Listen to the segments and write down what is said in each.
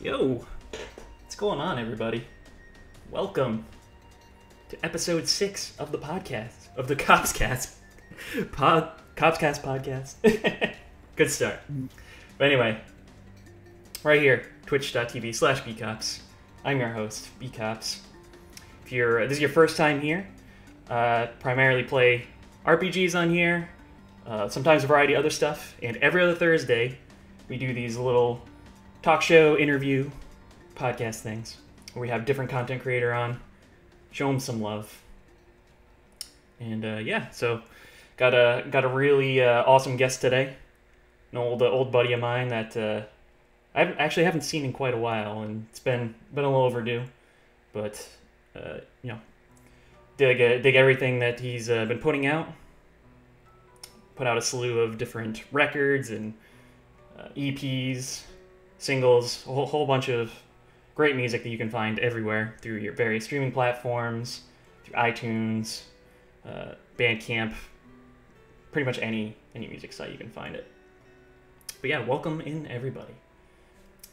Yo, what's going on, everybody? Welcome to episode 6 of the podcast, of the KoppsCast. KoppsCast podcast. Good start. But anyway, right here, twitch.tv/bkopps. I'm your host, bkopps. If this is your first time here, primarily play RPGs on here, sometimes a variety of other stuff, and every other Thursday, we do these little talk show, interview, podcast things, where we have different content creator on, show them some love. And yeah, so got a really awesome guest today, an old buddy of mine that I haven't seen in quite a while, and it's been a little overdue, but dig everything that he's been putting out. Put out a slew of different records and EPs, singles, a whole bunch of great music that you can find everywhere through your various streaming platforms, through iTunes, Bandcamp, pretty much any music site you can find it. But yeah, welcome in, everybody.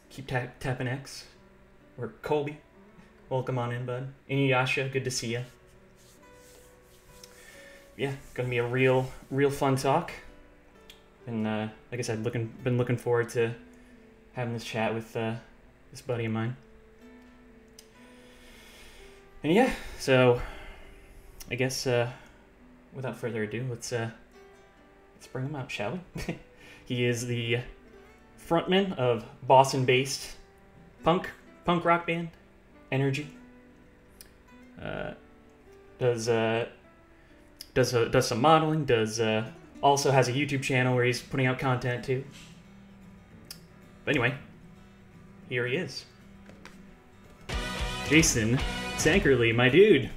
Keep tapping X. Or Colby. Welcome on in, bud. Inuyasha, good to see ya. Yeah, gonna be a real fun talk. And like I said, been looking forward to having this chat with this buddy of mine. And yeah, so I guess without further ado, let's bring him out, shall we? He is the frontman of Boston-based punk rock band Energy. Does some modeling. Also has a YouTube channel where he's putting out content too. But anyway, here he is. Jason Tankerley, my dude.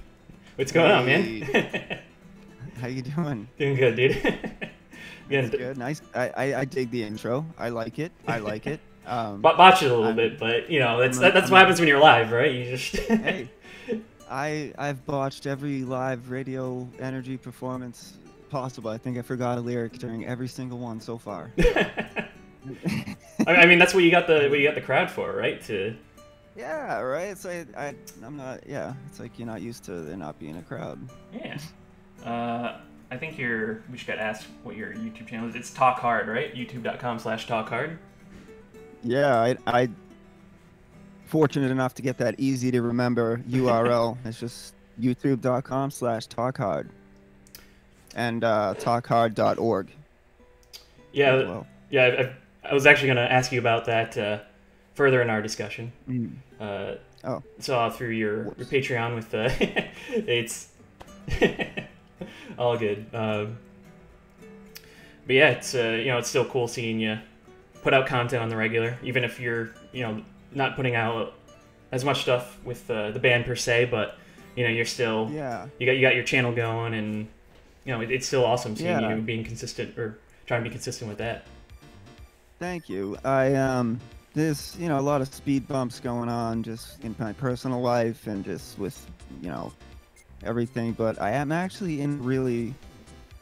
What's going on, man? How you doing? Doing good, dude. That's good. Nice. I dig the intro. I like it. Botch it a little bit, but you know that's what happens when you're live, right? You just Hey, I've botched every live radio energy performance possible. I think I forgot a lyric during every single one so far. I mean, that's what you got the crowd for, right? Yeah, right. It's like I'm not. Yeah, it's like you're not used to there not being a crowd. Yeah. I think we just got asked what your YouTube channel is. It's Talk Hard, right? YouTube.com/TalkHard. Yeah, I fortunate enough to get that easy to remember URL. It's just youtube.com/TalkHard and talkhard.org. Yeah, well. yeah. I was actually going to ask you about that further in our discussion. Saw through your Patreon with it's all good. But yeah, it's it's still cool seeing you put out content on the regular, even if you're not putting out as much stuff with the band per se, but you're still you got your channel going, and it's still awesome seeing you being consistent or trying to be consistent with that. Thank you. There's a lot of speed bumps going on just in my personal life and just with everything, but I am actually in a really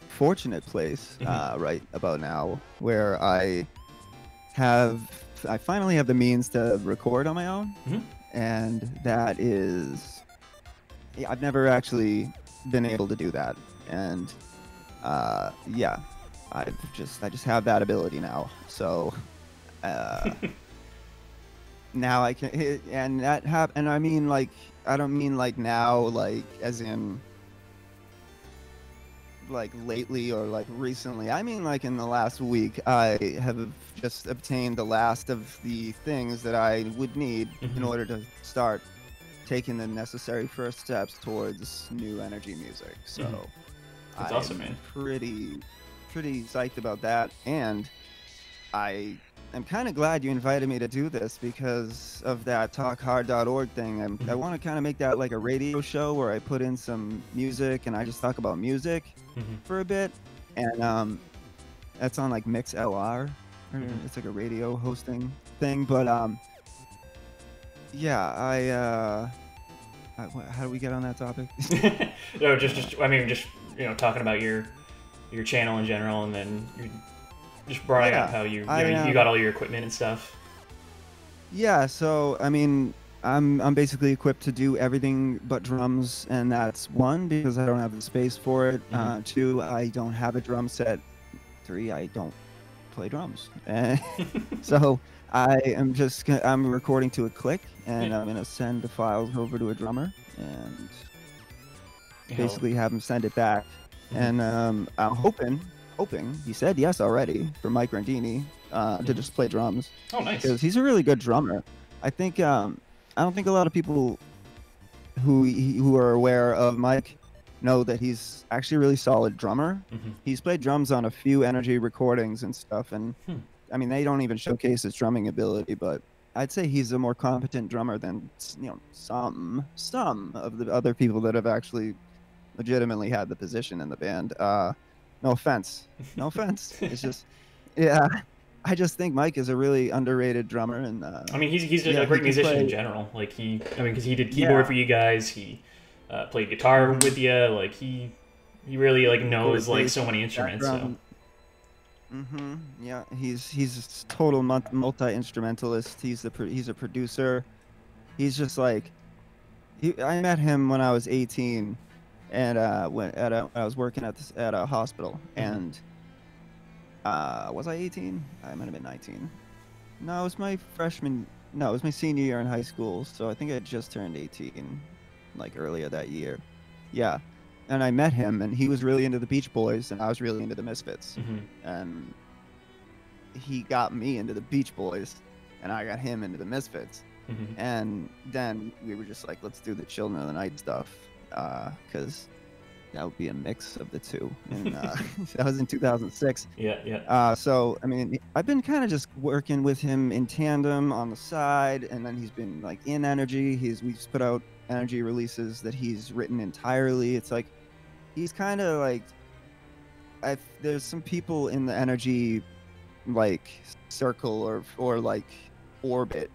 fortunate place right about now where I finally have the means to record on my own, and that is, I've never actually been able to do that, and yeah, I just have that ability now, so now I can, and that and I mean, like, I don't mean like now, like as in like lately or like recently. I mean like in the last week I have just obtained the last of the things that I would need in order to start taking the necessary first steps towards new energy music. So that's awesome, man. Pretty psyched about that, and I'm kind of glad you invited me to do this because of that talkhard.org thing. I want to kind of make that like a radio show where I put in some music and I just talk about music for a bit. And that's on like MixLR. It's like a radio hosting thing. But yeah, how do we get on that topic? No, just talking about your channel in general, and then you just brought up how you got all your equipment and stuff. Yeah, so I mean, I'm basically equipped to do everything but drums, and that's one because I don't have the space for it. Two, I don't have a drum set. Three, I don't play drums. So I'm recording to a click, and I'm gonna send the files over to a drummer and basically have him send it back. And I'm hoping he said yes already for Mike Randini to just play drums. Oh, nice. Because he's a really good drummer. I think I don't think a lot of people who are aware of Mike know that he's actually a really solid drummer. He's played drums on a few Energy recordings and stuff, and I mean they don't even showcase his drumming ability, but I'd say he's a more competent drummer than some of the other people that have actually legitimately had the position in the band. No offense. It's just, yeah. I just think Mike is a really underrated drummer, and I mean, he's a great musician in general. Like because he did keyboard for you guys. He played guitar with you. Like he really like knows like so many instruments. So. Yeah, he's a total multi-instrumentalist. He's a producer. He's just like, I met him when I was 18, and when I was working at a hospital, and was I 18? I might have been 19. No, it was my it was my senior year in high school, so I think I just turned 18, like earlier that year. Yeah. And I met him, and he was really into the Beach Boys, and I was really into the Misfits. And he got me into the Beach Boys, and I got him into the Misfits. And then we were just like, let's do the Children of the Night stuff, because that would be a mix of the two. And that was in 2006. Yeah. So, I mean, I've been kind of just working with him in tandem on the side, and then he's been like in Energy. We just put out Energy releases that he's written entirely. It's like he's kind of like there's some people in the Energy like circle or like orbit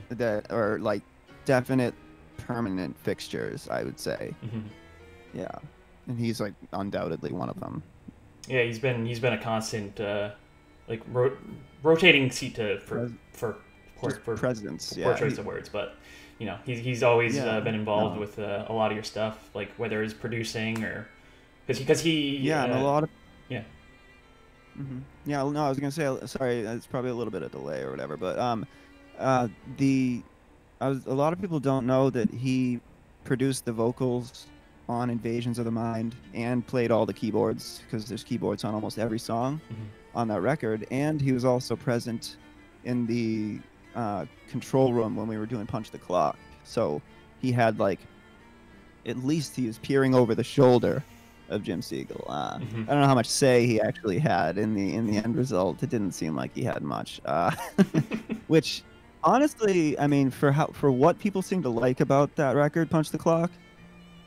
that are like definite permanent fixtures, I would say. Yeah, and he's like undoubtedly one of them. Yeah, he's been a constant like rotating seat for presidents. Poor choice of words, but you know, he's always been involved with a lot of your stuff, like whether it's producing or because he and a lot of yeah. Yeah, no, I was gonna say, sorry, it's probably a little bit of delay or whatever, but a lot of people don't know that he produced the vocals on Invasions of the Mind and played all the keyboards, because there's keyboards on almost every song on that record, and he was also present in the control room when we were doing Punch the Clock. So he had like, at least he was peering over the shoulder of Jim Siegel. I don't know how much say he actually had in the end result. It didn't seem like he had much, which honestly, I mean, for what people seem to like about that record, Punch the Clock,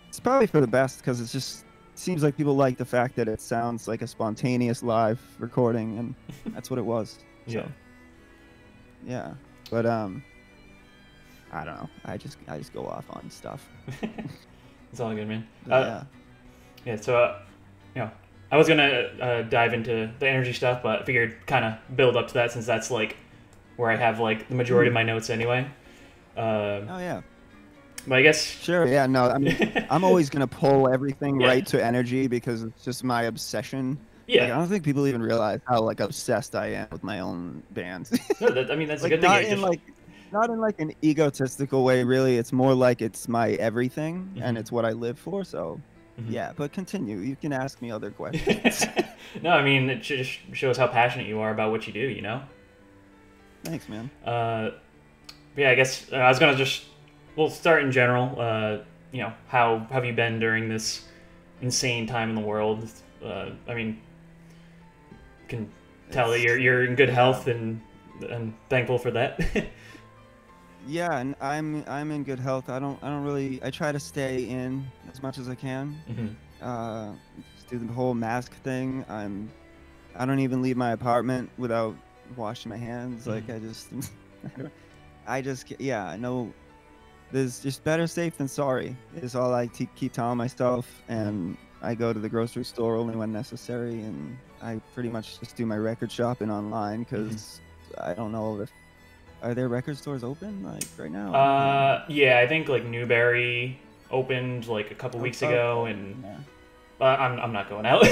it's probably for the best, because it just seems like people like the fact that it sounds like a spontaneous live recording, and that's what it was. So, yeah, but I don't know. I just go off on stuff. It's all good, man. Yeah. So, you know, I was gonna dive into the Energy stuff, but I figured kind of build up to that, since that's like where I have like the majority of my notes anyway. Oh yeah. But I guess sure. Yeah. No. I mean, I'm always gonna pull everything right to Energy, because it's just my obsession. Yeah. Like, I don't think people even realize how like obsessed I am with my own band. No, I mean, that's like, a good not thing. Not in like an egotistical way, really. It's more like it's my everything, and it's what I live for. So. Yeah, but continue. You can ask me other questions. No, I mean, it just shows how passionate you are about what you do, you know? Thanks, man. Yeah, I guess I was going to we'll start in general. You know, how have you been during this insane time in the world? I mean, can tell that you're in good health, and thankful for that. Yeah, and I'm in good health. I try to stay in as much as I can. Just do the whole mask thing. I don't even leave my apartment without washing my hands. Like I know there's just better safe than sorry is all I keep telling myself. And I go to the grocery store only when necessary, and I pretty much just do my record shopping online, because I don't know if Are there record stores open like right now? Yeah, I think like Newberry opened like a couple weeks ago, and I'm not going out.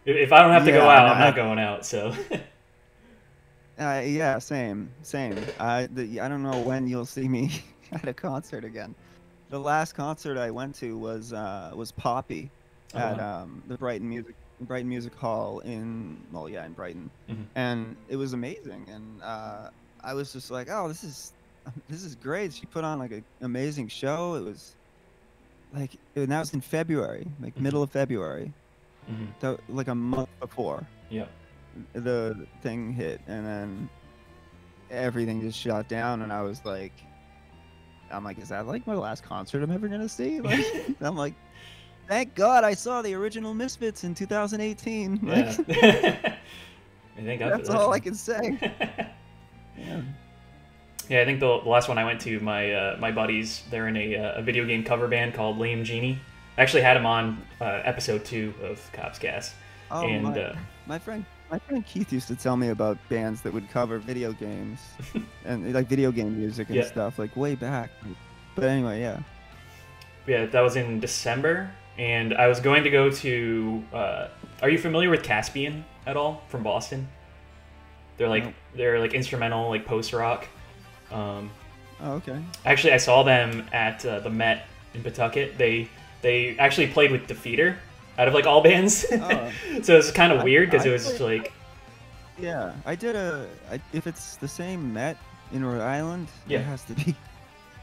If I don't have to go out, I'm not going out. So. Yeah, same. I don't know when you'll see me at a concert again. The last concert I went to was Poppy at the Brighton Music Hall in Brighton, and it was amazing. And I was just like, oh, this is great. She put on like an amazing show. It was like, and that was in February, like middle of February, so like a month before. Yeah. The thing hit, and then everything just shut down, and I'm like, is that like my last concert I'm ever gonna see? Like, I'm like, thank God I saw the original Misfits in 2018. Like, that's all I can say. Yeah, I think the last one I went to, my buddies, they're in a video game cover band called Lame Genie. I actually had him on episode 2 of KoppsCast. Oh, and my friend Keith used to tell me about bands that would cover video games and like video game music and stuff, like way back. But anyway, yeah, that was in December, and I was going to go to. Are you familiar with Caspian at all from Boston? They're like instrumental, like post rock. Oh, okay. Actually, I saw them at the Met in Pawtucket. They actually played with Defeater out of like all bands. Oh. So it's kind of weird because it was just like. Yeah, if it's the same Met in Rhode Island, it has to be.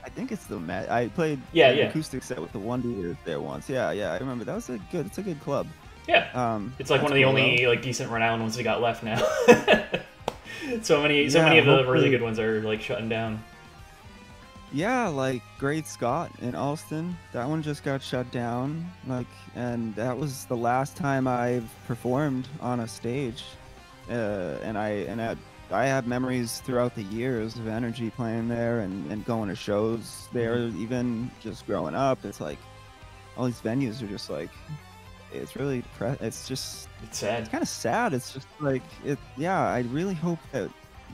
I think it's the Met. I played an acoustic set with the Wonder there once. Yeah, I remember. It's a good club. Yeah. It's like one of the only like decent Rhode Island ones we got left now. so many of the really good ones are like shutting down. Yeah, like Great Scott in Alston. That one just got shut down. And that was the last time I've performed on a stage. And I have memories throughout the years of Energy playing there and going to shows there. Even just growing up, it's like all these venues are just like, it's really it's sad. It's kind of sad. It's just like I really hope that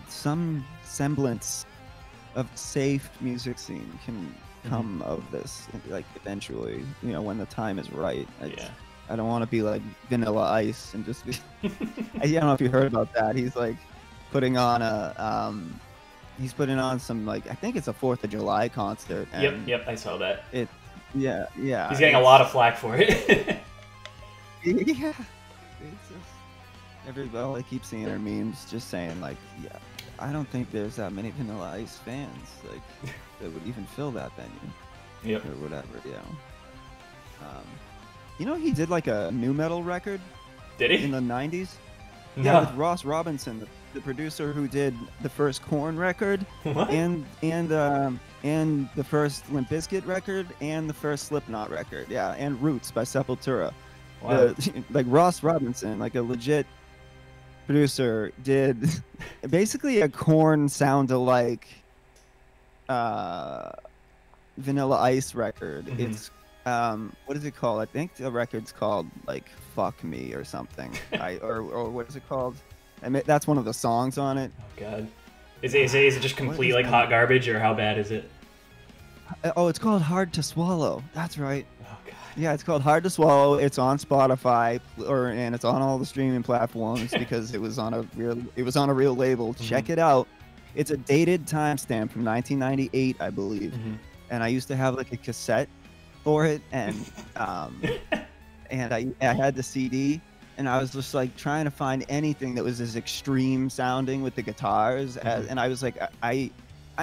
some semblance of safe music scene can come of this, like eventually, when the time is right. I don't want to be like Vanilla Ice and just be. I don't know if you heard about that. He's like putting on he's putting on some, like, I think it's a 4th of July concert. Yep, I saw that. Yeah. He's getting a lot of flack for it. Yeah. All I keep seeing are memes just saying like, I don't think there's that many Vanilla Ice fans like that would even fill that venue. Or whatever, he did like a new metal record. Did he? In the 90s? No. Yeah, with Ross Robinson, the producer who did the first Korn record. What? And the first Limp Bizkit record and the first Slipknot record. Yeah, and Roots by Sepultura. Wow. Like Ross Robinson, like a legit producer, did basically a Korn sound-alike Vanilla Ice record. It's what is it called? I think the record's called like "Fuck Me" or something. or what is it called? That's one of the songs on it. Oh God, is it just complete like hot garbage, or how bad is it? Oh, it's called "Hard to Swallow." That's right. Oh God. Yeah, it's called "Hard to Swallow." It's on Spotify, and it's on all the streaming platforms because it was on a real label. Check it out. It's a dated timestamp from 1998, I believe. And I used to have like a cassette for it, and and I had the CD, and I was just like trying to find anything that was as extreme sounding with the guitars and I was like, I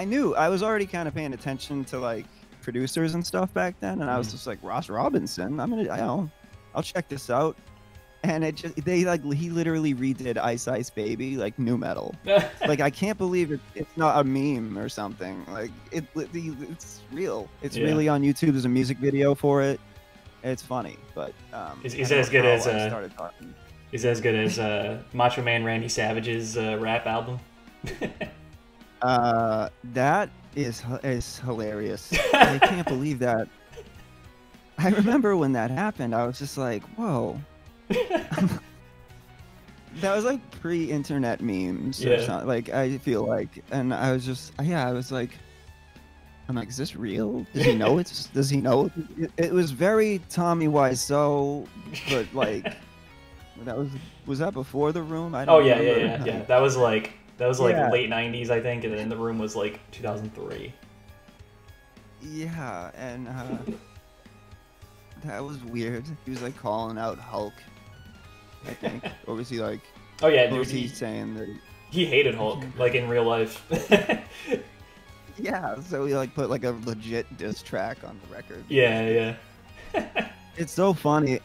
knew I was already kind of paying attention to like producers and stuff back then, and I was just like, Ross Robinson, I'll check this out. And he literally redid Ice Ice Baby like new metal. Like, I can't believe it's not a meme or something. Like it's real. It's really on YouTube. There's a music video for it. It's funny, but is it as good as Macho Man Randy Savage's rap album? That is hilarious. I can't believe that. I remember when that happened. I was just like, whoa. that was like pre-internet memes or something. Like I feel like, and I was just I was like, I'm like, is this real? Does he know it's? Does he know? It was very Tommy Wiseau, but like was that before The Room? I don't remember. Yeah. That was like Yeah. late '90s, I think, and then The Room was like 2003. Yeah, and that was weird. He was like calling out Hulk, I think, or was he like? Oh yeah, or was he saying that? He hated Hulk, like in real life. Yeah, so he like put like a legit diss track on the record. Yeah. It's so funny,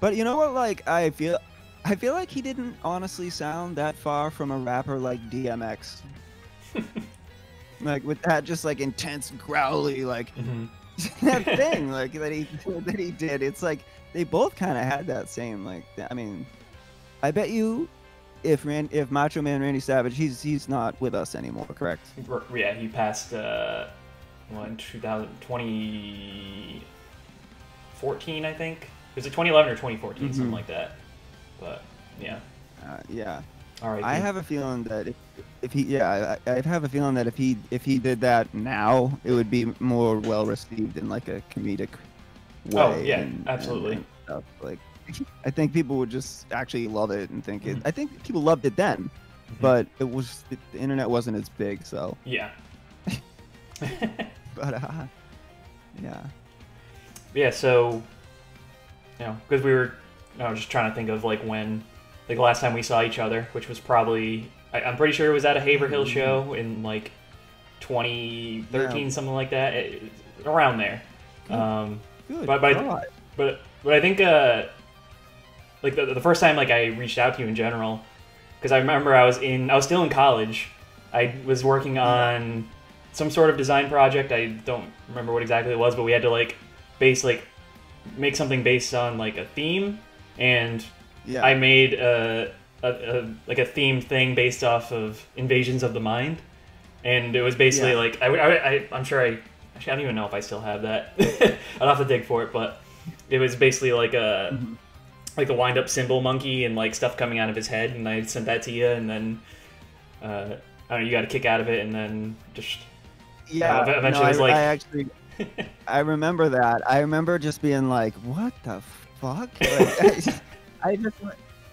but you know what? Like I feel like he didn't honestly sound that far from a rapper like DMX. Like with that just like intense growly like that thing like that he did. It's like they both kind of had that same like. I mean, I bet you if Macho Man Randy Savage, he's not with us anymore, correct? Yeah, he passed in 2014, I think. Was it 2011 or 2014, something like that? But yeah. Yeah. All right. I have a feeling that if he I have a feeling that if he did that now, it would be more well received in like a comedic way. Oh yeah, absolutely. And stuff. Like I think people would just actually love it and think it. I think people loved it then, but the internet wasn't as big, so. Yeah. But yeah. Yeah, so because we were, just trying to think of like when, like the last time we saw each other, which was probably, I'm pretty sure it was at a Haverhill show in like 2013, something like that, around there. Good. But I think like the first time like I reached out to you in general, because I remember I was still in college. I was working on some sort of design project. I don't remember what exactly it was, but we had to like make something based on like a theme, and I made a themed thing based off of Invasions of the Mind, and it was basically like I'm sure actually I don't even know if I still have that. I'd have to dig for it, but it was basically like a wind up cymbal monkey and like stuff coming out of his head, and I sent that to you, and then I don't know, you got a kick out of it, and then just eventually it was like I actually I remember that. I remember just being like, what the fuck? Like, I just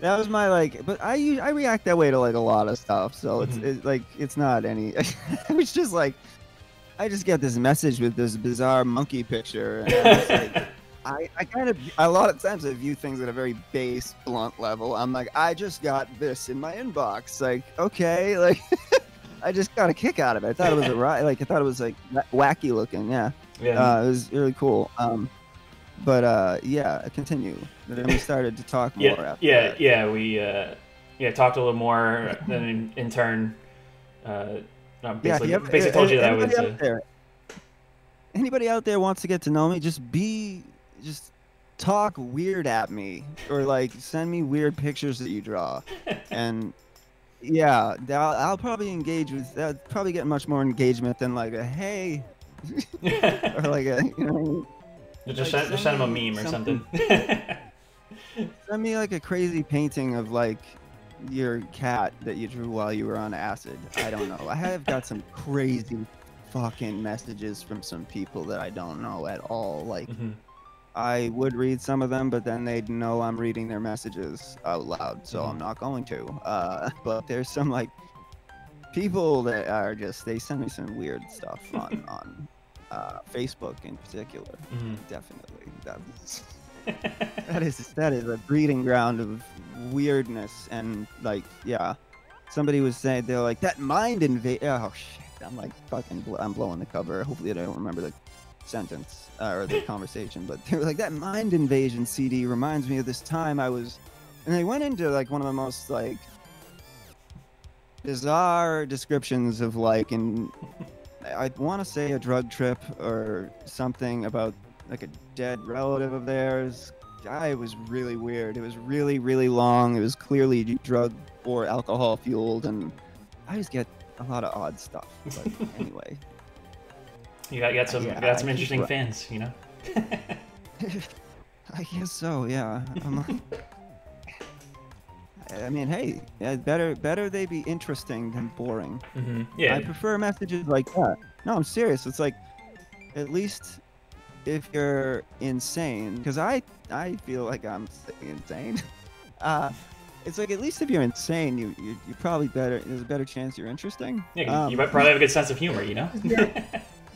that was my like, but I react that way to like a lot of stuff, so it's like it's not any. I was just like, I just get this message with this bizarre monkey picture, and I'm just like, I kind of a lot of times I view things at a very base, blunt level. I'm like, I just got this in my inbox, like okay, like I just got a kick out of it. I thought it was I thought it was like wacky looking, yeah. It was really cool. But continue. Then we started to talk more. We talked a little more. Then in turn, basically told you that I was. Anybody out there wants to get to know me? Just talk weird at me, or like send me weird pictures that you draw, and I'll probably engage with that. Probably get much more engagement than like a hey, or like a Just send him a meme or something. Send me like a crazy painting of like your cat that you drew while you were on acid. I don't know. I have got some crazy fucking messages from some people that I don't know at all. Like I would read some of them, but then they'd know I'm reading their messages out loud, so I'm not going to. But there's some like people that are just, they send me some weird stuff on Facebook in particular. Definitely, that is a breeding ground of weirdness. And like, somebody was saying, they're like, that mind invade. Oh shit! I'm like fucking, I'm blowing the cover. Hopefully I don't remember the sentence or the conversation, but they were like, that mind invasion CD reminds me of this time I was, and they went into like one of the most like bizarre descriptions of like, I want to say a drug trip or something about like a dead relative of theirs. It was really weird. It was really, really long. It was clearly drug or alcohol fueled, and I just get a lot of odd stuff. But anyway, you got some interesting fans, you know. I guess so. Yeah. I'm like, I mean, hey, better they be interesting than boring. Yeah. I prefer messages like that. No, I'm serious. It's like, at least if you're insane, because I feel like I'm insane. It's like, at least if you're insane, you're probably better. There's a better chance you're interesting. Yeah, you might probably have a good sense of humor, you know.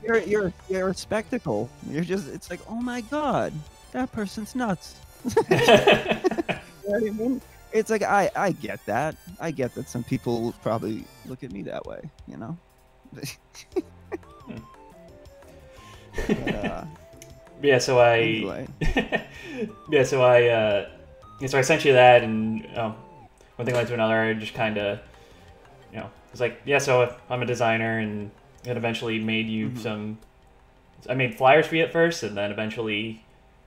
You're a spectacle. You're just. It's like, oh my god, that person's nuts. You know what I mean? It's like, I get that. I get that some people will probably look at me that way, you know? But, yeah, so I anyway. yeah, so I sent you that, and one thing led to another. I just kind of, it's like, yeah, so I'm a designer, and it eventually made you some. I made flyers for you at first, and then eventually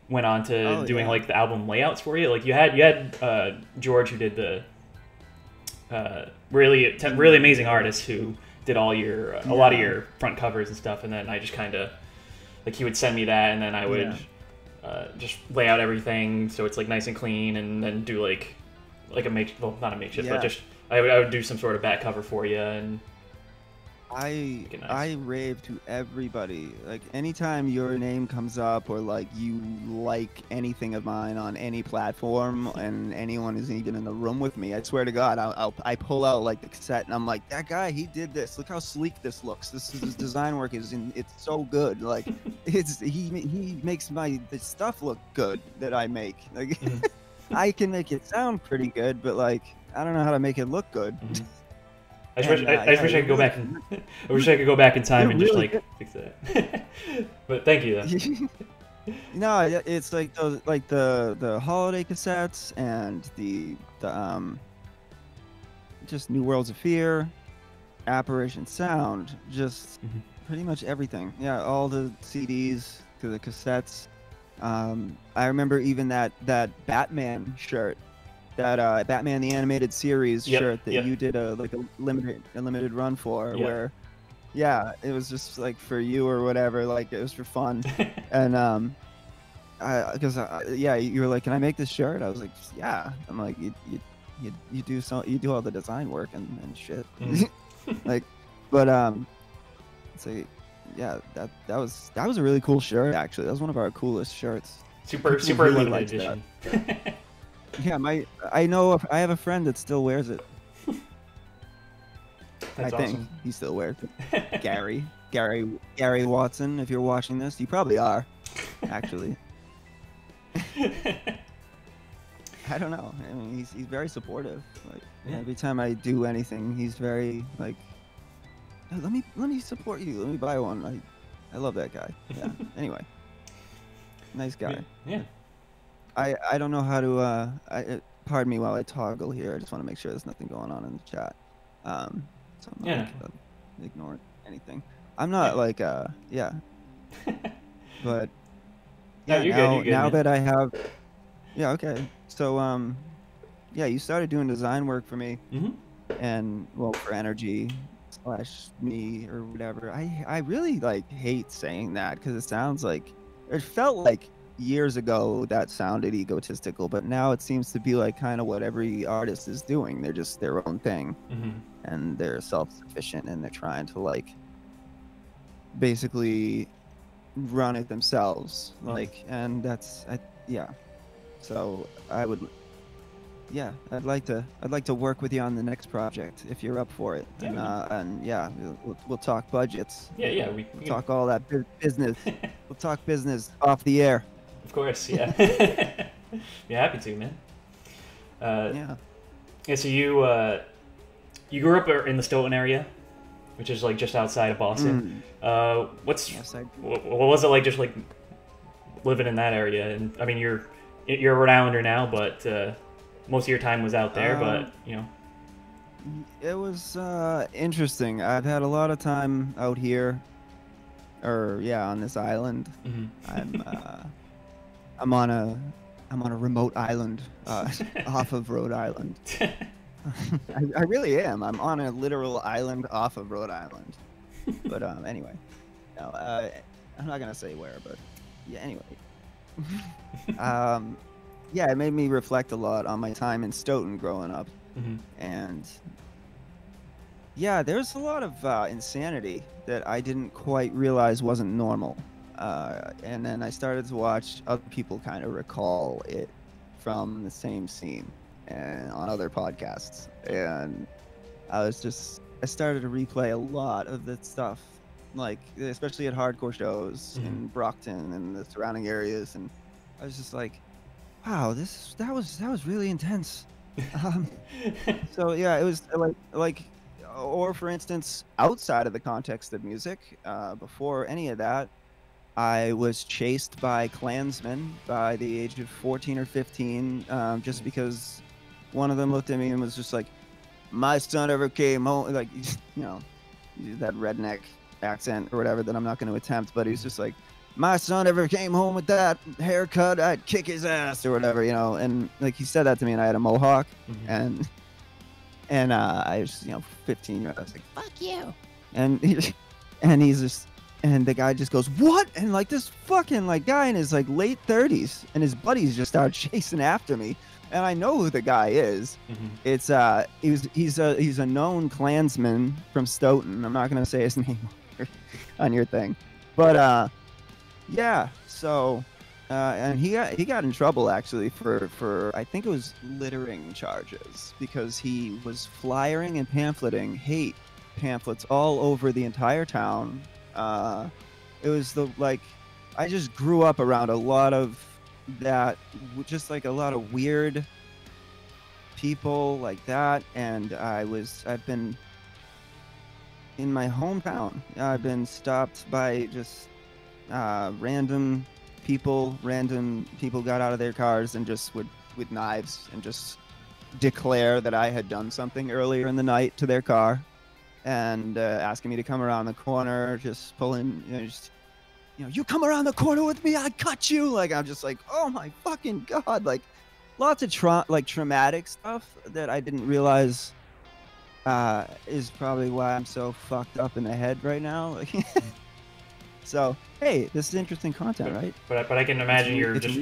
went on to doing like the album layouts for you. Like you had George, who did the really amazing artist who did all your a lot of your front covers and stuff. And then I just kind of like, he would send me that, and then I would just lay out everything so it's like nice and clean, and then do like a not a makeshift, but just I would do some sort of back cover for you. And I rave to everybody. Like, anytime your name comes up, or like you like anything of mine on any platform, and anyone is even in the room with me, I swear to God, I pull out like the cassette, and I'm like, that guy, he did this. Look how sleek this looks. His design work it's so good. Like, he makes the stuff look good that I make. Like, I can make it sound pretty good, but like, I don't know how to make it look good. I just wish I could go back and I wish I could go back in time and just like fix that. But thank you though. No, it's like the holiday cassettes, and the just New Worlds of Fear, Apparition Sound, just pretty much everything. Yeah, all the CDs to the cassettes. I remember even that Batman shirt. That Batman the Animated Series shirt that you did a limited run for, where it was just like for you or whatever, like it was for fun. And you were like, can I make this shirt? I was like, yeah. I'm like, you do all the design work and shit. Like, but it's like, yeah, that was a really cool shirt, actually. That was one of our coolest shirts. Super really limited edition. Yeah, I have a friend that still wears it. That's I think awesome. he still wears it. Gary Watson, if you're watching this, you probably are, actually. I don't know. I mean, he's very supportive. Like, every time I do anything, he's very like, hey, let me support you. Let me buy one. I love that guy. Yeah. Anyway, nice guy. Yeah. I don't know how to pardon me while I toggle here. I just want to make sure there's nothing going on in the chat. So I'm not ignoring anything. I'm not like but No, you're good, now man. that I have okay. So you started doing design work for me, and for Energy / me or whatever. I really like hate saying that, because it sounds like, it felt like years ago that sounded egotistical, but now it seems to be like kind of what every artist is doing. They're just their own thing, and they're self-sufficient, and they're trying to like basically run it themselves. Like, and that's so I would I'd like to work with you on the next project if you're up for it. We'll talk budgets. We talk all that business. We'll talk business off the air. Of course, yeah. Yeah, happy to, man. Yeah, so you grew up in the Stoughton area, which is like just outside of Boston. What was it like, just like living in that area? And I mean, you're a Rhode Islander now, but most of your time was out there. But it was interesting. I've had a lot of time out here, on this island. I'm on a remote island off of Rhode Island. I really am. I'm on a literal island off of Rhode Island. But anyway, no, I'm not gonna say where, but yeah. Anyway, yeah, it made me reflect a lot on my time in Stoughton growing up. Mm-hmm. And yeah, there's a lot of insanity that I didn't quite realize wasn't normal. And then I started to watch other people kind of recall it from the same scene and on other podcasts. And I started to replay a lot of that stuff, like especially at hardcore shows in Brockton and the surrounding areas. And I was just like, wow, that was really intense. So yeah, it was like, or for instance, outside of the context of music, before any of that, I was chased by Klansmen by the age of 14 or 15, just because one of them looked at me and was just like, "My son ever came home," like, you know, that redneck accent or whatever that I'm not going to attempt, but he's just like, "My son ever came home with that haircut, I'd kick his ass," or whatever, you know. And like he said that to me, and I had a mohawk, and I was, 15-year-old. I was like, "Fuck you," and he's just, and the guy just goes, "What?" And like this fucking like guy in his like late 30s, and his buddies just start chasing after me, and I know who the guy is. It's he's a known Klansman from Stoughton. I'm not gonna say his name on your thing, but yeah. So and he got in trouble actually for I think it was littering charges, because he was flyering and pamphleting hate pamphlets all over the entire town. It was I just grew up around a lot of that, just like a lot of weird people like that. And I've been in my hometown, I've been stopped by just random people got out of their cars and just with knives and just declare that I had done something earlier in the night to their car, and asking me to come around the corner, just pulling, you come around the corner with me, I cut you. Like, I'm just like, oh my fucking God. Like, lots of traumatic stuff that I didn't realize is probably why I'm so fucked up in the head right now. So, hey, this is interesting content, right? But I can imagine you're just,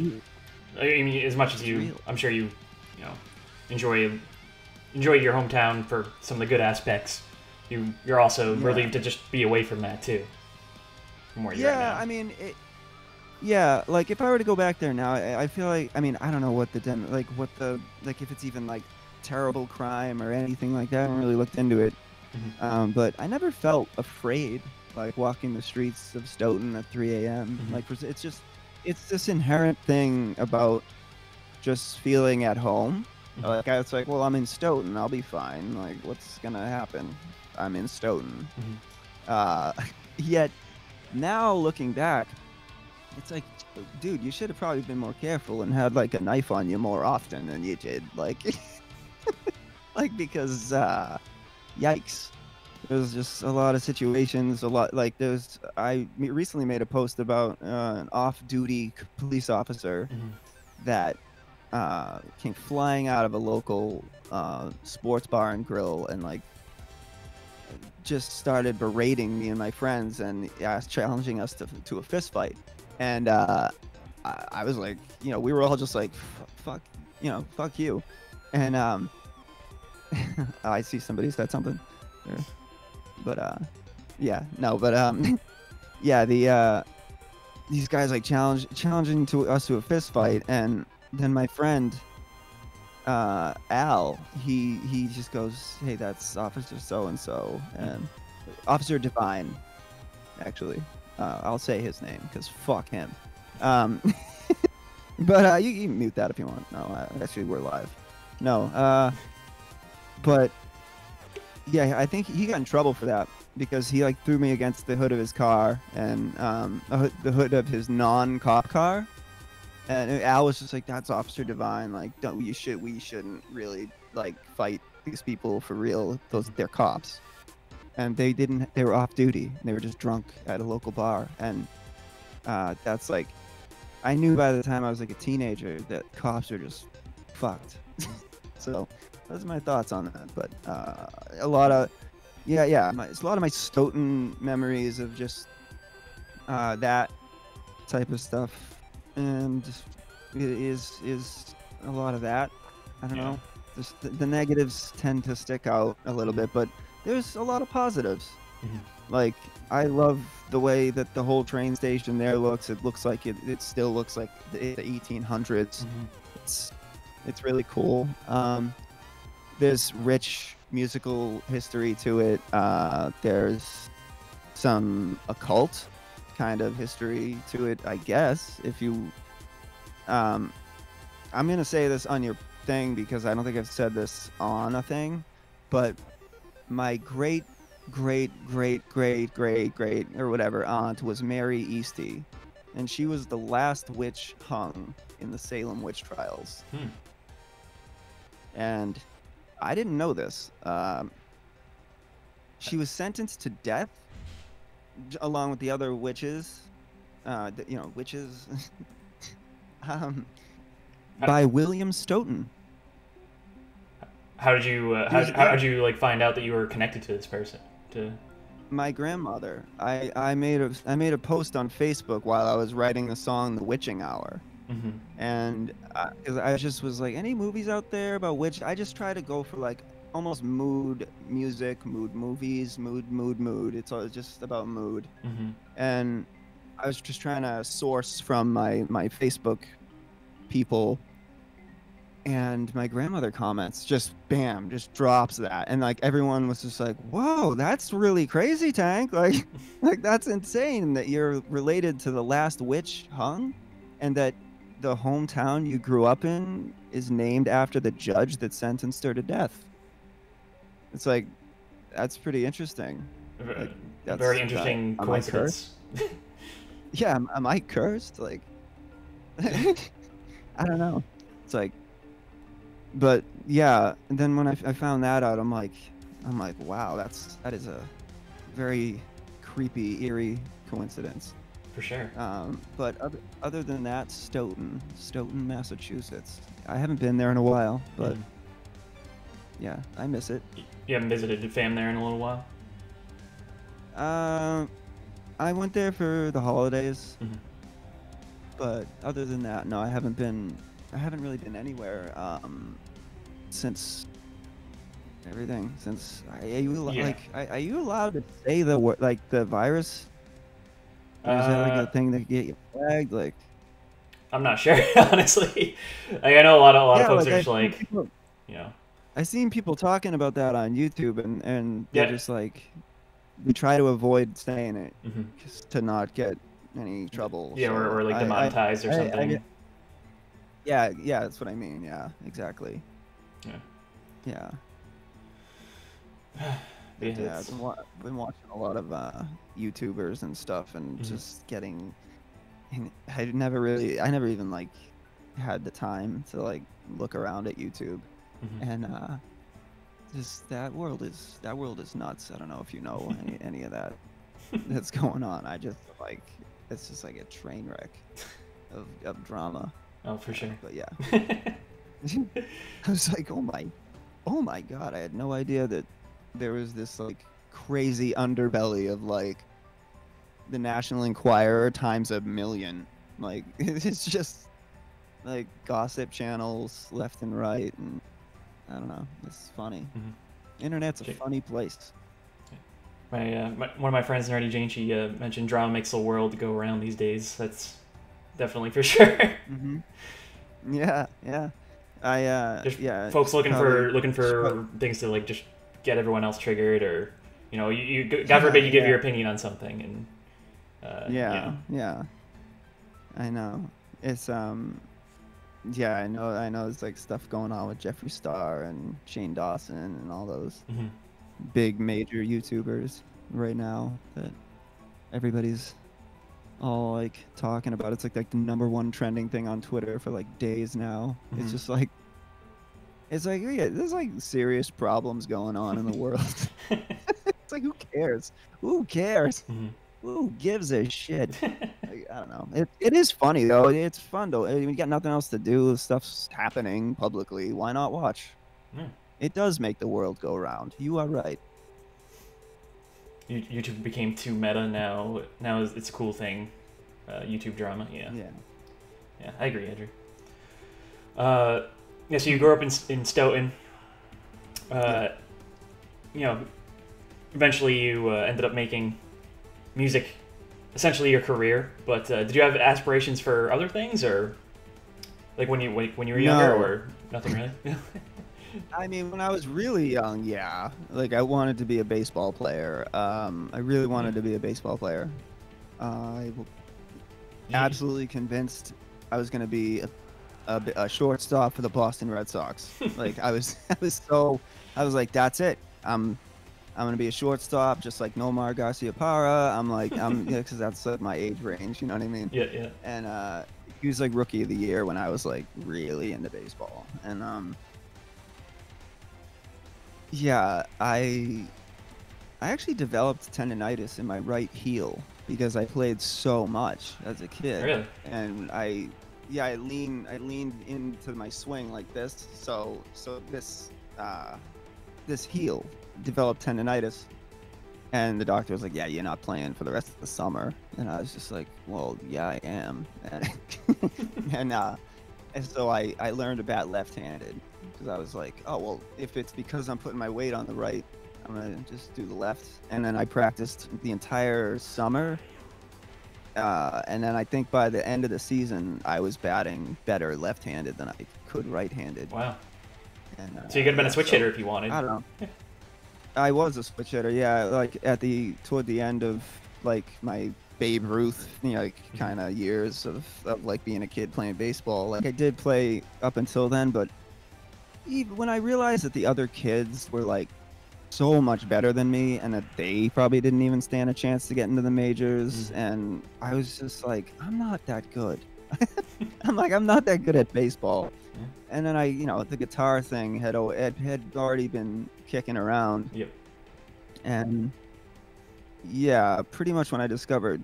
I mean, as much as you, I'm sure you enjoy your hometown for some of the good aspects. You're also relieved to just be away from that too. From where you're at now. I mean, like if I were to go back there now, I feel like, I mean, I don't know what if it's even like terrible crime or anything like that. I haven't really looked into it. But I never felt afraid, like walking the streets of Stoughton at 3 a.m. Like, it's this inherent thing about just feeling at home. Like, it's like, well, I'm in Stoughton, I'll be fine. Like, what's gonna happen? I'm in Stoughton. Yet now looking back, it's like, dude, you should have probably been more careful and had like a knife on you more often than you did. Like, because yikes. There's just a lot of situations, I recently made a post about an off-duty police officer that came flying out of a local sports bar and grill and like just started berating me and my friends and challenging us to a fist fight. And I was like, we were all just like, fuck you. And I see somebody said something there. But yeah, these guys like challenging us to a fist fight, and then my friend Al, he just goes, "Hey, that's Officer so and so," and Officer Divine, actually. I'll say his name because fuck him. But you can mute that if you want. No, actually we're live. No, but. Yeah, I think he got in trouble for that because he like threw me against the hood of his car and the hood of his non-cop car, and Al was just like, "That's Officer Divine. Like, we shouldn't really like fight these people for real. They're cops." And they were off duty. They were just drunk at a local bar, and that's like, I knew by the time I was like a teenager that cops are just fucked. So. Those are my thoughts on that, but a lot of it's a lot of my Stoughton memories of just that type of stuff, and it is a lot of that. I don't Yeah. know. Just the negatives tend to stick out a little bit, but there's a lot of positives. Mhm. Like, I love the way that the whole train station there looks. It looks like it still looks like the 1800s. Mhm. It's really cool. There's rich musical history to it. There's some occult kind of history to it, I guess. If you, I'm gonna say this on your thing because I don't think I've said this on a thing, but my great or whatever aunt was Mary Easty, and she was the last witch hung in the Salem witch trials. Hmm. And I didn't know this. She was sentenced to death along with the other witches. Witches. By William Stoughton. How did you how did you like find out that you were connected to this person? My grandmother. I made a post on Facebook while I was writing the song "The Witching Hour," Mm-hmm. and because I just was like, any movies out there about witch? I just try to go for like almost mood music, mood movies, mood. It's all just about mood, Mm-hmm. and I was just trying to source from my Facebook people. And my grandmother comments, just bam, just drops that, and like everyone was just like, whoa, that's really crazy, Tank. Like that's insane that you're related to the last witch hung, and that the hometown you grew up in is named after the judge that sentenced her to death. It's like, that's pretty interesting. Like, that's Very interesting coincidence. Yeah, am I cursed? Like, I don't know. It's like, but yeah, and then when I found that out, I'm like, wow, that is a very creepy, eerie coincidence. For sure. But other than that, Stoughton, Massachusetts. I haven't been there in a while, but yeah, I miss it. You haven't visited fam there in a little while? I went there for the holidays, Mm-hmm. but other than that, no, I haven't really been anywhere since everything. Since are you allowed to say the word, like, the virus? Or is that like a thing that get you flagged? Like, I'm not sure, honestly. Like, I know a lot of folks are just like, people, you know. I've seen people talking about that on YouTube, and they're Yeah. just like, we try to avoid saying it Mm-hmm. just to not get any trouble. Yeah, so or like demonetized or something. Yeah, that's what I mean. Yeah, exactly. Yeah. I've been watching a lot of YouTubers and stuff, and Mhm. just getting. And I never even like had the time to like look around at YouTube, Mhm. and just that world is nuts. I don't know if you know any of that that's going on. I just like, it's just like a train wreck of drama. Oh, for sure. But yeah, I was like, oh my god, I had no idea that there was this like crazy underbelly of like the National Enquirer times a million. Like, it's just like gossip channels left and right, and I don't know, it's funny. Mhm. Internet's a funny place. One of my friends, Nerdy Jane, she mentioned drama makes the world go around these days. That's definitely for sure. Mm-hmm. Yeah. Folks looking for things to like just get everyone else triggered, or you God forbid you give your opinion on something, and yeah. I know. It's yeah, I know there's like stuff going on with Jeffree Star and Shane Dawson and all those Mhm. big major YouTubers right now that everybody's all like talking about. It's like the #1 trending thing on Twitter for like days now. Mhm. It's just like, yeah, there's like serious problems going on in the world. It's like, who cares? Mhm. Who gives a shit? Like, I don't know. It is funny though. It's fun though. I mean, you got nothing else to do. Stuff's happening publicly. Why not watch? Yeah. It does make the world go round. You are right. YouTube became too meta now. Now it's a cool thing. YouTube drama. Yeah, I agree, Andrew. Yeah, so you grew up in Stoughton. Yeah. You know, eventually you ended up making music essentially your career. But did you have aspirations for other things, or like when you were younger, No. or nothing really? I mean, when I was really young, yeah. Like, I wanted to be a baseball player. I really wanted to be a baseball player. I w- absolutely convinced I was going to be a shortstop for the Boston Red Sox. Like, I was like, that's it. I'm gonna be a shortstop, just like Nomar Garcia Parra. Yeah, because that's like my age range. You know what I mean? Yeah, yeah. And he was like rookie of the year when I was like really into baseball. And yeah, I actually developed tendonitis in my right heel because I played so much as a kid. Really? And yeah, I leaned into my swing like this. So this heel developed tendonitis. And the doctor was like, yeah, you're not playing for the rest of the summer. And I was just like, well, yeah, I am. And, and so I learned to bat left-handed because I was like, oh, well, if it's because I'm putting my weight on the right, I'm going to just do the left. And then I practiced the entire summer. And then I think by the end of the season, I was batting better left-handed than I could right-handed. Wow. And, So you could have been yeah, a switch hitter if you wanted. I don't know. I was a switch hitter, yeah. Like toward the end of like my Babe Ruth, like kind of years of like being a kid playing baseball. Like I did play up until then, but even when I realized that the other kids were like so much better than me and that they probably didn't even stand a chance to get into the majors, and I was just like, I'm not that good. I'm not that good at baseball. And then the guitar thing had already been kicking around. Yep. And yeah, pretty much when I discovered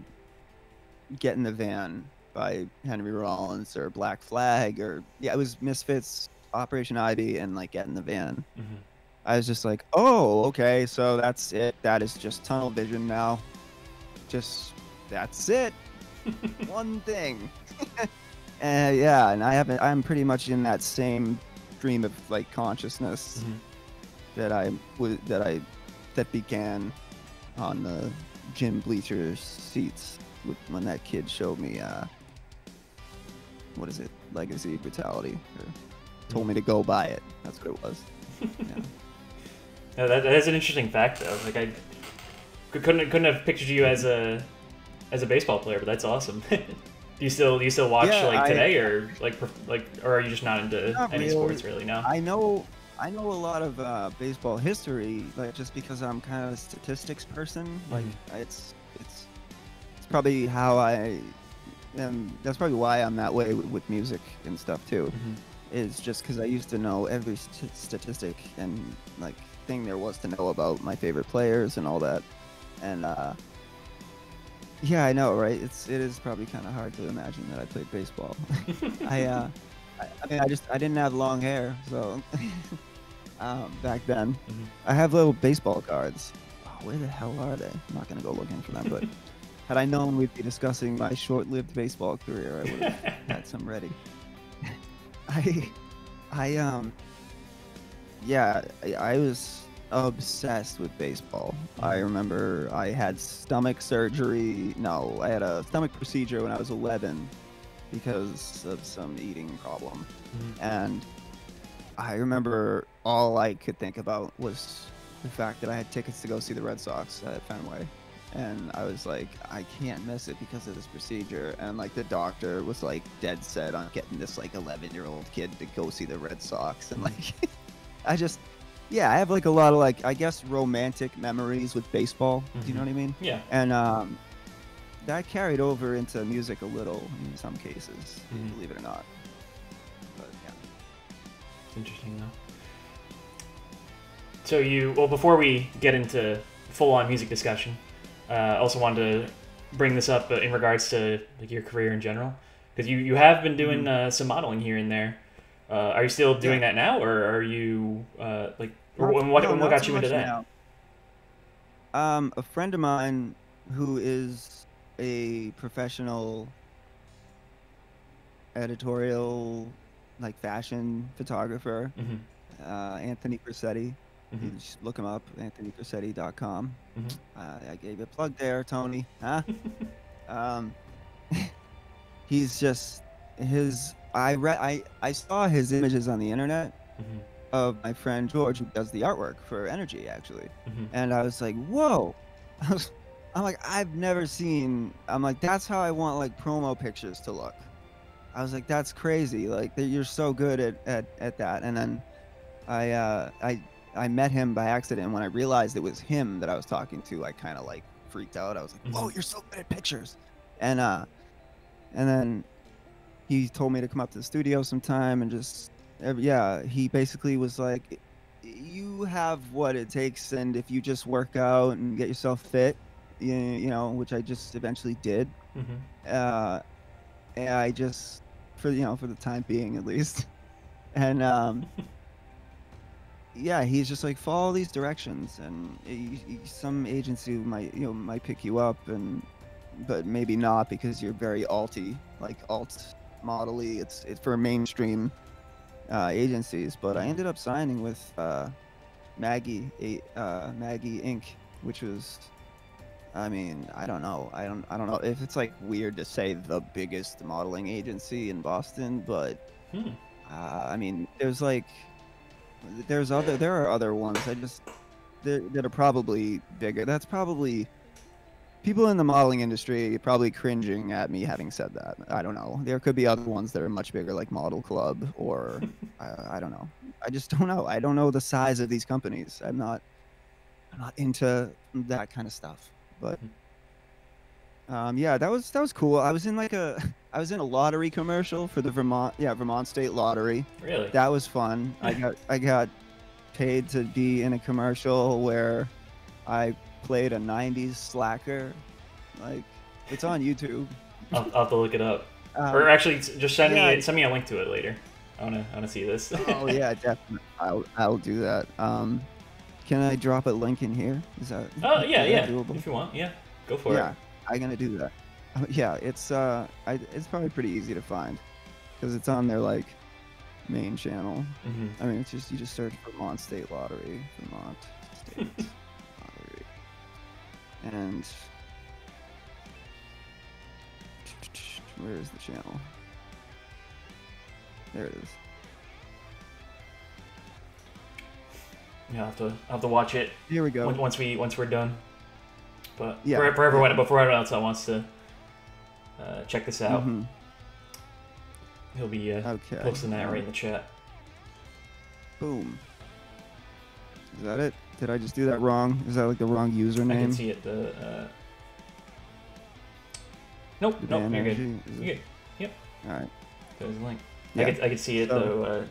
Get in the Van by Henry Rollins or Black Flag it was Misfits, Operation Ivy, and like Get in the Van. I was just like, oh, okay, so that's it. That is just tunnel vision now. That's it. One thing. Yeah, and I'm pretty much in that same stream of like consciousness that began on the gym bleacher seats when that kid showed me what is it, Legacy Brutality, or told me to go buy it. That's what it was. Yeah. No, that is an interesting fact though. Like I couldn't have pictured you as a baseball player, but that's awesome. Do you still watch today, or or are you just not into any sports really now? I know a lot of baseball history, like just because I'm kind of a statistics person. Like it's probably how I am. That's probably why I'm that way with music and stuff too. Is just because I used to know every statistic and like thing there was to know about my favorite players and all that, and yeah, I know, right? It is probably kind of hard to imagine that I played baseball. I mean, I didn't have long hair, so back then. I have little baseball cards. Oh, where the hell are they? I'm not gonna go looking for them, but had I known we'd be discussing my short-lived baseball career, I would have had some ready. I was obsessed with baseball. I remember I had stomach surgery. No, I had a stomach procedure when I was 11 because of some eating problem. And I remember all I could think about was the fact that I had tickets to go see the Red Sox at Fenway. And I was like, I can't miss it because of this procedure. And like the doctor was like dead set on getting this like 11-year-old kid to go see the Red Sox. And like, I have like a lot of like, I guess, romantic memories with baseball. Do you know what I mean? Yeah. And that carried over into music a little in some cases, believe it or not. But yeah. It's interesting though. So before we get into full-on music discussion, also wanted to bring this up in regards to like your career in general, because you have been doing some modeling here and there. Are you still doing that now, or are you what got you into that? Now. A friend of mine who is a professional editorial like fashion photographer, Mm-hmm. Anthony Cressetti. You Mm-hmm. just look him up, anthonycressetti.com. Mm-hmm. I gave you a plug there, Tony. Huh? Um, he's just his. I saw his images on the internet Mm-hmm. of my friend George, who does the artwork for Energy, actually. Mm-hmm. And I was like, whoa. I'm like, I've never seen. I'm like, that's how I want like promo pictures to look. I was like, that's crazy. Like you're so good at that. And then I met him by accident. And when I realized it was him that I was talking to, I kind of like freaked out. I was like, whoa, Mm-hmm. you're so good at pictures. And then he told me to come up to the studio sometime and just yeah, he basically was like, you have what it takes, and if you just work out and get yourself fit, you know, which I just eventually did. Mm-hmm. uh and I just, for for the time being at least. And yeah, he's just like, follow these directions, and some agency might might pick you up, and but maybe not, because you're very alt model-y. It's for mainstream agencies. But I ended up signing with Maggie Inc., which was, I mean, I don't know if it's like weird to say the biggest modeling agency in Boston, but Hmm. I mean, there are other ones. That are probably bigger. That's probably, people in the modeling industry are probably cringing at me having said that. I don't know. There could be other ones that are much bigger, like Model Club, or I don't know. I just don't know. I don't know the size of these companies. I'm not into that kind of stuff. But yeah, that was cool. I was in like a I was in a lottery commercial for the Vermont State Lottery. Really? That was fun. I got paid to be in a commercial where I played a 90s slacker. Like, it's on YouTube. I'll have to look it up. Or actually, just send yeah. me a link to it later. I wanna see this. Oh yeah, definitely. I'll do that. Can I drop a link in here? Is that Oh yeah, is that yeah. doable? If you want, yeah, go for Yeah, it. I'm gonna do that. Yeah, it's probably pretty easy to find because it's on their like main channel. Mm-hmm. I mean, it's just, you just search Vermont State Lottery, Vermont State Lottery, and where is the channel? There it is. Yeah, I'll have to watch it. Here we go. Once we're done. But Yeah, for everyone, before everyone else that wants to check this out, he'll be Okay. posting that right in the chat. Boom. Is that it? Did I just do that wrong? Is that like the wrong username? I can see it. Nope, The nope, band you're good. energy? You're good. Yep. All right. There's a link. Yeah. I could see it So- though.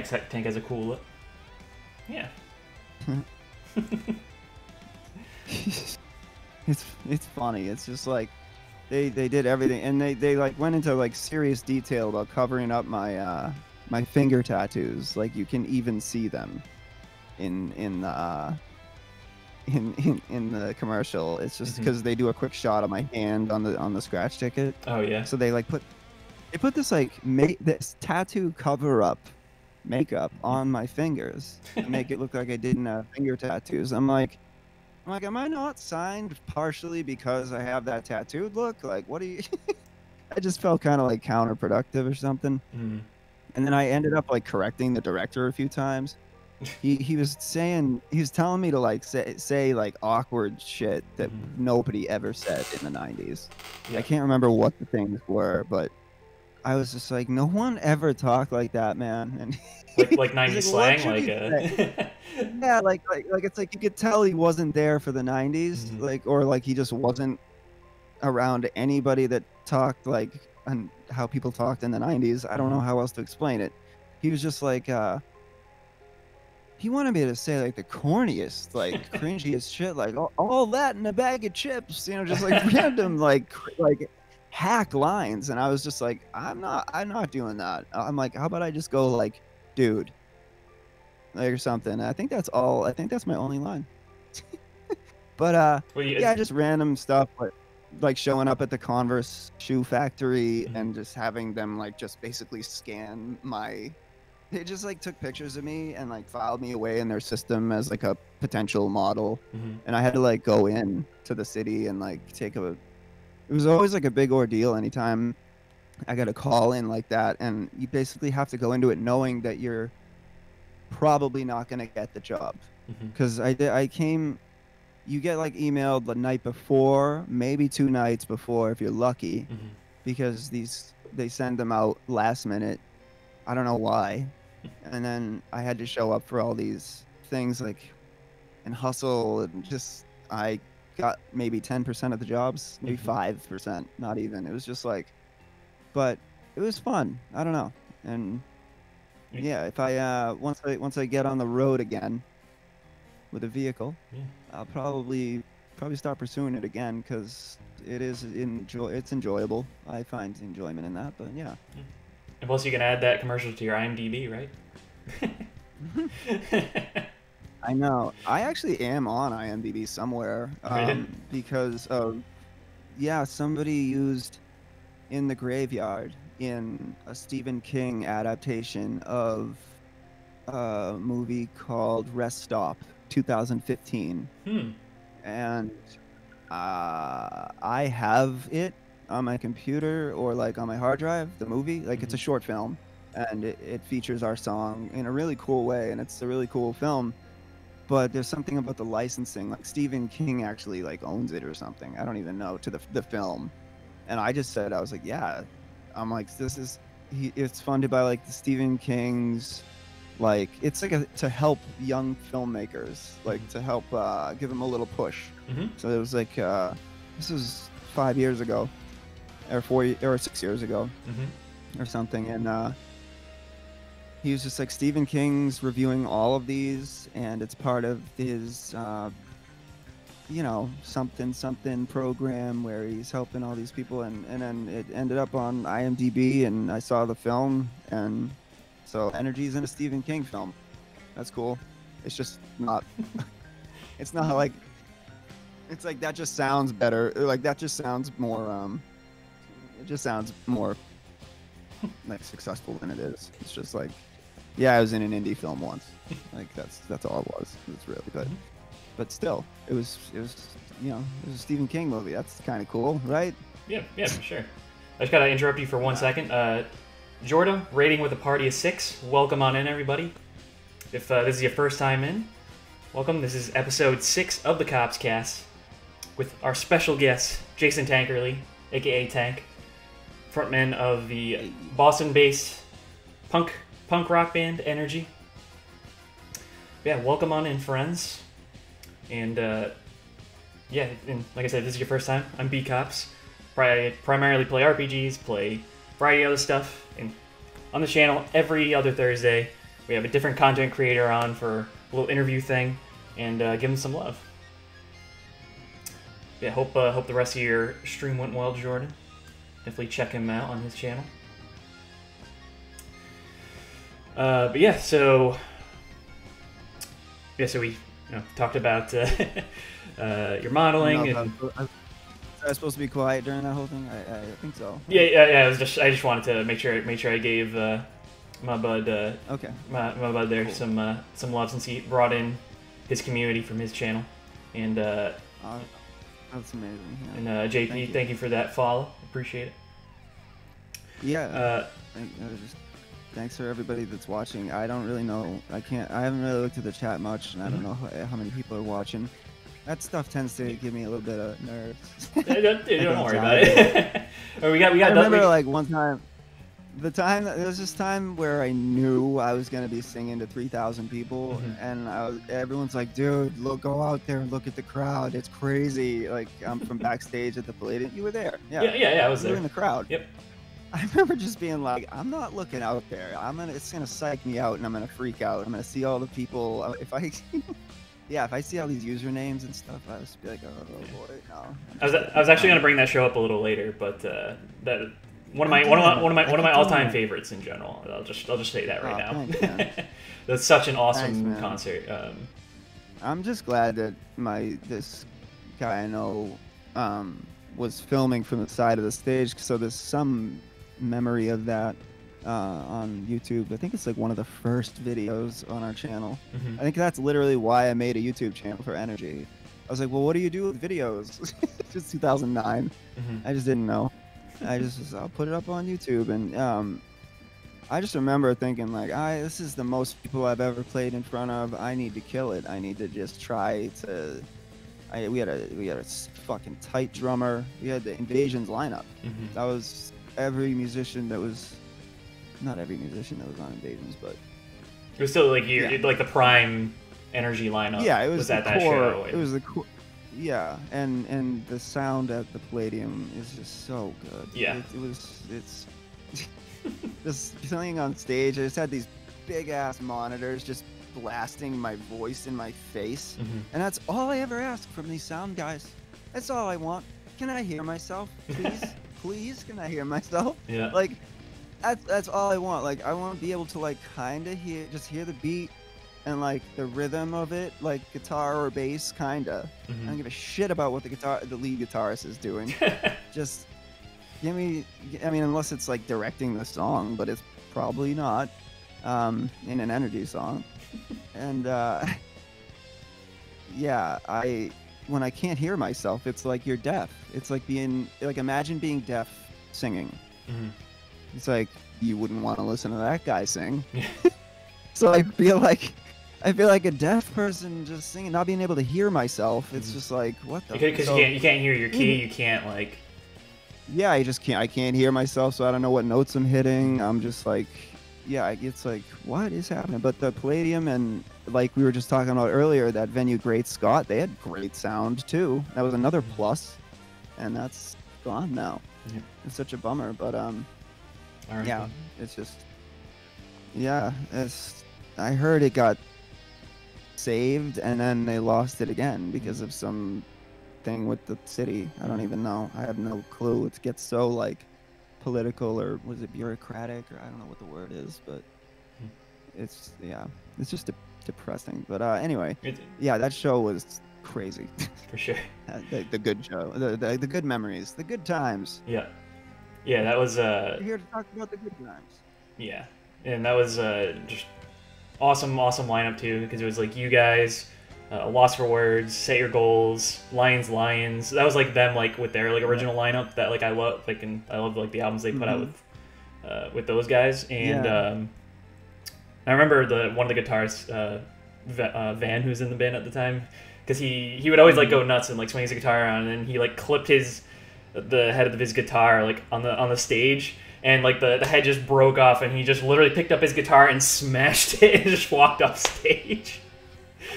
Tank has a cool look. Yeah. It's funny. It's just like they did everything, and they like went into like serious detail about covering up my my finger tattoos. Like, you can even see them in the in the commercial. It's just because they do a quick shot of my hand on the scratch ticket. Oh yeah. So they put this like this tattoo cover up makeup on my fingers to make it look like I didn't have finger tattoos. I'm like, am I not signed partially because I have that tattooed look? Like, what do you? I just felt kind of like counterproductive or something. Mm. And then I ended up like correcting the director a few times. He was telling me to like say like awkward shit that nobody ever said in the 90s. Yeah. I can't remember what the things were, but I was just like, no one ever talked like that, man. And like 90s like, slang, what should like he say? Yeah, like it's like you could tell he wasn't there for the 90s, like, or like he just wasn't around anybody that talked like and how people talked in the 90s. I don't know how else to explain it. He was just like he wanted me to say like the corniest, like cringiest shit, like all that in a bag of chips, you know, just like random like hack lines. And I was just like, I'm not doing that. I'm like, how about I just go like, dude, like, or something. I think that's all. I think that's my only line. But well, yeah, just random stuff. But like showing up at the Converse shoe factory and just having them like just basically scan my. They just like took pictures of me and like filed me away in their system as like a potential model, and I had to like go in to the city and like take a. It was always like a big ordeal anytime I got a call in like that, and you basically have to go into it knowing that you're probably not going to get the job, because I came. You get like emailed the night before, maybe 2 nights before if you're lucky, because they send them out last minute. I don't know why. And then I had to show up for all these things like and hustle, and just I got maybe 10% of the jobs, maybe 5%, not even. It was just like, but it was fun. I don't know. And yeah, if I once I get on the road again with a vehicle, I'll probably start pursuing it again, because it's enjoyable. I find enjoyment in that. But yeah. And plus, you can add that commercial to your IMDb, right? I know. I actually am on IMDb somewhere, because somebody used In the Graveyard in a Stephen King adaptation of a movie called Rest Stop, 2015. And I have it on my computer or like on my hard drive, the movie. Like it's a short film, and it features our song in a really cool way, and it's a really cool film. But there's something about the licensing, like Stephen King actually like owns it or something. I don't even know, to the film. And I just said, I was like, yeah, I'm like, it's funded by like the Stephen King's, like it's like to help young filmmakers, like to help give them a little push. So it was like this was 5 years ago, or 6 years ago, or something, and he was just like, Stephen King's reviewing all of these, and it's part of his something program where he's helping all these people, and then it ended up on IMDb, and I saw the film, and so Energy's in a Stephen King film. That's cool. It's just not. It's not like. It's like that just sounds better. Like that just sounds more. It just sounds more like successful than it is. It's just like, yeah, I was in an indie film once. Like that's all it was. It's really good. But still, it was it was a Stephen King movie. That's kind of cool, right? Yeah, for sure. I just gotta interrupt you for 1 second. Jorda, rating with a party of 6. Welcome on in, everybody. If this is your first time in, welcome. This is episode 6 of the KoppsCast with our special guest, Jason Tankerley, aka Tank, frontman of the Boston-based punk rock band Energy. Yeah, welcome on in, friends. And and like I said, this is your first time. I'm B-Kopps. Primarily play RPGs, play a variety of other stuff. And on the channel, every other Thursday, we have a different content creator on for a little interview thing, and give them some love. Yeah, hope the rest of your stream went well, Jordan. Definitely check him out on his channel. But yeah, so we talked about your modeling. Was I supposed to be quiet during that whole thing? I think so. Yeah. I just wanted to make sure I gave my bud my bud there some love, since he brought in his community from his channel, and that's amazing. Yeah. And JP, thank you for that follow. Appreciate it. Yeah. Thanks for everybody that's watching. I don't really know. I haven't really looked at the chat much, and I don't know how many people are watching. That stuff tends to give me a little bit of nerves. Don't worry about it. I remember like one time, there was this time where I knew I was gonna be singing to 3,000 people, and everyone's like, "Dude, go out there and look at the crowd. It's crazy." Like I'm from backstage at the Palladium. You were there. Yeah, I was there. You were in the crowd. Yep. I remember just being like, I'm not looking out there. It's gonna psych me out, and I'm gonna freak out. I'm gonna see all the people. If I see all these usernames and stuff, I just be like, oh boy, no. I was actually gonna bring that show up a little later, but that one of my all-time favorites in general. I'll just say that right now. Thanks, That's such an awesome concert. I'm just glad that this guy I know was filming from the side of the stage, so there's some memory of that on YouTube. I think it's like one of the first videos on our channel. I think that's literally why I made a YouTube channel for Energy. I was like, well, what do you do with videos? It's 2009. I just didn't know. I'll put it up on YouTube, and I just remember thinking like, this is the most people I've ever played in front of. I need to kill it. I need to just try to. We had a fucking tight drummer. We had the Invasions lineup. That was every musician that was. Not every musician that was on Invasions, but it was still like like the prime Energy lineup. Yeah, it was at that core, show. It was the core. Yeah, and the sound at the Palladium is just so good. Yeah, it's just playing on stage. I just had these big ass monitors just blasting my voice in my face, and that's all I ever ask from these sound guys. That's all I want. Can I hear myself, please? Please, can I hear myself? Yeah. Like, that's all I want. Like, I want to be able to like kind of hear the beat and like the rhythm of it, like guitar or bass, kinda. I don't give a shit about what the lead guitarist is doing. Just give me. I mean, unless it's like directing the song, but it's probably not in an Energy song. And yeah, when I can't hear myself, it's like you're deaf. It's like imagine being deaf singing. It's like you wouldn't want to listen to that guy sing. So I feel like a deaf person just singing, not being able to hear myself. It's just like, what the? Because you can't hear your key. You can't like. Yeah, I can't hear myself, so I don't know what notes I'm hitting. I'm just like, yeah, it's like, what is happening? But the Palladium and like we were just talking about earlier, that venue, Great Scott, they had great sound too. That was another plus, and that's gone now. It's such a bummer, but yeah, it's just, yeah, I heard it got saved and then they lost it again because of some thing with the city. I don't even know. I have no clue. It gets so like political, or was it bureaucratic, or I don't know what the word is, but it's just depressing. But anyway, yeah, that show was crazy. For sure. The good show, the good memories, the good times. Yeah, that was We're here to talk about the good times. Yeah, and that was just awesome lineup too, because it was like you guys, Lost for Words, Set Your Goals, Lions. That was like them like with their like original lineup that like I love, like, and I love like the albums they put out with those guys. And I remember one of the guitarists, Van, who's in the band at the time, because he would always like go nuts and like swing his guitar around, and he like clipped the head of his guitar like on the stage, and like the head just broke off, and he just literally picked up his guitar and smashed it and just walked off stage.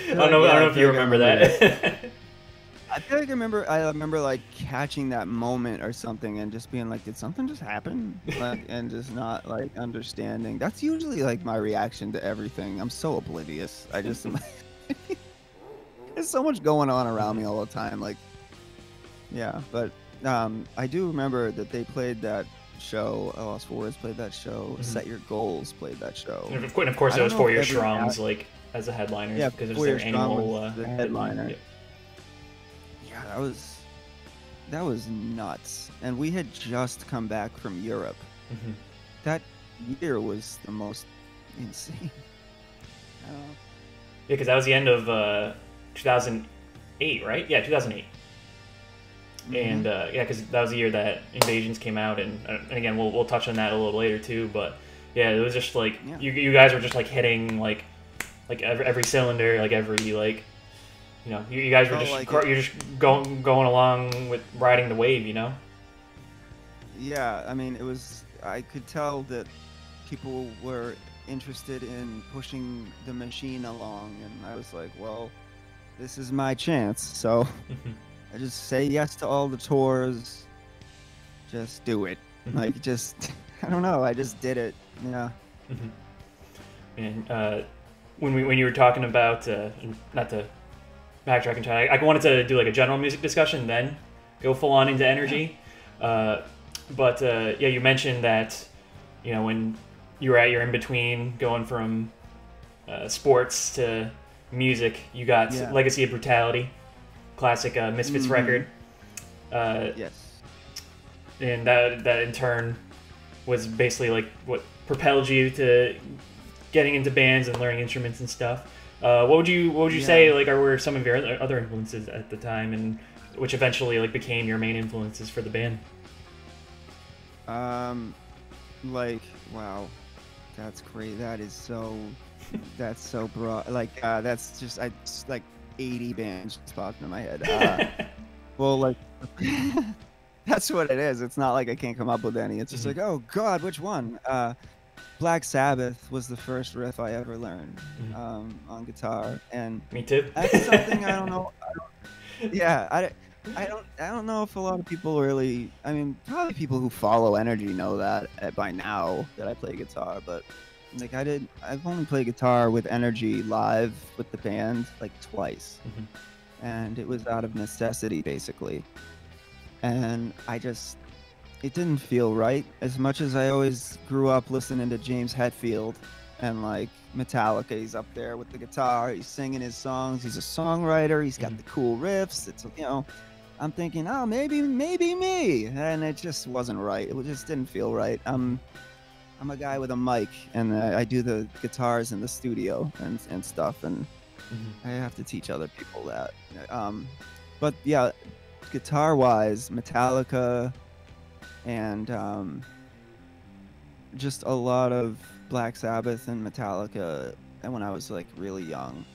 I don't know if you remember that. I feel like I remember like catching that moment or something and just being like, did something just happen? Like, and just not like understanding. That's usually like my reaction to everything. I'm so oblivious. I just there's so much going on around me all the time. Like, yeah, but I do remember that they played that show. Lost for Words played that show. Set Your Goals played that show. And of course, it was For Your Strongs, like as a headliner. Yeah, because it was their annual the headliner. Yeah, that was nuts. And we had just come back from Europe. That year was the most insane. Yeah, because that was the end of 2008, right? Yeah, 2008. And yeah, because that was the year that Invasions came out, and again we'll touch on that a little later too. But yeah, it was just like you guys were just like hitting like every cylinder, like every like, you know, you guys were you're just going along with riding the wave, you know. Yeah, I mean, I could tell that people were interested in pushing the machine along, and I was like, well, this is my chance, so. I just say yes to all the tours. Just do it. Like, I don't know. I just did it. Yeah. And when you were talking about, not to backtrack and try, I wanted to do like a general music discussion, then go full on into Energy. But yeah, you mentioned that, you know, when you were at your in between, going from sports to music, you got Legacy of Brutality. Classic Misfits record. Yes. and that in turn was basically like what propelled you to getting into bands and learning instruments and stuff. What would you say like were some of your other influences at the time, and which eventually like became your main influences for the band? Like, wow, that's great. That's so broad. Like, that's just like 80 bands just popped in my head. Well, like, that's what it is. It's not like I can't come up with any. It's just like, oh God, which one? Black Sabbath was the first riff I ever learned on guitar, and Me too. that's something I don't know. I don't know if a lot of people really. I mean, probably people who follow Energy know that by now that I play guitar, but like I've only played guitar with Energy live with the band like twice, and it was out of necessity basically, and it didn't feel right. As much as I always grew up listening to James Hetfield and like Metallica, he's up there with the guitar, he's singing his songs, he's a songwriter, he's got the cool riffs. It's, you know, I'm thinking, oh, maybe me, and it just wasn't right. It just didn't feel right. I'm a guy with a mic, and I do the guitars in the studio and stuff, and I have to teach other people that. But yeah, guitar-wise, Metallica, and just a lot of Black Sabbath and Metallica, and when I was like really young.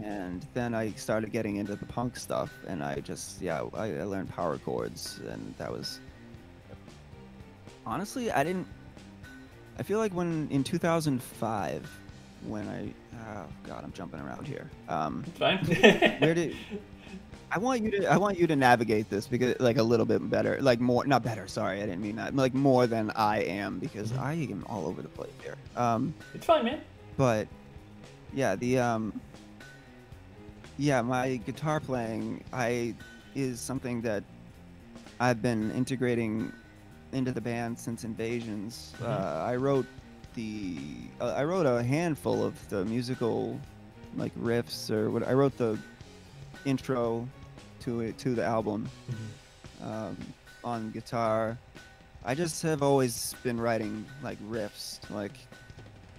And then I started getting into the punk stuff, and I learned power chords, and that was honestly, I feel like in 2005, when oh God, I'm jumping around here. Fine. I want you to navigate this because like a little bit better, like more, not better. Sorry, I didn't mean that. Like more than I am, because I am all over the place here. It's fine, man. But yeah, my guitar playing is something that I've been integrating into the band since Invasions. I wrote a handful of the musical like riffs, or what I wrote the intro to the album on guitar. I just have always been writing like riffs, like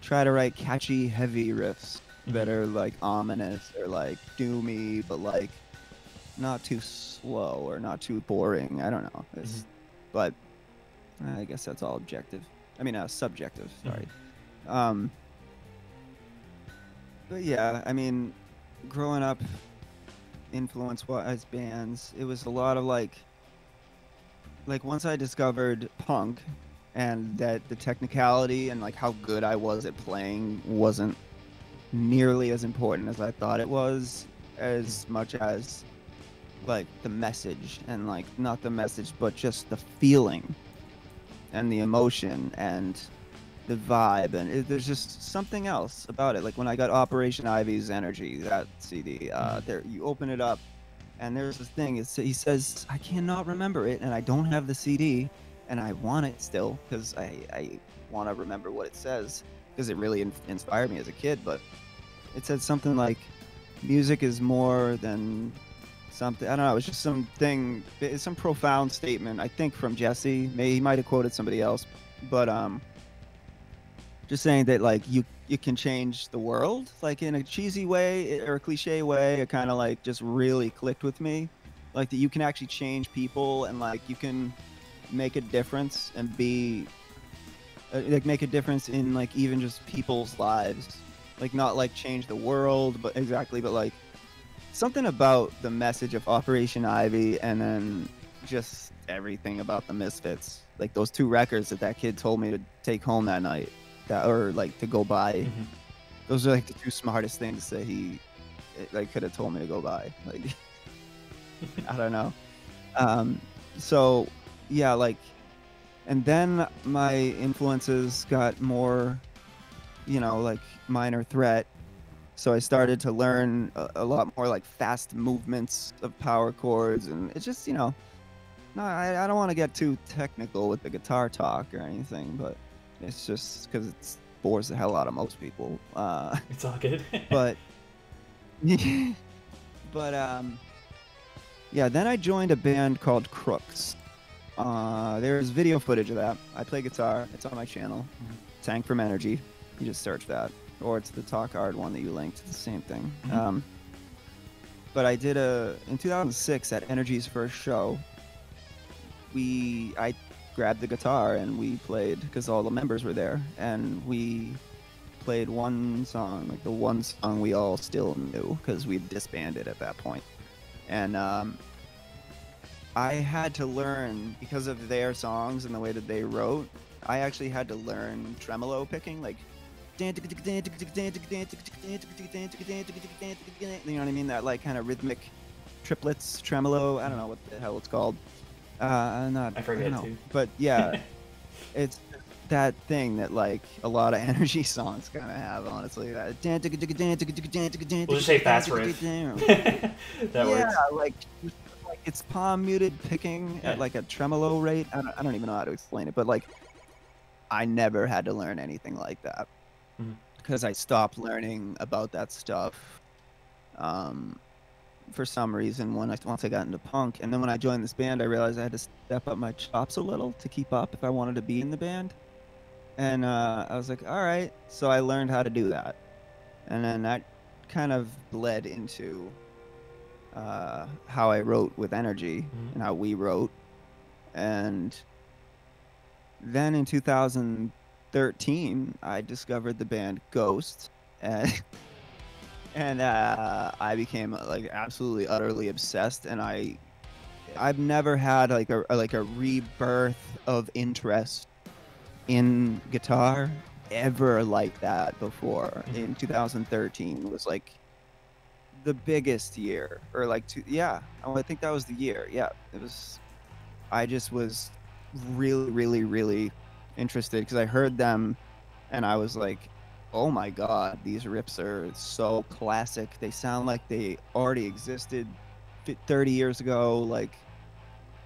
try to write catchy, heavy riffs that are like ominous or like doomy, but like not too slow or not too boring. I don't know. But I guess that's all objective. I mean, subjective. Sorry. But yeah, I mean, growing up, influence-wise bands, it was a lot of like once I discovered punk, and that the technicality and like how good I was at playing wasn't nearly as important as I thought it was, as much as like the message, and like not the message but just the feeling and the emotion and the vibe, and there's just something else about it. Like when I got Operation Ivy's Energy, that CD, there you open it up and there's this thing, he says, I cannot remember it, and I don't have the CD, and I want it still because I want to remember what it says, because it really inspired me as a kid. But it said something like, music is more than something, I don't know, it was just something, it's some profound statement, I think from Jesse. He might have quoted somebody else, but just saying that like you can change the world, like in a cheesy way or a cliche way. It kind of like just really clicked with me, like that you can actually change people, and like you can make a difference and be like make a difference in like even just people's lives, like not like change the world, but like something about the message of Operation Ivy, and then just everything about the Misfits, like those two records that kid told me to take home that night, or like to go buy. Those are like the two smartest things that he like could have told me to go buy. Like I don't know. So yeah, like, and then my influences got more, like Minor Threat. So I started to learn a lot more like fast movements of power chords, and it's just, no, I don't want to get too technical with the guitar talk or anything, but it's just because it bores the hell out of most people. It's all good. but yeah, then I joined a band called Crooks. There's video footage of that. I play guitar. It's on my channel. Tank from Energy. You just search that. Or it's the Talk Hard one that you linked. It's the same thing. But I did in 2006 at Energy's first show. I grabbed the guitar and we played, because all the members were there, and we played one song, like the one song we all still knew, because we'd disbanded at that point. And I had to learn, because of their songs and the way that they wrote, I actually had to learn tremolo picking, like, you know what I mean? That like kind of rhythmic triplets, tremolo. I don't know what the hell it's called. I forget too. But yeah, it's that thing that like a lot of Energy songs kind of have. Honestly, we'll just say fast riff. That works. Like it's palm muted picking at like a tremolo rate. I don't even know how to explain it, but like I never had to learn anything like that. Because I stopped learning about that stuff for some reason once I got into punk. And then when I joined this band, I realized I had to step up my chops a little to keep up if I wanted to be in the band. And I was like, all right. So I learned how to do that. And then that kind of bled into how I wrote with Energy and how we wrote. And then in 2013, I discovered the band Ghost, and I became like absolutely utterly obsessed. And I've never had like a rebirth of interest in guitar ever like that before. In 2013 was like the biggest year, or like I think that was the year. Yeah, it was. I just was really, really, really interested because I heard them and I was like, oh my god, these riffs are so classic. They sound like they already existed 30 years ago. Like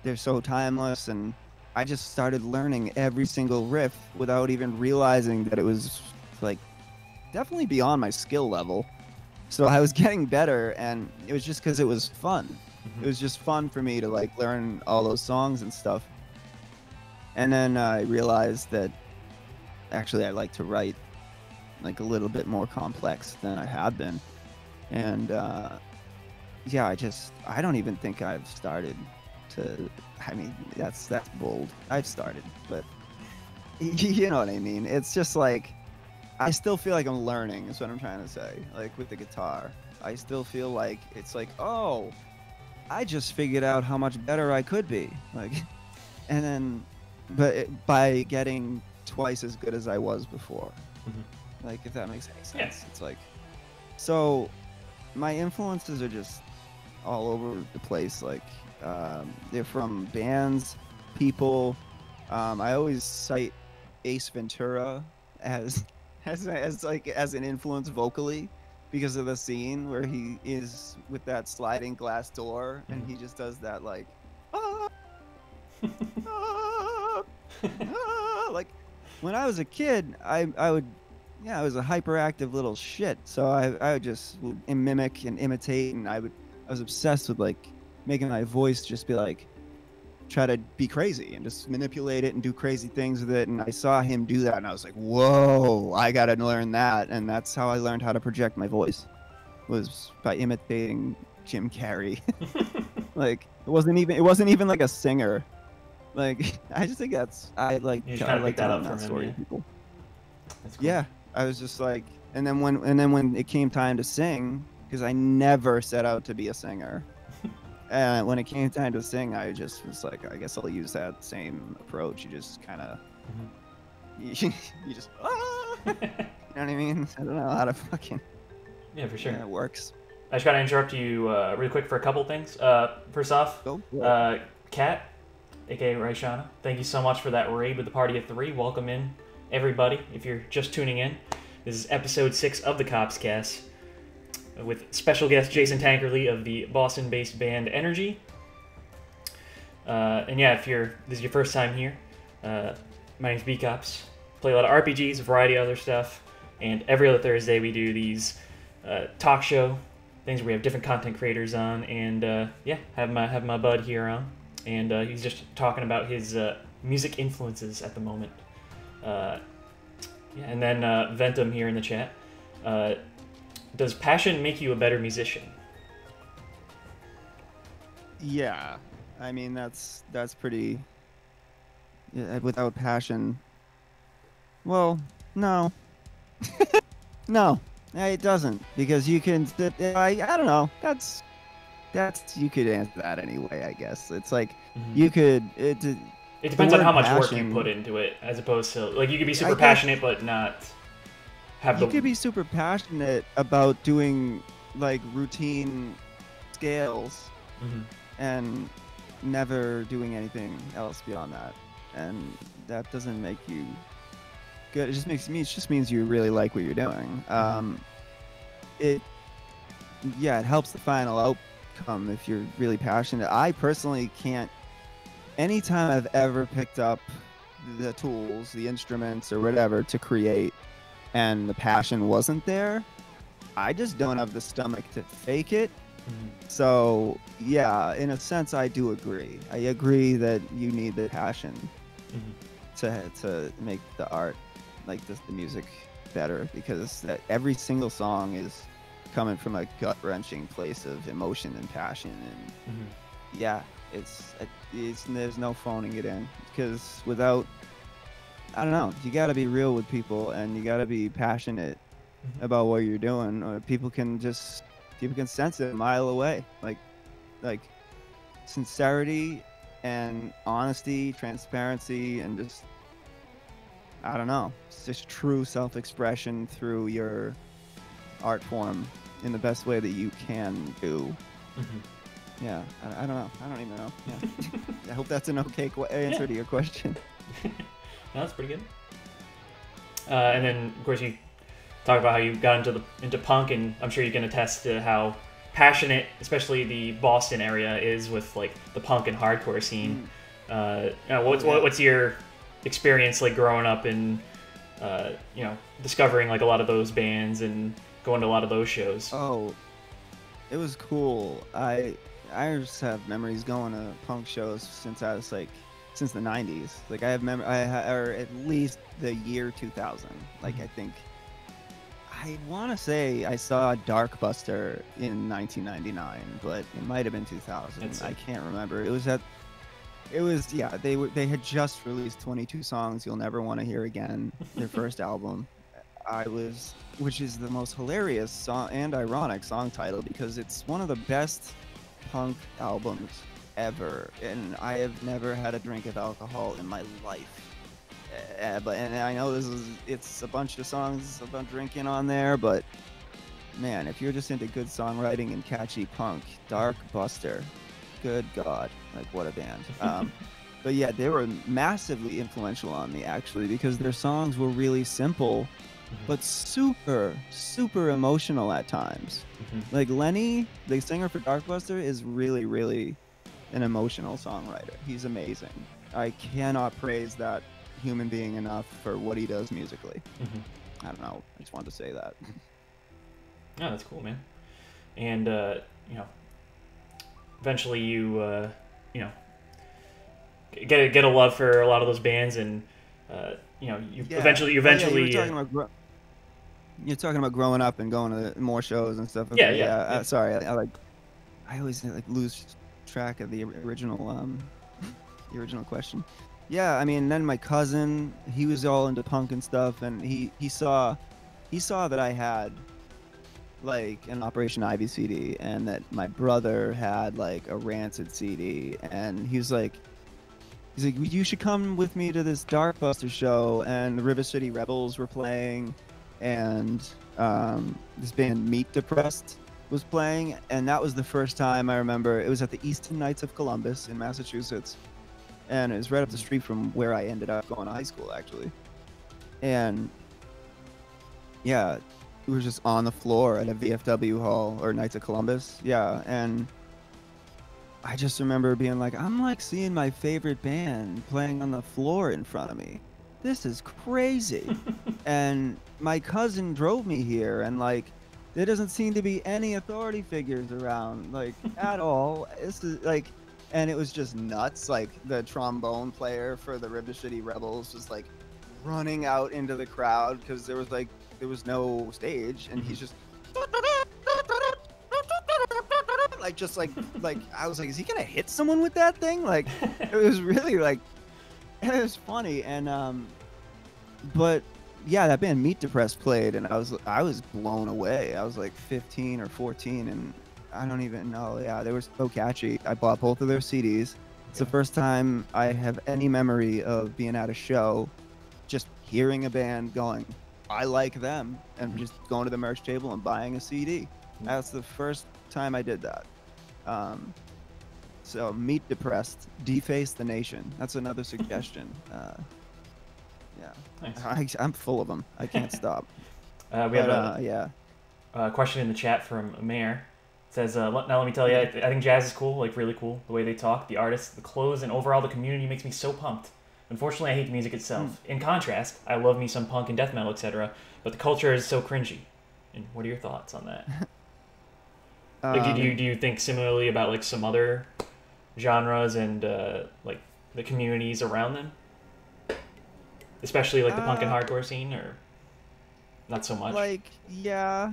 they're so timeless. And I just started learning every single riff without even realizing that it was like definitely beyond my skill level. So I was getting better, and it was just because it was fun. It was just fun for me to like learn all those songs and stuff. And then I realized that actually I like to write like a little bit more complex than I had been. And yeah, I don't even think I've started to, I mean, that's bold. I've started, but you know what I mean? It's just like, I still feel like I'm learning is what I'm trying to say. Like with the guitar, I still feel like it's like, oh, I just figured out how much better I could be. Like, and then, by getting twice as good as I was before. Like, if that makes any sense. It's like, so my influences are just all over the place. Like, they're from bands, people. I always cite Ace Ventura as an influence vocally, because of the scene where he is with that sliding glass door and he just does that like like when I was a kid, I was a hyperactive little shit, so I would just mimic and imitate, and I was obsessed with like making my voice just be like, try to be crazy and just manipulate it and do crazy things with it. And I saw him do that and I was like, whoa, I gotta learn that. And that's how I learned how to project my voice, was by imitating Jim Carrey. Like it wasn't even like a singer. Like I just think I like telling that story to people. That's cool. Yeah, I was just like, and then when it came time to sing, because I never set out to be a singer. And when it came time to sing, I just was like, I guess I'll use that same approach. You just kind of, you just, you know what I mean? I don't know how to fucking. Yeah, for sure. Yeah, it works. I just got to interrupt you really quick for a couple things. First off, Kat, aka Raishana, thank you so much for that raid with the party of 3. Welcome in, everybody. If you're just tuning in, this is episode 6 of the KoppsCast, with special guest Jason Tankerley of the Boston-based band Energy. And yeah, if this is your first time here, my name's B-Kopps. Play a lot of RPGs, a variety of other stuff, and every other Thursday we do these talk show things where we have different content creators on, and yeah, have my bud here on. and he's just talking about his music influences at the moment. Yeah, and then Ventum here in the chat. Does passion make you a better musician? Yeah, I mean that's pretty. Yeah, without passion, well, no, no, it doesn't, because you can. I don't know. That's you could answer that anyway. I guess it's like you could. It depends on how much work you passion, put into it, as opposed to like you could be super guess, passionate but not have you could be super passionate about doing like routine scales and never doing anything else beyond that, and that doesn't make you good. It just means you really like what you're doing. It helps the final outcome if you're really passionate. I personally can't. Anytime I've ever picked up the tools, the instruments, or whatever to create, and the passion wasn't there, I just don't have the stomach to fake it. So yeah, in a sense, I do agree. I agree that you need the passion to make the art, like the music, better, because every single song is coming from a gut-wrenching place of emotion and passion, and yeah, it's there's no phoning it in, because without, I don't know, you got to be real with people, and you got to be passionate about what you're doing, or people can sense it a mile away. Like sincerity and honesty, transparency, and just, I don't know, it's just true self-expression through your art form in the best way that you can do. Yeah, I don't know. I don't even know. Yeah. I hope that's an okay answer to your question. No, that's pretty good. And then, of course, you talk about how you got into punk, and I'm sure you can attest to how passionate, especially the Boston area, is with like the punk and hardcore scene. What's your experience like growing up and discovering like a lot of those bands and going to a lot of those shows? Oh, it was cool. I just have memories going to punk shows since I was since the 90s. Like I have or at least the year 2000. Like I want to say I saw Darkbuster in 1999, but it might have been 2000. I can't remember. They had just released 22 songs you'll never want to hear again, their first album. Which is the most hilarious song and ironic song title, because it's one of the best punk albums ever, and I have never had a drink of alcohol in my life. And I know it's a bunch of songs about drinking on there, but man, if you're just into good songwriting and catchy punk, Darkbuster, good God, like what a band. But yeah, they were massively influential on me, actually, because their songs were really simple, but super, super emotional at times. Like Lenny, the singer for Darkbuster, is really, really an emotional songwriter. He's amazing. I cannot praise that human being enough for what he does musically. I don't know. I just wanted to say that. Yeah, that's cool, man. And eventually you get a love for a lot of those bands, and eventually. You're talking about growing up and going to more shows and stuff. Yeah. Sorry, I always lose track of the original question. Yeah, I mean, then my cousin, he was all into punk and stuff, and he saw that I had like an Operation Ivy CD, and that my brother had like a Rancid CD, and he's like, you should come with me to this Darkbuster show, and the River City Rebels were playing, and this band Meat Depressed was playing, and that was the first time I remember. It was at the Easton Knights of Columbus in Massachusetts, and it was right up the street from where I ended up going to high school, actually. And yeah, we were just on the floor at a VFW hall, or Knights of Columbus. Yeah, and I just remember being like, I'm like seeing my favorite band playing on the floor in front of me. This is crazy. And my cousin drove me here, and like, there doesn't seem to be any authority figures around, like, at all. This is like, and it was just nuts. Like the trombone player for the River City Rebels was like running out into the crowd because there was no stage, and he's just like I was like, is he gonna hit someone with that thing? Like it was really like it was funny. And but yeah, that band Meat Depressed played, and I was blown away. I was like 15 or 14, and I don't even know. Yeah, they were so catchy. I bought both of their CDs. It's the first time I have any memory of being at a show, just hearing a band going, I like them, and just going to the merch table and buying a CD. That's the first time I did that. So Meat Depressed, Deface the Nation. That's another suggestion. Yeah, nice. I'm full of them. I can't stop. We have a question in the chat from Mayor. It says, now let me tell you, I think jazz is cool, like really cool. The way they talk, the artists, the clothes, and overall the community makes me so pumped. Unfortunately, I hate the music itself. In contrast, I love me some punk and death metal, etc. But the culture is so cringy. And what are your thoughts on that? Like, do you think similarly about like some other genres and like the communities around them? Especially like the punk and hardcore scene, or not so much? Like, yeah,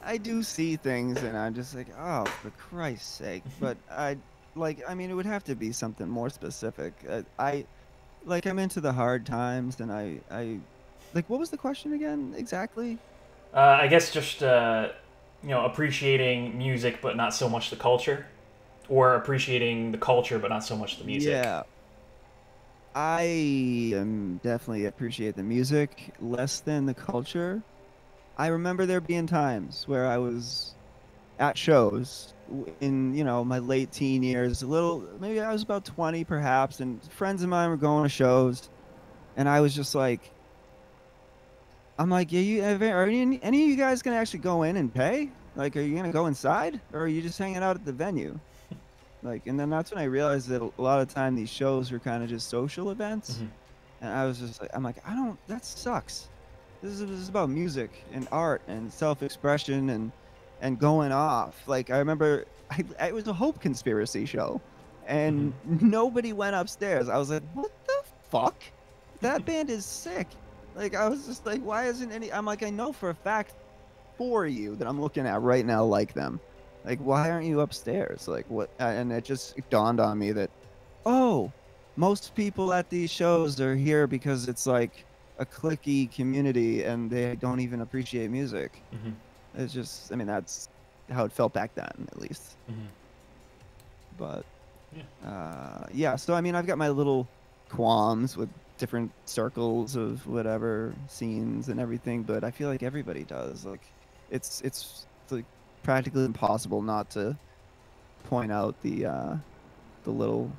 I do see things, and I'm just like, oh, for Christ's sake. But I mean, it would have to be something more specific. I'm into the hard times, and I like, what was the question again exactly? I guess just appreciating music, but not so much the culture, or appreciating the culture, but not so much the music. Yeah. I definitely appreciate the music less than the culture. I remember there being times where I was at shows in, my late teen years, maybe I was about 20 perhaps, and friends of mine were going to shows, and I was just like, I'm like, yeah, are any of you guys gonna actually go in and pay? Like, are you gonna go inside, or are you just hanging out at the venue? Like, and then that's when I realized that a lot of time these shows were kind of just social events. And I was just like, that sucks. This is about music and art and self-expression and going off. Like, I remember it was a Hope Conspiracy show, and nobody went upstairs. I was like, what the fuck? That band is sick. Like, I was just like, why isn't I'm like, I know for a fact 4 of you that I'm looking at right now like them. Like, why aren't you upstairs? Like, what? And it just dawned on me that, oh, most people at these shows are here because it's like a cliquey community, and they don't even appreciate music. It's just, I mean, that's how it felt back then, at least. But, yeah, so, I mean, I've got my little qualms with different circles of whatever scenes and everything, but I feel like everybody does. Like, it's like practically impossible not to point out the little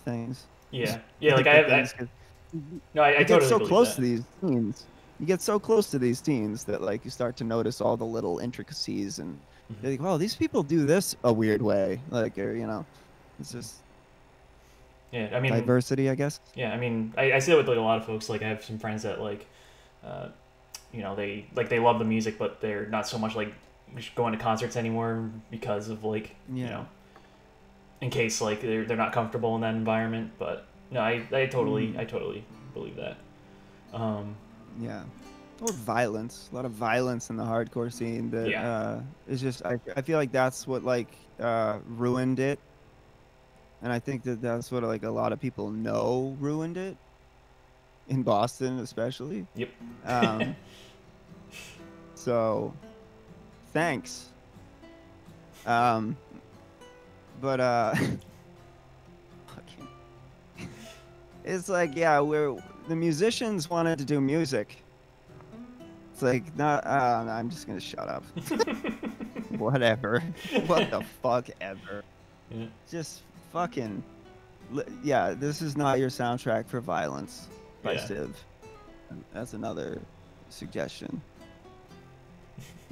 things. Yeah, like I totally get so close that. to these scenes. You get so close to these teens that like you start to notice all the little intricacies, and you're like, "Wow, these people do this a weird way." Like, or, it's just I mean, diversity, I guess. Yeah, I mean, I see that with like a lot of folks. Like, I have some friends that like, they love the music, but they're not so much like going to concerts anymore because of like in case like they're not comfortable in that environment. But no, I totally believe that. Yeah, or violence. A lot of violence in the hardcore scene that is just I feel like that's what like ruined it, and I think that's what like a lot of people know ruined it in Boston especially. Yep. So thanks. But it's like, yeah, the musicians wanted to do music. It's like, not, I'm just gonna shut up. Whatever. What the fuck ever. Yeah. Just fucking, yeah, this is not your soundtrack for violence by Civ. That's another suggestion.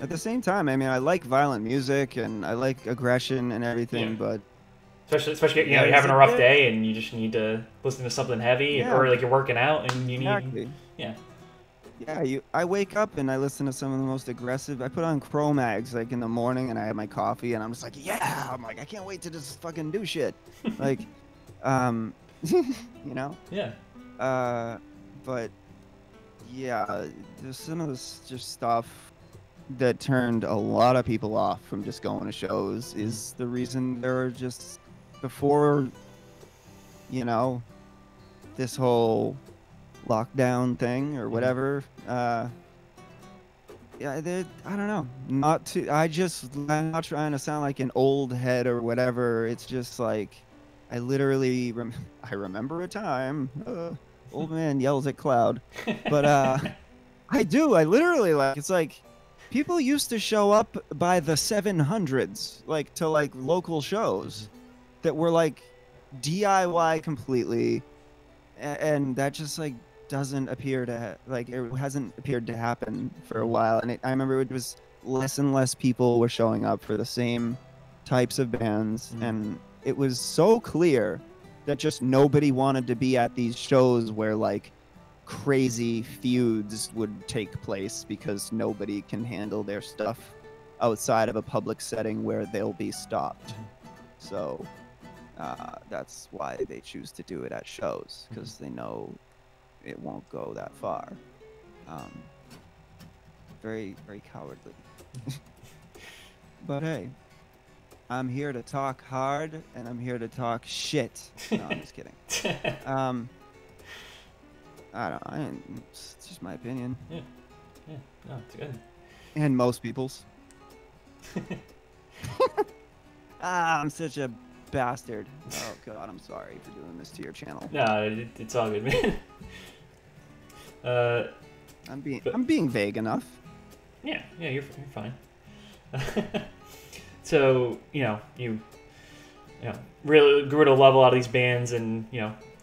At the same time, I mean, I like violent music and I like aggression and everything, but especially you're having a rough day and you just need to listen to something heavy, or like you're working out and you need Yeah, I wake up and I listen to some of the most aggressive. I put on Cro-Mags like in the morning and I have my coffee and I'm just like, yeah, I'm like, I can't wait to just fucking do shit. Like, um, you know, Yeah. uh, but yeah, there's some of this just stuff that turned a lot of people off from just going to shows is the reason there are just before, you know, this whole lockdown thing or whatever. Yeah, I don't know. Not to. I'm not trying to sound like an old head or whatever. It's just like, I literally, I remember a time. Old man yells at cloud, but I do. I literally like. It's like, people used to show up by the 700s, like to like local shows, that were like DIY completely, and that just like doesn't appear to like it hasn't appeared to happen for a while. And I remember it was less and less people were showing up for the same types of bands, and it was so clear that just nobody wanted to be at these shows where like crazy feuds would take place because nobody can handle their stuff outside of a public setting where they'll be stopped. So that's why they choose to do it at shows, because they know it won't go that far. Very, very cowardly. But hey, I'm here to talk hard, and I'm here to talk shit. No, I'm just kidding. I don't know. It's just my opinion. Yeah. Yeah. No, it's good. And most people's. I'm such a bastard. Oh god, I'm sorry for doing this to your channel. No, it's all good, man. I'm being vague enough. Yeah, you're fine. So, you really grew to love a lot of these bands, and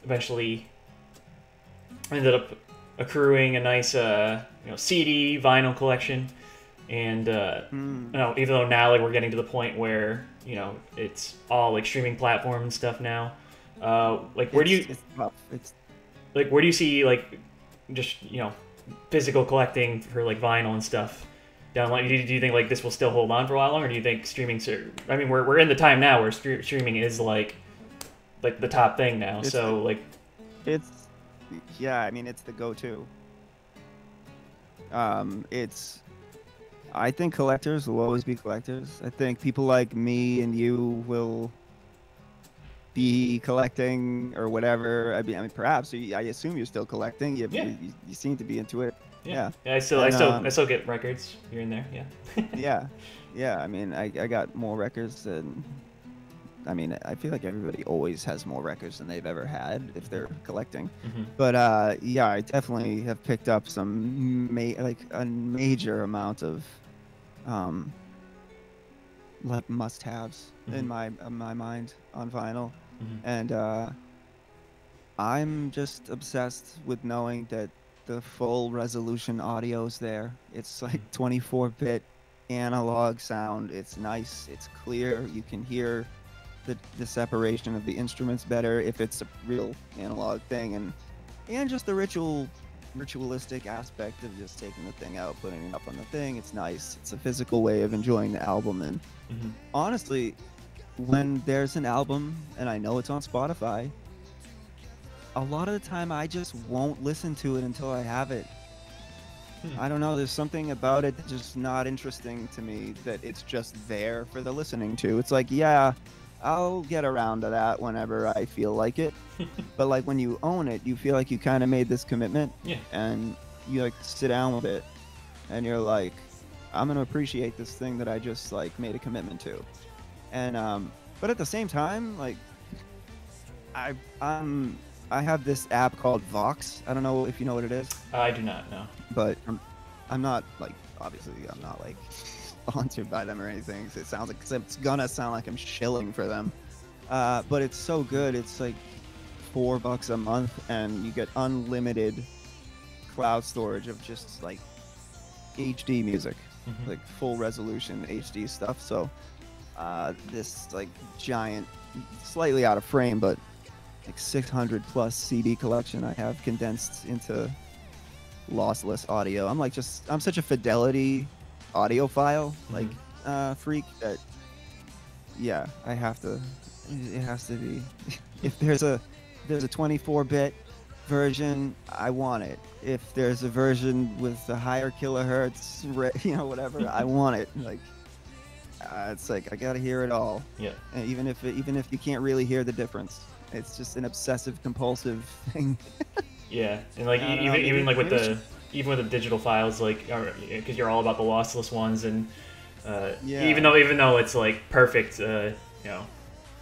eventually ended up accruing a nice CD vinyl collection. And even though now like we're getting to the point where it's all like streaming platform and stuff now, like where do you see like just physical collecting for like vinyl and stuff down like do you think like this will still hold on for a while longer, or do you think streaming I mean we're in the time now where streaming is like the top thing now, so like it's I mean it's the go-to. I think collectors will always be collectors. I think people like me and you will be collecting or whatever. I mean, perhaps. I assume you're still collecting. You seem to be into it. Yeah. I still get records here and there. Yeah. Yeah. I mean, I got more records than. I mean, I feel like everybody always has more records than they've ever had if they're collecting. But I definitely have picked up some a major amount of like must-haves in my mind on vinyl, and I'm just obsessed with knowing that the full resolution audio's there. It's like 24-bit analog sound. It's nice. It's clear. You can hear the separation of the instruments better if it's a real analog thing, and just the ritualistic aspect of just taking the thing out, putting it up on the thing. It's nice. It's a physical way of enjoying the album. And honestly, when there's an album and I know it's on Spotify, a lot of the time I just won't listen to it until I have it. I don't know, there's something about it that's just not interesting to me, that it's just there for the listening to. It's like, yeah, I'll get around to that whenever I feel like it. But like when you own it, you feel like you kind of made this commitment, and you like sit down with it and you're like, I'm gonna appreciate this thing that I just like made a commitment to. And but at the same time, like I have this app called Vox. I don't know if you know what it is. I do not know. But I'm not like, obviously I'm not like sponsored by them or anything. So it sounds like, it's gonna sound like I'm shilling for them. But it's so good. It's like $4 a month, and you get unlimited cloud storage of just like HD music, like full resolution HD stuff. So this like giant, slightly out of frame, but like 600 plus CD collection I have condensed into lossless audio. I'm such a fidelity audiophile, like freak that yeah, I have to. It has to be. If there's a 24-bit version, I want it. If there's a version with a higher kilohertz, whatever, I want it. Like, it's like I gotta hear it all. Yeah. And even if you can't really hear the difference, it's just an obsessive compulsive thing. Yeah, and like even with the digital files, like because you're all about the lossless ones, and even though it's like perfect,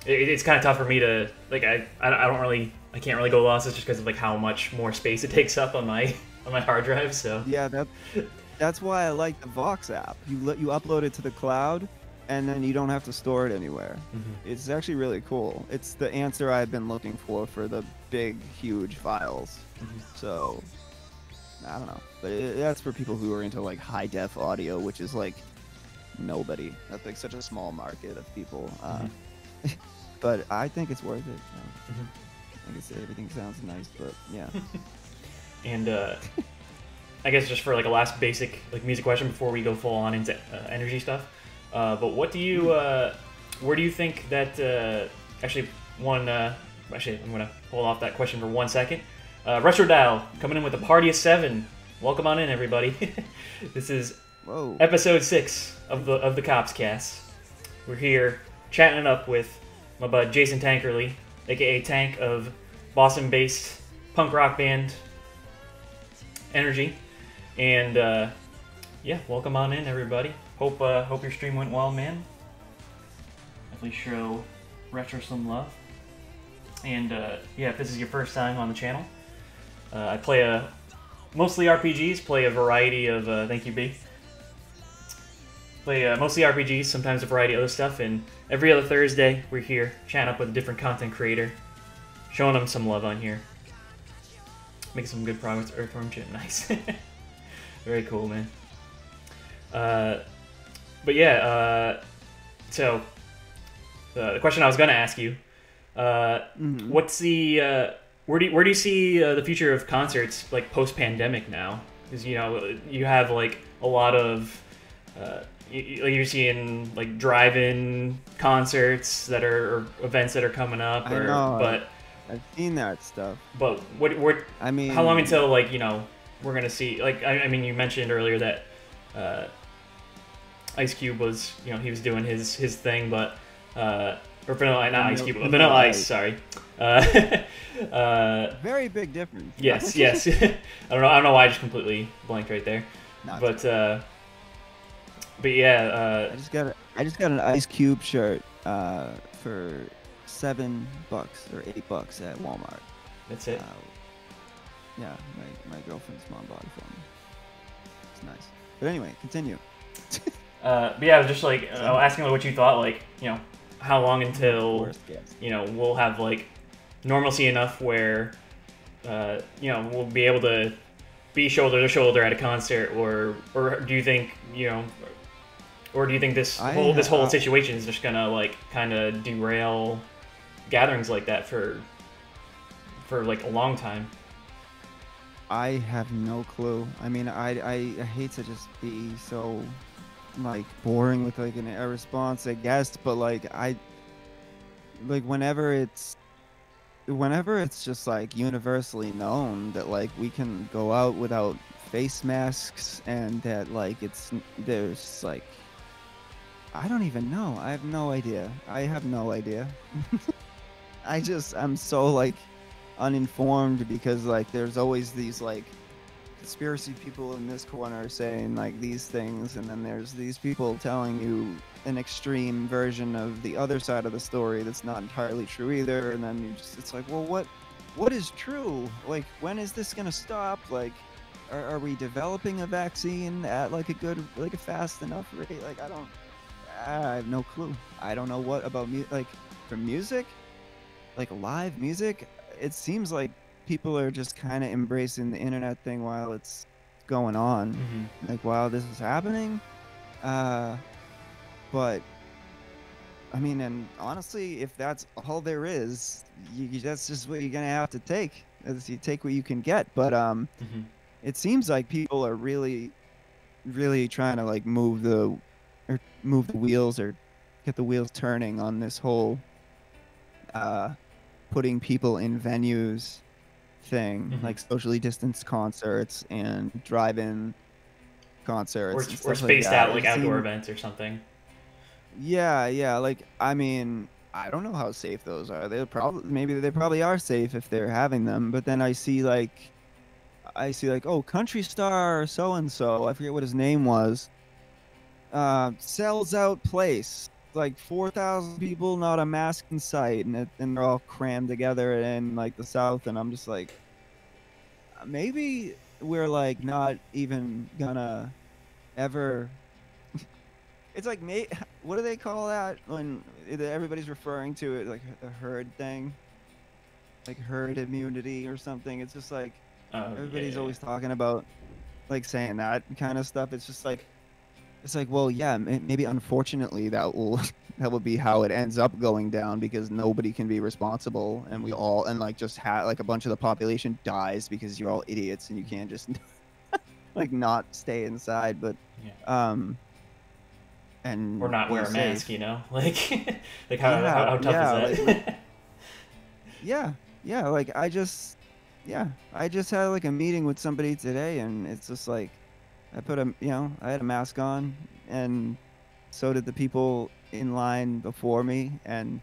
it's kind of tough for me to like I can't really go lossless just because of like how much more space it takes up on my hard drive. So yeah, that's why I like the Vox app. You upload it to the cloud, and then you don't have to store it anywhere. It's actually really cool. It's the answer I've been looking for the big, huge files. So I don't know, but that's for people who are into like high def audio, which is like nobody. That's like such a small market of people. But I think it's worth it. Like I said, everything sounds nice, but yeah. And I guess just for like a last basic like music question before we go full on into energy stuff. But what do you, where do you think that, actually I'm going to hold off that question for 1 second. Retro Dial coming in with a party of 7. Welcome on in, everybody. This is episode 6 of the KoppsCast. We're here chatting it up with my bud Jason Tankerley, aka Tank of Boston-based punk rock band Energy. And yeah, welcome on in, everybody. Hope your stream went well, man. Definitely show Retro some love. And yeah, if this is your first time on the channel, I play mostly RPGs, play a variety of thank you, B. Play mostly RPGs, sometimes a variety of other stuff, and every other Thursday we're here chatting up with a different content creator, showing them some love on here. Making some good progress. Earthworm chip, nice. Very cool, man. But yeah, so the question I was gonna ask you, what's the where do you see the future of concerts like post-pandemic now? Because you have like a lot of you're seeing like drive-in concerts that are or events that are coming up. I know. But I've seen that stuff. But I mean, how long until like we're gonna see like I mean you mentioned earlier that Ice Cube was he was doing his thing, but or Vanilla Ice, sorry. Very big difference. Yes. I don't know why I just completely blanked right there. But yeah. I just got an Ice Cube shirt for $7 or $8 at Walmart. That's it. Yeah, my girlfriend's mom bought it for me. It's nice. But anyway, continue. But yeah, I was just like asking what you thought, like how long until we'll have like normalcy enough where we'll be able to be shoulder to shoulder at a concert, or do you think this whole situation is just gonna like kind of derail gatherings like that for like a long time? I have no clue. I mean, I hate to just be so like boring with like a response, I guess, but whenever it's just like universally known that like we can go out without face masks and that like there's like I don't even know. I have no idea. I'm so like uninformed because like there's always these like conspiracy people in this corner saying like these things, and then there's these people telling you an extreme version of the other side of the story that's not entirely true either, and then it's like, well, what is true? Like, when is this gonna stop? Like, are we developing a vaccine at like a fast enough rate? Like, I have no clue. I don't know what about like for music, like live music. It seems like people are just kind of embracing the internet thing while it's going on, like while this is happening. But I mean, and honestly, if that's all there is, that's just what you're gonna have to take. As you take what you can get. But it seems like people are really, really trying to like move the wheels or get the wheels turning on this whole uh, putting people in venues thing, Mm-hmm. like socially distanced concerts and drive-in concerts and Or stuff like spaced that. out like It outdoor seems, events or something. yeah. Like, I mean, I don't know how safe those are. Maybe they probably are safe if they're having them. But then I see like, oh, country star so and so, I forget what his name was, sells out place, like 4,000 people, not a mask in sight, and they're all crammed together in like the South, and I'm just like, maybe we're like not even gonna ever. It's like, what do they call that when everybody's referring to it like a herd thing, like herd immunity or something? It's just like Oh everybody's yeah. always talking about like saying that kind of stuff. It's just like, it's like, well, yeah, maybe unfortunately that will that will be how it ends up going down because nobody can be responsible, and we Mm-hmm. all and like just like a bunch of the population dies because you're all idiots and you can't just like not stay inside, but Yeah. um Or and not be wear a mask, safe. you know, like like Yeah, how tough is yeah, that? yeah, yeah. Like I just had like a meeting with somebody today, and it's just like I had a mask on, and so did the people in line before me, and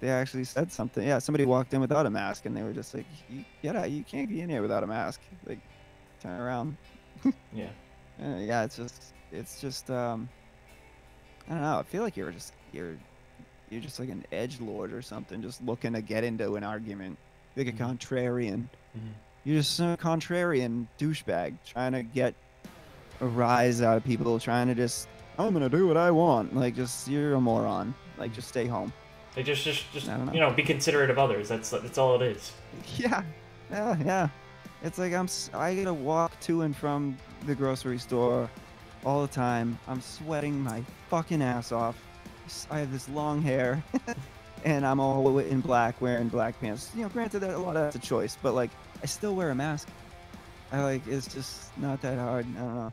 they actually said something. Yeah, somebody walked in without a mask, and they were just like, "You get out! You can't be in here without a mask. Like, turn around." Yeah. Yeah, it's just I don't know. I feel like you're just like an edge lord or something, just looking to get into an argument, like a Mm-hmm. contrarian. Mm-hmm. You're just a contrarian douchebag trying to get a rise out of people, trying to just, I'm gonna do what I want. Like, just you're a moron. Like, just stay home. Like just I don't you know. know, be considerate of others. That's all it is. Yeah, yeah. It's like I gotta walk to and from the grocery store all the time. I'm sweating my fucking ass off. I have this long hair, and I'm all in black, wearing black pants. Granted that a lot of that's a choice, but like I still wear a mask. It's just not that hard. I don't know,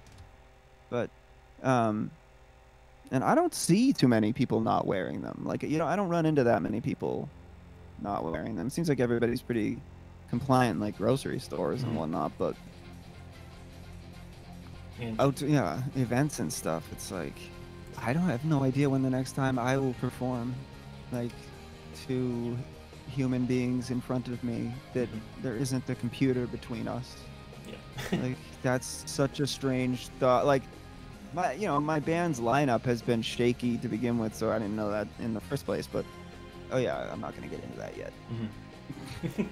but um, and I don't see too many people not wearing them. Like, I don't run into that many people not wearing them. It seems like everybody's pretty compliant, like grocery stores and Mm-hmm. whatnot. But And events and stuff. It's like I don't have no idea when the next time I will perform, like to human beings in front of me that mm-hmm. there isn't a computer between us. Yeah. Like that's such a strange thought. Like my band's lineup has been shaky to begin with, so I didn't know that in the first place. But oh yeah, I'm not gonna get into that yet. Mm-hmm.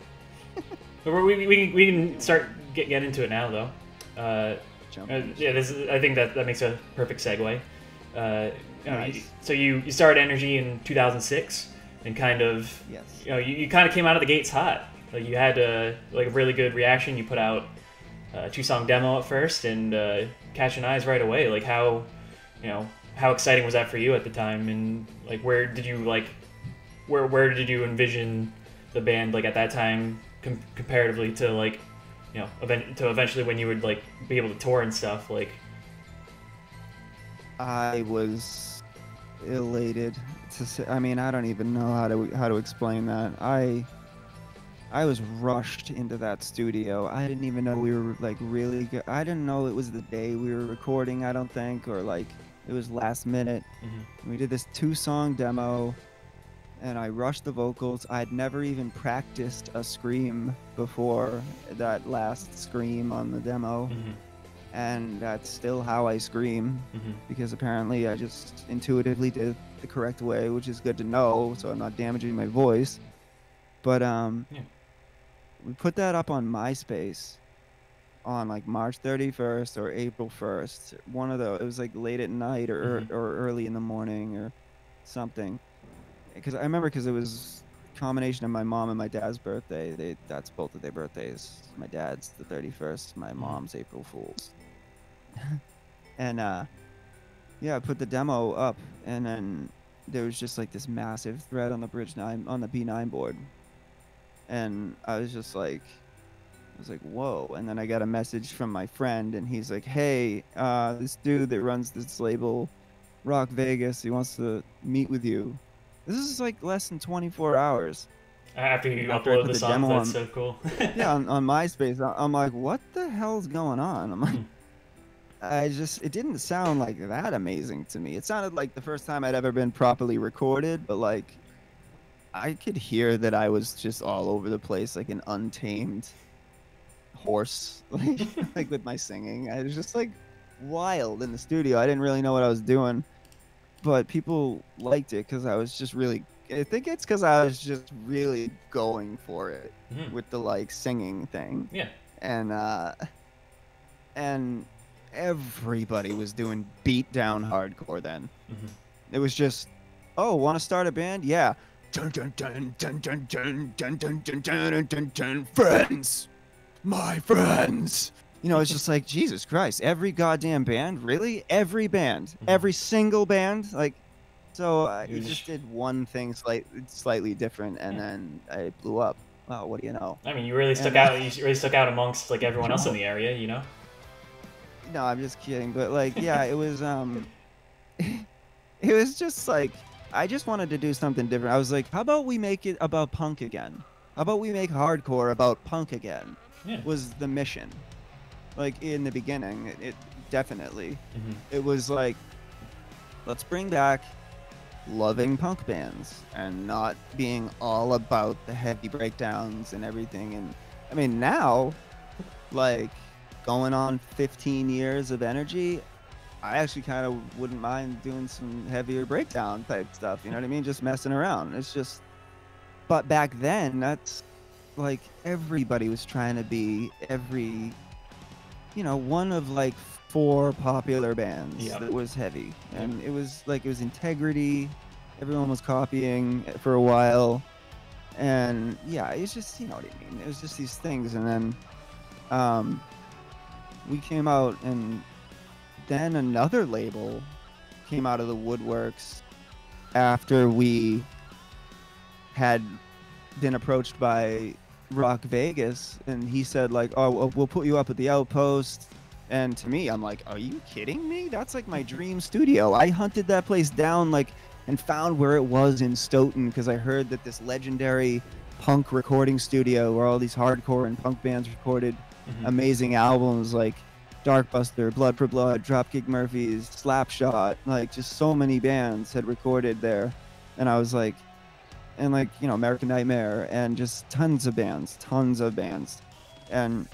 But we can start get into it now though. Yeah, I think that makes a perfect segue. Nice. So you started Energy in 2006, and kind of Yes. you kind of came out of the gates hot. Like you had like a really good reaction. You put out a 2-song demo at first, and catching eyes right away. Like how exciting was that for you at the time, and like where did you envision the band like at that time comparatively to like to eventually when you would like be able to tour and stuff like. I was elated to say. I mean, I don't even know how to explain that. I was rushed into that studio. I didn't even know we were like really good. I didn't know it was the day we were recording, I don't think, or like it was last minute. Mm-hmm. We did this 2-song demo, and I rushed the vocals. I'd never even practiced a scream before that last scream on the demo. Mm-hmm. And that's still how I scream, Mm-hmm. because apparently I just intuitively did the correct way, which is good to know, so I'm not damaging my voice. But Yeah. we put that up on MySpace on like March 31st or April 1st. One of those. It was like late at night or Mm-hmm. or early in the morning or something. Because I remember, because it was a combination of my mom and my dad's birthday. That's both of their birthdays. My dad's the 31st. My Mm-hmm. mom's April Fool's. And yeah, I put the demo up, and then there was just like this massive thread on the B9 board, and I was just like, I was like, whoa. And then I got a message from my friend, and he's like, hey, this dude that runs this label, Rock Vegas, he wants to meet with you. This is like less than 24 hours After you after I upload put the the songs, demo that's on. so cool. Yeah, on MySpace. I'm like, what the hell's going on? I'm like, it didn't sound like that amazing to me. It sounded like the first time I'd ever been properly recorded, but like, I could hear that I was just all over the place, like an untamed horse, like with my singing. I was just like wild in the studio. I didn't really know what I was doing, but people liked it because I was just really. I think it's because I was just really going for it Mhm. with the like singing thing, Yeah. and everybody was doing beat down hardcore then. Mhm. It was just, oh, want to start a band? Yeah. Dun, dun, dun, dun, dun, dun, dun, dun, dun, dun, dun, dun, friends, my friends. You know, it's just like, Jesus Christ, every goddamn band, really? Every band, every single band, like, so You you just- just did one thing slightly different, and Yeah. then I blew up. Wow, what do you know? I mean, you really stuck And, out. You really stuck out amongst like everyone else in No. the area, you know. No, I'm just kidding, but like, yeah, it was it was just like I just wanted to do something different. I was like, how about we make it about punk again? How about we make hardcore about punk again? Yeah. Was the mission. Like in the beginning, it definitely. Mhm. It was like, let's bring back loving punk bands and not being all about the heavy breakdowns and everything. And I mean, now, like going on 15 years of energy, I actually kind of wouldn't mind doing some heavier breakdown type stuff. You know what I mean? Just messing around. It's just, but back then, that's like everybody was trying to be one of like 4 popular bands Yep. that was heavy. And it was Integrity. Everyone was copying it for a while. And yeah, it's just, you know what I mean? It was just these things. And then we came out, and then another label came out of the woodworks after we had been approached by Rock Vegas, and he said like, oh, we'll put you up at the Outpost. And to me, I'm like, are you kidding me? That's like my dream studio. I hunted that place down like and found where it was in Stoughton because I heard that this legendary punk recording studio where all these hardcore and punk bands recorded amazing albums like Darkbuster, Blood for Blood, Dropkick Murphys, Slapshot, like just so many bands had recorded there. And I was like, and like, you know, American Nightmare and just tons of bands. And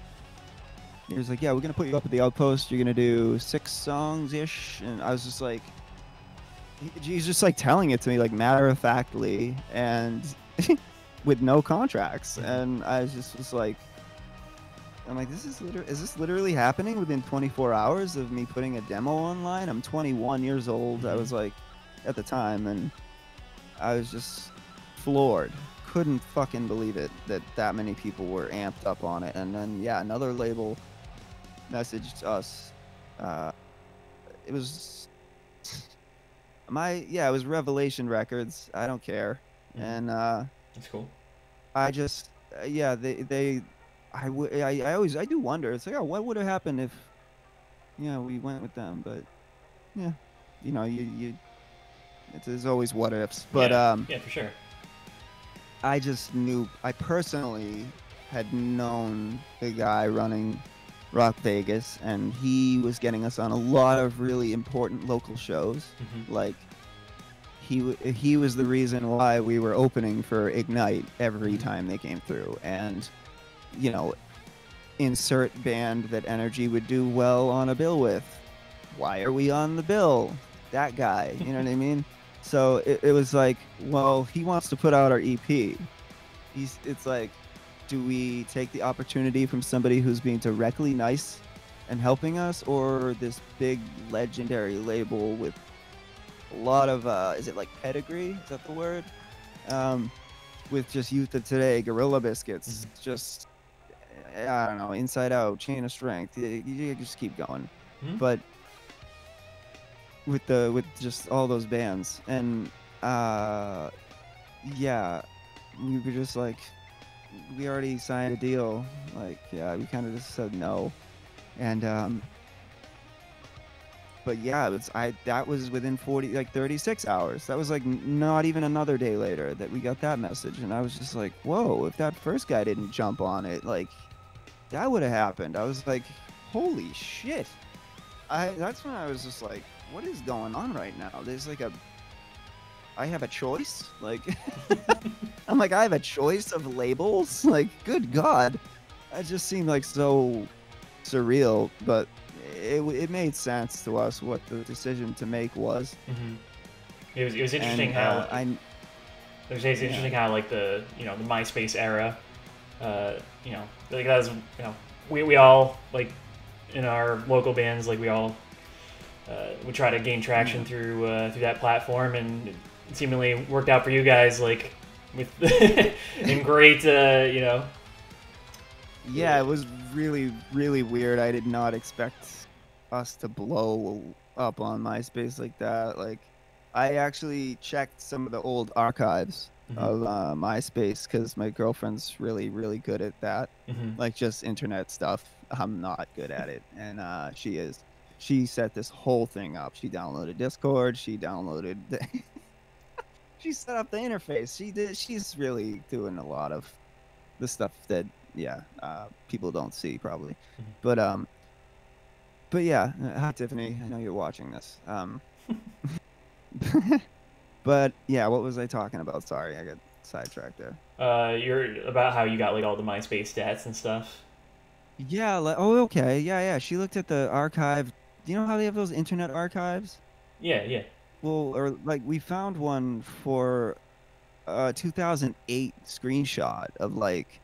he was like, yeah, we're going to put you up at the Outpost. You're going to do 6 songs-ish. And I was just like, he's just like telling it to me like matter-of-factly and with no contracts. And I was like, I'm like, is this literally happening within 24 hours of me putting a demo online? I'm 21 years old. I was like, at the time, and I was just floored. Couldn't fucking believe it that many people were amped up on it. And then, yeah, another label messaged us. It was it was Revelation Records. I don't care. And that's cool. I just, I do wonder. It's like, oh, what would have happened if, we went with them? But yeah, there's always what ifs. But yeah, for sure. I personally had known the guy running Rock Vegas, and he was getting us on a lot of really important local shows. Like he was the reason why we were opening for Ignite every time they came through, and insert band that Energy would do well on a bill with. Why are we on the bill? That guy, you know what I mean? So it was like, well, he wants to put out our EP. It's like, do we take the opportunity from somebody who's being directly nice and helping us, or this big legendary label with a lot of, is it like pedigree? Is that the word? With just Youth of Today, Gorilla Biscuits, just, I don't know, Inside Out, Chain of Strength. You just keep going. But with just all those bands, and yeah, we were just like, we already signed a deal. Like, yeah, we kind of just said no. And but yeah, that was within 36 hours. That was like not even another day later that we got that message, and I was just like, whoa! If that first guy didn't jump on it, like that would have happened. I was like, holy shit! That's when I was just like, what is going on right now? There's like I have a choice. Like, I'm like, I have a choice of labels. Like, good God, that just seemed like so surreal, but it made sense to us what the decision to make was. Mm-hmm. It was interesting how interesting how like the the MySpace era, like that was we all like in our local bands, like we all would try to gain traction through that platform, and it seemingly worked out for you guys like with in great Yeah, it was really, really weird. I did not expect us to blow up on MySpace like that. Like, I actually checked some of the old archives of MySpace because my girlfriend's really, really good at that. Like, just internet stuff. I'm not good at it, and she is. She set this whole thing up. She downloaded Discord. She downloaded. She set up the interface. She's really doing a lot of the stuff that people don't see probably. But yeah, hi Tiffany, I know you're watching this. But yeah, what was I talking about? Sorry, I got sidetracked there. You're about how you got like all the MySpace stats and stuff. Yeah, okay, yeah. She looked at the archive. Do you know how they have those internet archives? Yeah. Well, or like we found one for 2008 screenshot of like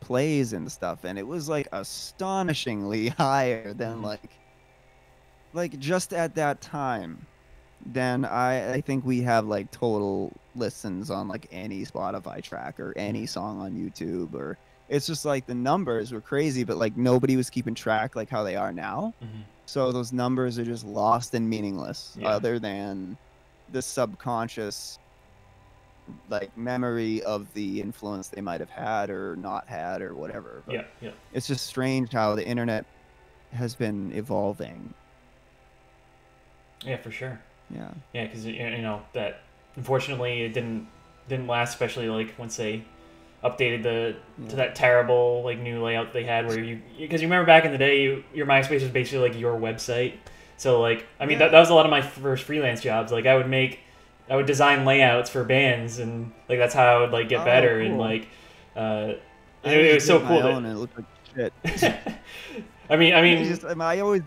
plays and stuff, and it was like astonishingly higher than like just at that time. Then I think we have like total listens on like any Spotify track or any song on YouTube, or it's just like the numbers were crazy, but like nobody was keeping track like how they are now. So those numbers are just lost and meaningless, other than the subconscious like memory of the influence they might have had or not had or whatever. But it's just strange how the internet has been evolving. Yeah, for sure. Yeah, because that unfortunately it didn't last, especially like once they updated to that terrible like new layout they had, where because you remember back in the day your MySpace was basically like your website. So like I mean that was a lot of my first freelance jobs. Like I would design layouts for bands, and like that's how I would like get better. Cool. And like it was so cool and it looked like shit. I mean I always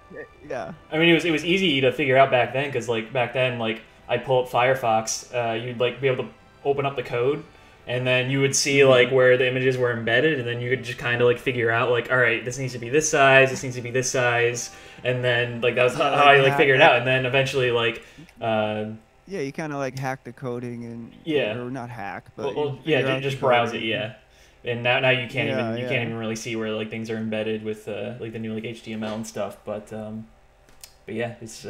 I mean it was easy to figure out back then, because like back then like I'd pull up Firefox, you'd like be able to open up the code, and then you would see like where the images were embedded, and then you could just kind of like figure out like, all right, this needs to be this size, this needs to be this size, and then like that was how I like figured it out. And then eventually like you kind of like hack the coding and or not hack, but just browse it, and now you can't even really see where like things are embedded with like the new like HTML and stuff, but yeah, it's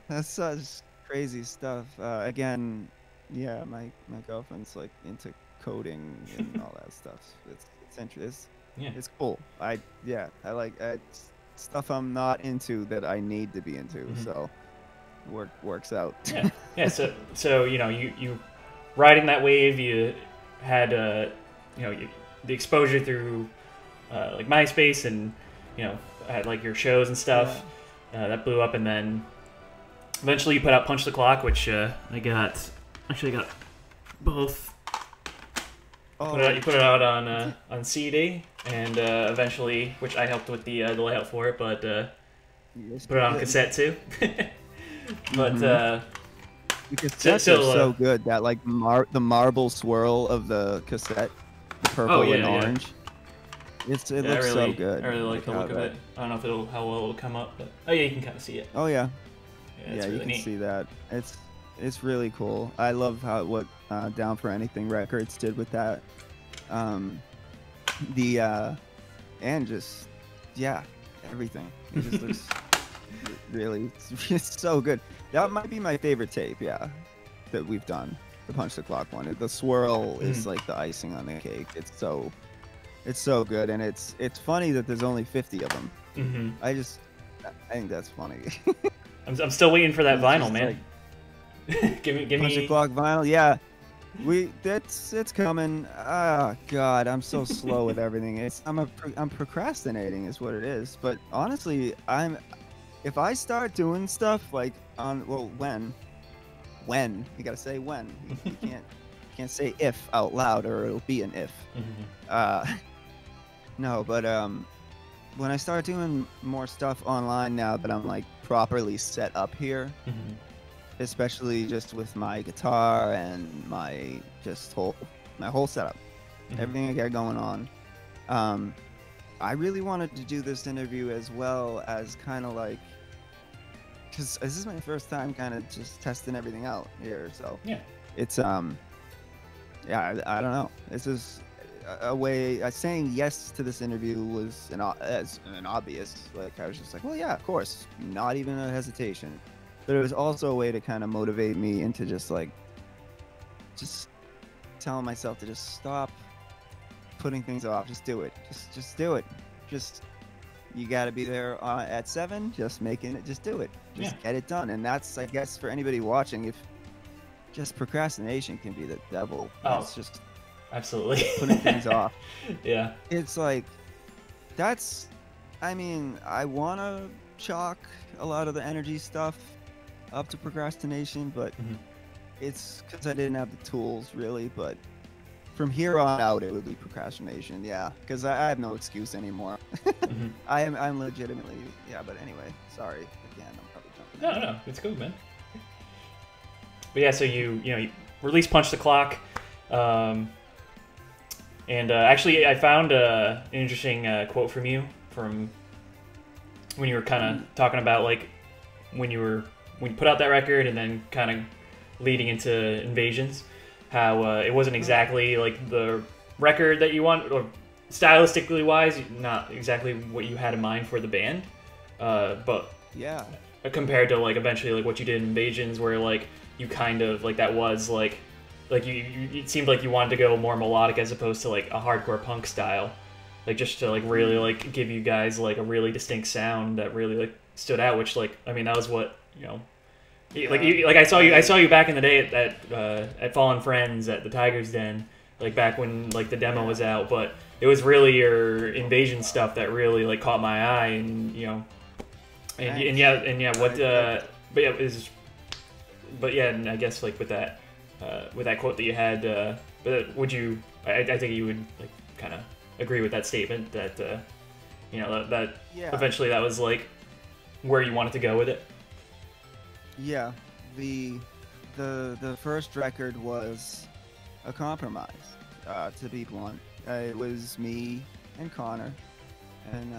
that's such crazy stuff. Again, my girlfriend's like into coding and all that stuff. It's interesting. It's cool. I like it's stuff I'm not into that I need to be into. So works out. So you riding that wave, you had the exposure through like MySpace, and had like your shows and stuff that blew up, and then eventually you put out Punch the Clock, which I got both. You put it out on CD, and eventually, which I helped with the layout for it, but put it on cassette too. But the cassettes are so good that like the marble swirl of the cassette, the purple and orange. It looks so good. I really like the look of it. I don't know if how well it'll come up, but you can kind of see it. Oh yeah. It's really you can neat. see that. It's really cool. I love what Down for Anything Records did with that. And just everything. It just looks really, it's so good. That might be my favorite tape, that we've done. the Punch the Clock one. The swirl is like the icing on the cake. It's so good, and it's funny that there's only 50 of them. I think that's funny. I'm still waiting for that vinyl, man. Like, give me Punch the Clock vinyl. Yeah, it's coming. Ah, God, I'm so slow with everything. I'm procrastinating is what it is. But honestly, if I start doing stuff like when you gotta say when. You can't say if out loud or it'll be an if. No, but when I start doing more stuff online now that I'm like properly set up here, especially just with my guitar and my whole setup, everything I got going on, I really wanted to do this interview as well as kind of like, because this is my first time kind of just testing everything out here, so yeah, it's yeah, I don't know. This is a way. Saying yes to this interview was an obvious. Like, I was just like, well, yeah, of course, not even a hesitation. But it was also a way to kind of motivate me into just telling myself to just stop putting things off. Just do it. Just do it. You got to be there at 7. Just do it. Just get it done. And that's, I guess, for anybody watching, if just procrastination can be the devil. It's just absolutely putting things off. Yeah. It's like, I mean, I want to chalk a lot of the energy stuff up to procrastination, but it's because I didn't have the tools really. But from here on out, it would be procrastination. Yeah, because I have no excuse anymore. I'm legitimately, yeah. But anyway, sorry again. I'm probably jumping. No, it's cool, man. But yeah, so you released Punch the Clock, and actually I found an interesting quote from you from when you were kind of talking about like when you put out that record and then kind of leading into Invasions, how it wasn't exactly like the record that you want, or stylistically wise, not exactly what you had in mind for the band, but yeah, compared to like eventually like what you did in Invasions, where like you kind of like that was like you it seemed like you wanted to go more melodic as opposed to like a hardcore punk style, like just to like really like give you guys like a really distinct sound that really like stood out, which like I mean that was what like I saw you back in the day at Fallen Friends at the Tiger's Den, like back when like the demo was out, but it was really your Invasion stuff that really like caught my eye, and but yeah, and I guess like with that quote that you had, but would you? I think you would like kind of agree with that statement that that eventually that was like where you wanted to go with it. Yeah, the first record was a compromise. To be blunt, it was me and Connor and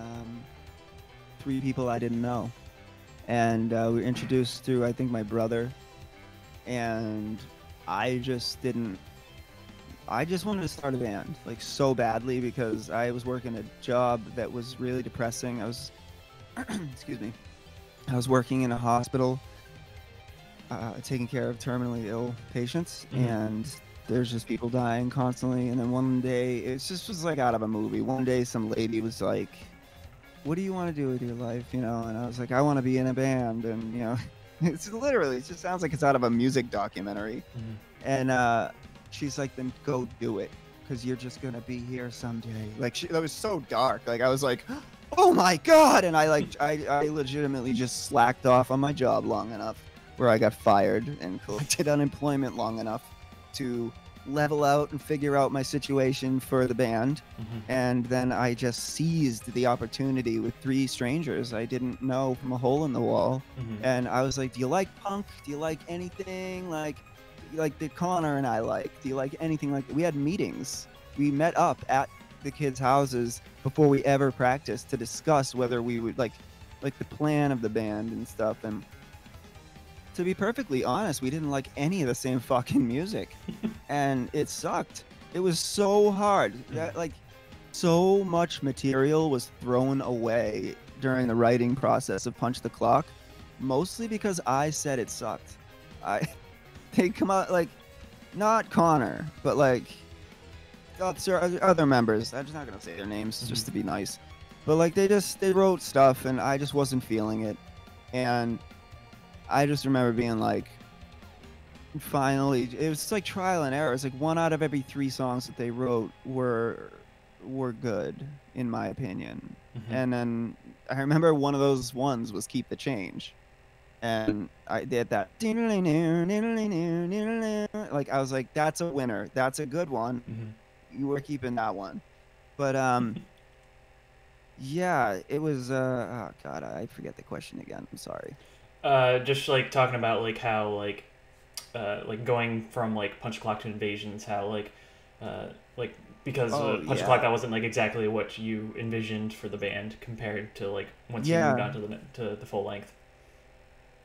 3 people I didn't know, and we were introduced through I think my brother. And I just wanted to start a band like so badly because I was working a job that was really depressing. I was excuse me, I was working in a hospital taking care of terminally ill patients, and there's just people dying constantly. And then one day, it just was like out of a movie. One day some lady was like, what do you want to do with your life, And I was like, I want to be in a band. And it's literally, it just sounds like it's out of a music documentary. And she's like, then go do it, because you're just gonna be here someday. Like, that was so dark. Like, I was like, oh my God. And I legitimately just slacked off on my job long enough where I got fired and collected unemployment long enough to level out and figure out my situation for the band. And then I just seized the opportunity with 3 strangers I didn't know from a hole in the wall. And I was like, do you like punk? Do you like anything like that Connor and I like? Do you like anything like that? We had meetings. We met up at the kids' houses before we ever practiced to discuss whether we would like the plan of the band and stuff. And to be perfectly honest, we didn't like any of the same fucking music. And it sucked. It was so hard. That, like, so much material was thrown away during the writing process of Punch the Clock, mostly because I said it sucked. They come out like, not Connor, but like other members. I'm just not gonna say their names just to be nice, but like they wrote stuff and I just wasn't feeling it, and I just remember being like, finally, it was like trial and error. It's like 1 out of every 3 songs that they wrote were good in my opinion. And then I remember one of those ones was Keep the Change, and I did that like I was like, that's a winner, that's a good one. You were keeping that one. But yeah, it was oh god, I forget the question again, I'm sorry. Just like talking about like how like going from like Punch Clock to Invasions, how like because Punch Clock, that wasn't like exactly what you envisioned for the band compared to like once you moved on to the full length.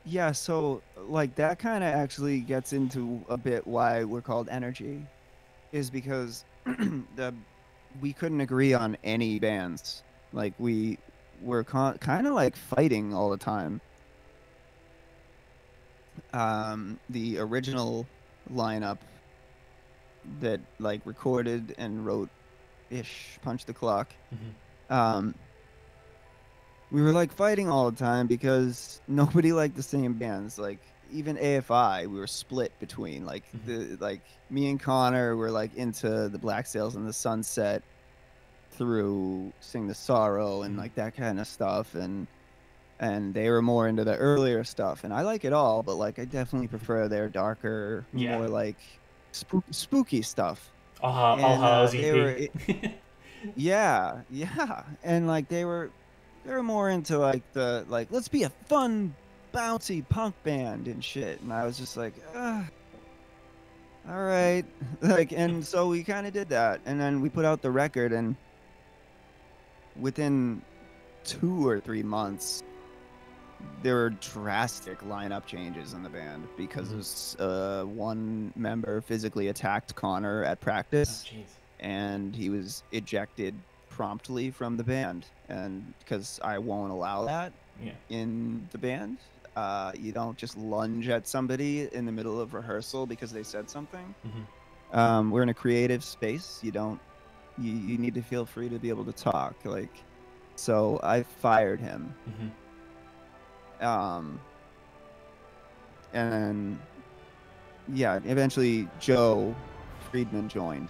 Yeah, so like that kind of actually gets into a bit why we're called Energy, is because we couldn't agree on any bands. Like we were kind of like fighting all the time. The original lineup that like recorded and wrote ish Punch the Clock, we were like fighting all the time because nobody liked the same bands. Like even AFI, we were split between like me and Connor were like into the Black Sails and the Sunset through Sing the Sorrow and like that kind of stuff, and they were more into the earlier stuff, and I like it all, but like I definitely prefer their darker, more like spooky stuff. All Hallows EP. Yeah, and like they were more into like the like, let's be a fun bouncy punk band and shit, and I was just like, all right. Like, and so we kind of did that, and then we put out the record, and within 2 or 3 months there were drastic lineup changes in the band because one member physically attacked Connor at practice, and he was ejected promptly from the band, and because I won't allow that in the band. You don't just lunge at somebody in the middle of rehearsal because they said something. We're in a creative space. You need to feel free to be able to talk. Like, so I fired him. And then eventually Joe Friedman joined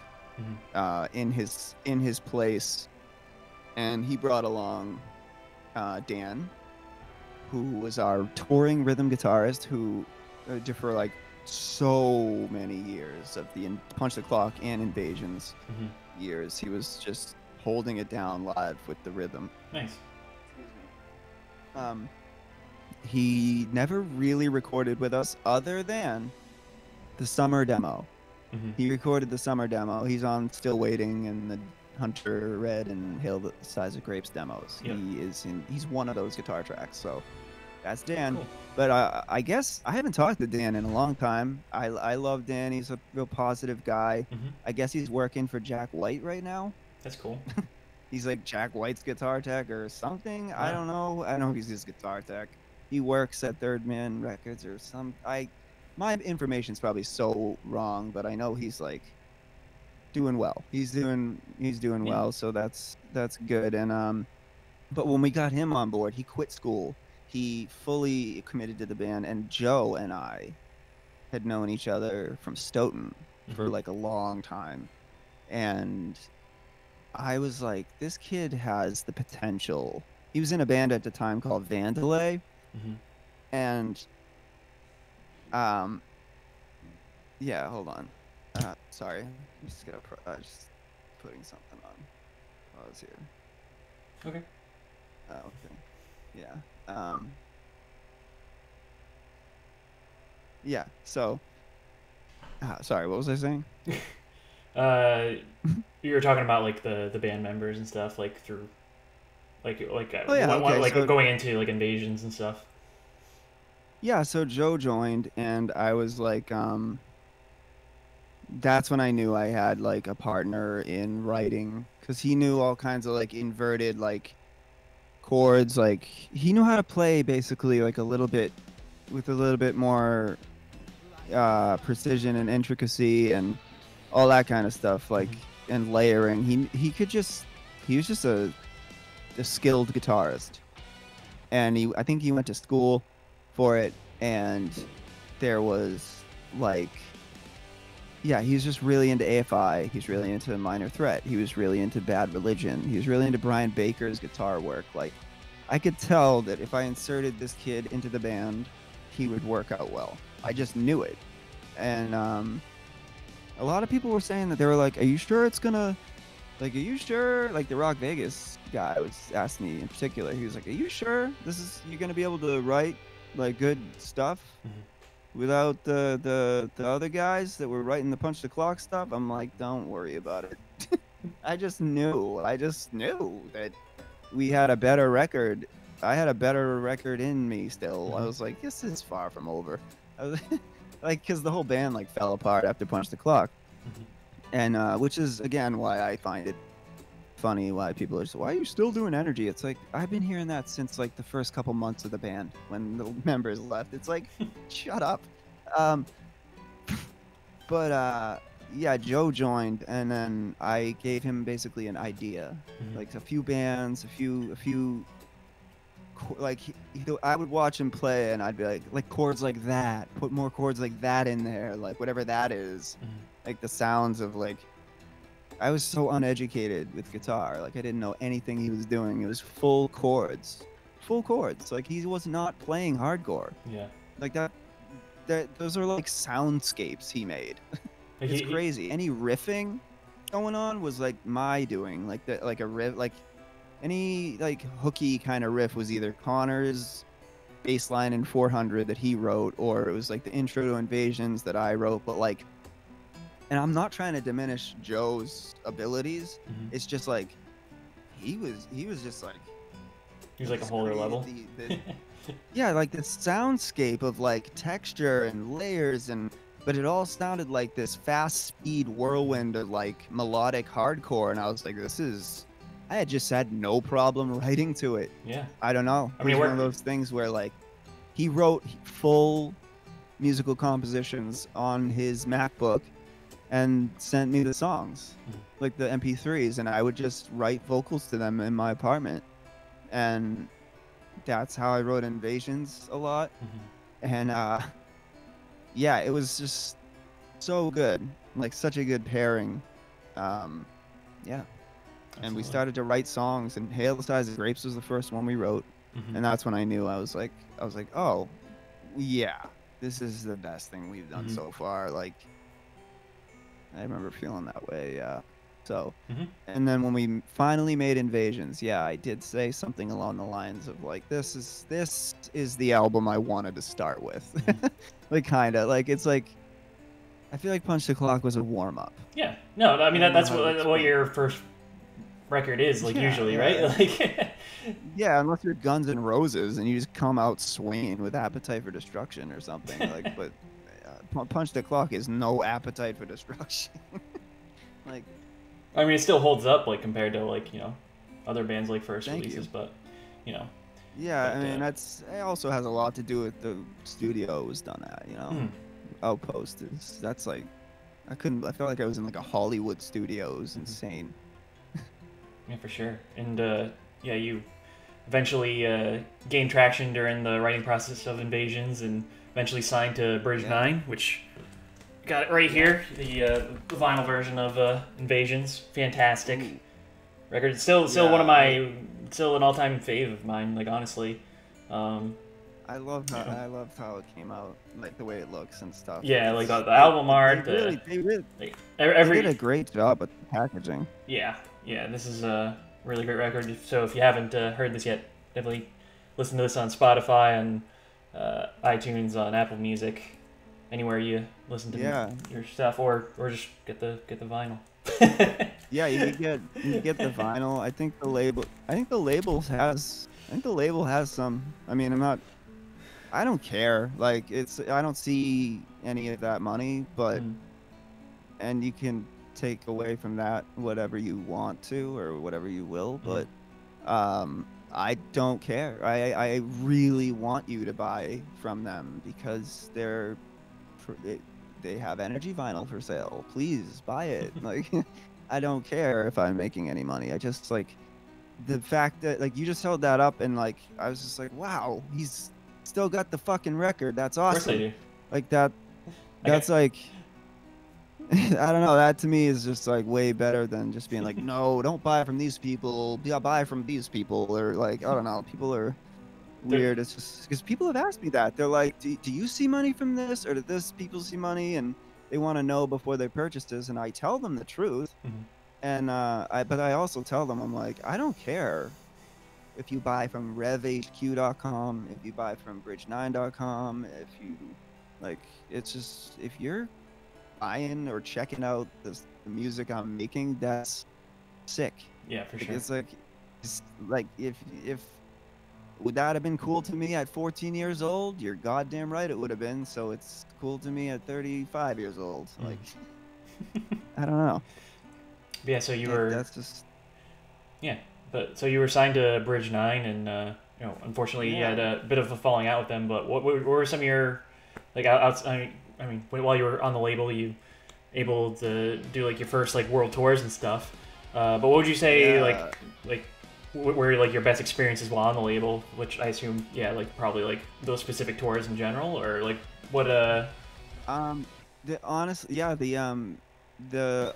in his place, and he brought along Dan, who was our touring rhythm guitarist, who for like so many years of the Punch the Clock and Invasions years, he was just holding it down live with the rhythm. Nice. He never really recorded with us other than the summer demo. He recorded the summer demo. He's on Still Waiting and the Hunter Red and Hail the Size of Grapes demos. He's one of those guitar tracks. So that's Dan. Cool. But I guess I haven't talked to Dan in a long time. I love Dan. He's a real positive guy. I guess he's working for Jack White right now. That's cool. He's like Jack White's guitar tech or something. Yeah. I don't know. I know he's his guitar tech. He works at Third Man Records or some. My information's probably so wrong, but I know he's like doing well. He's doing well, so that's good. And but when we got him on board, he quit school. He fully committed to the band, and Joe and I had known each other from Stoughton for like a long time, and I was like, this kid has the potential. He was in a band at the time called Vandalay, and yeah, hold on. Sorry, I'm just gonna just putting something on while I was here. Okay. Okay. Yeah. Yeah. So. Sorry, what was I saying? You were talking about like the band members and stuff, like through, like so, going into like Invasions and stuff. Yeah, so Joe joined, and I was like, that's when I knew I had like a partner in writing, because he knew all kinds of like inverted like chords. Like he knew how to play basically like a little bit with a little bit more precision and intricacy and all that kind of stuff, like and layering. He was just a skilled guitarist, and I think he went to school for it, and there was like, yeah, he's just really into AFI. He's really into Minor Threat. He was really into Bad Religion. He was really into Brian Baker's guitar work. Like, I could tell that if I inserted this kid into the band, he would work out well. I just knew it. And a lot of people were saying that they were like, "Are you sure it's gonna? Like, are you sure?" Like the Rock Vegas guy was asking me in particular. He was like, "Are you sure you're gonna be able to write like good stuff?" Without the other guys that were writing the Punch the Clock stuff. I'm like, don't worry about it. I just knew that we had a better record. I had a better record in me still. I was like, this is far from over. I was like, because the whole band like fell apart after Punch the Clock. And which is again why I find it funny why people are just, why are you still doing Energy? It's like, I've been hearing that since like the first couple months of the band when the members left. It's like, shut up. But yeah, Joe joined, and then I gave him basically an idea, like a few bands, a few like I would watch him play and I'd be like chords like that, put more chords like that in there, like whatever that is, like the sounds of like, I was so uneducated with guitar. Like, I didn't know anything he was doing. It was full chords. Like, he was not playing hardcore. Yeah. Like, those are like soundscapes he made. It's crazy. Any riffing going on was like my doing. Like, like a riff, like any like hooky kind of riff was either Connor's bass line in 400 that he wrote, or it was like the intro to Invasions that I wrote. But like, and I'm not trying to diminish Joe's abilities. It's just like he was just like, he was like a whole other level. Yeah, like the soundscape of like texture and layers, but it all sounded like this fast speed whirlwind of like melodic hardcore, and I was like, I had just had no problem writing to it. Yeah. I don't know. I mean, one of those things where like he wrote full musical compositions on his MacBook and sent me the songs, like the MP3s, and I would just write vocals to them in my apartment. And that's how I wrote Invasions a lot. And yeah, it was just so good, like such a good pairing. Yeah. Absolutely. And we started to write songs, and Hail the Size of Grapes was the first one we wrote. And that's when I knew, I was like, oh yeah, this is the best thing we've done so far. Like, I remember feeling that way, yeah. So, and then when we finally made Invasions, yeah, I did say something along the lines of like, this is the album I wanted to start with. Like, kind of, like, it's like, I feel like Punch the Clock was a warm-up. Yeah, no, I mean, that's what your first record is, like, usually, right? Like, yeah, unless you're Guns N' Roses and you just come out swinging with Appetite for Destruction or something, like, but Punch the Clock is no Appetite for Destruction. Like, I mean, it still holds up, like, compared to, like, you know, other bands like first releases, but, you know. Yeah, I mean, it also has a lot to do with the studio it was done at, you know. Outpost that's like, I felt like I was in like a Hollywood studio. It was insane. Yeah, for sure. And yeah, you eventually gained traction during the writing process of Invasions, and eventually signed to Bridge 9, which got it right here, the vinyl version of Invasions. Fantastic record. Still one of my, still an all-time fave of mine. Like, honestly, I loved how it came out, like the way it looks and stuff. Yeah, like the album art. They did a great job with the packaging. Yeah, this is a really great record. So if you haven't heard this yet, definitely listen to this on Spotify, on iTunes, on Apple Music, anywhere you listen to your stuff, or just get the vinyl. Yeah, you get the vinyl. I think the label has some. I mean, I don't care. Like, I don't see any of that money, but and you can take away from that whatever you want to or whatever you will, but I don't care. I really want you to buy from them because they're they have Energy Vinyl for sale. Please buy it. Like, I don't care if I'm making any money. I just like the fact that like you just held that up and like I was just like, wow, he's still got the fucking record. That's awesome. Of course I do. Like that's like I don't know, that to me is just like way better than just being like, no, don't buy from these people, buy from these people, or like, I don't know, people are weird. It's just because people have asked me that. They're like, do you see money from this, or do this people see money, and they want to know before they purchase this, and I tell them the truth. And but I also tell them, I'm like, I don't care if you buy from revhq.com, if you buy from bridge9.com, if you like, it's just, if you're buying or checking out the music I'm making, that's sick. Yeah, for sure. It's like if would that have been cool to me at 14 years old? You're goddamn right it would have been. So it's cool to me at 35 years old. Like, I don't know. Yeah, so you were. That's just. Yeah, but so you were signed to Bridge 9, and you know, unfortunately, you had a bit of a falling out with them. But what were some of your, like, I mean, while you were on the label, you able to do like your first like world tours and stuff. But what would you say like were like your best experiences while on the label? Which I assume, yeah, like probably like those specific tours in general, or like what a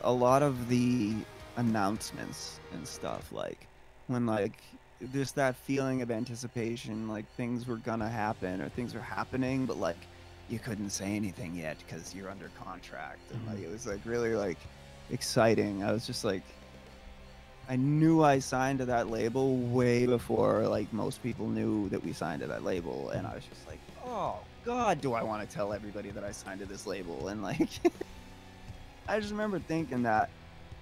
lot of the announcements and stuff, like when like there's that feeling of anticipation, like things were gonna happen or things are happening, but like you couldn't say anything yet because you're under contract, and like it was like really like exciting. I was just like, I knew I signed to that label way before like most people knew that we signed to that label, and I was just like, oh god, do I want to tell everybody that I signed to this label? And like I just remember thinking that,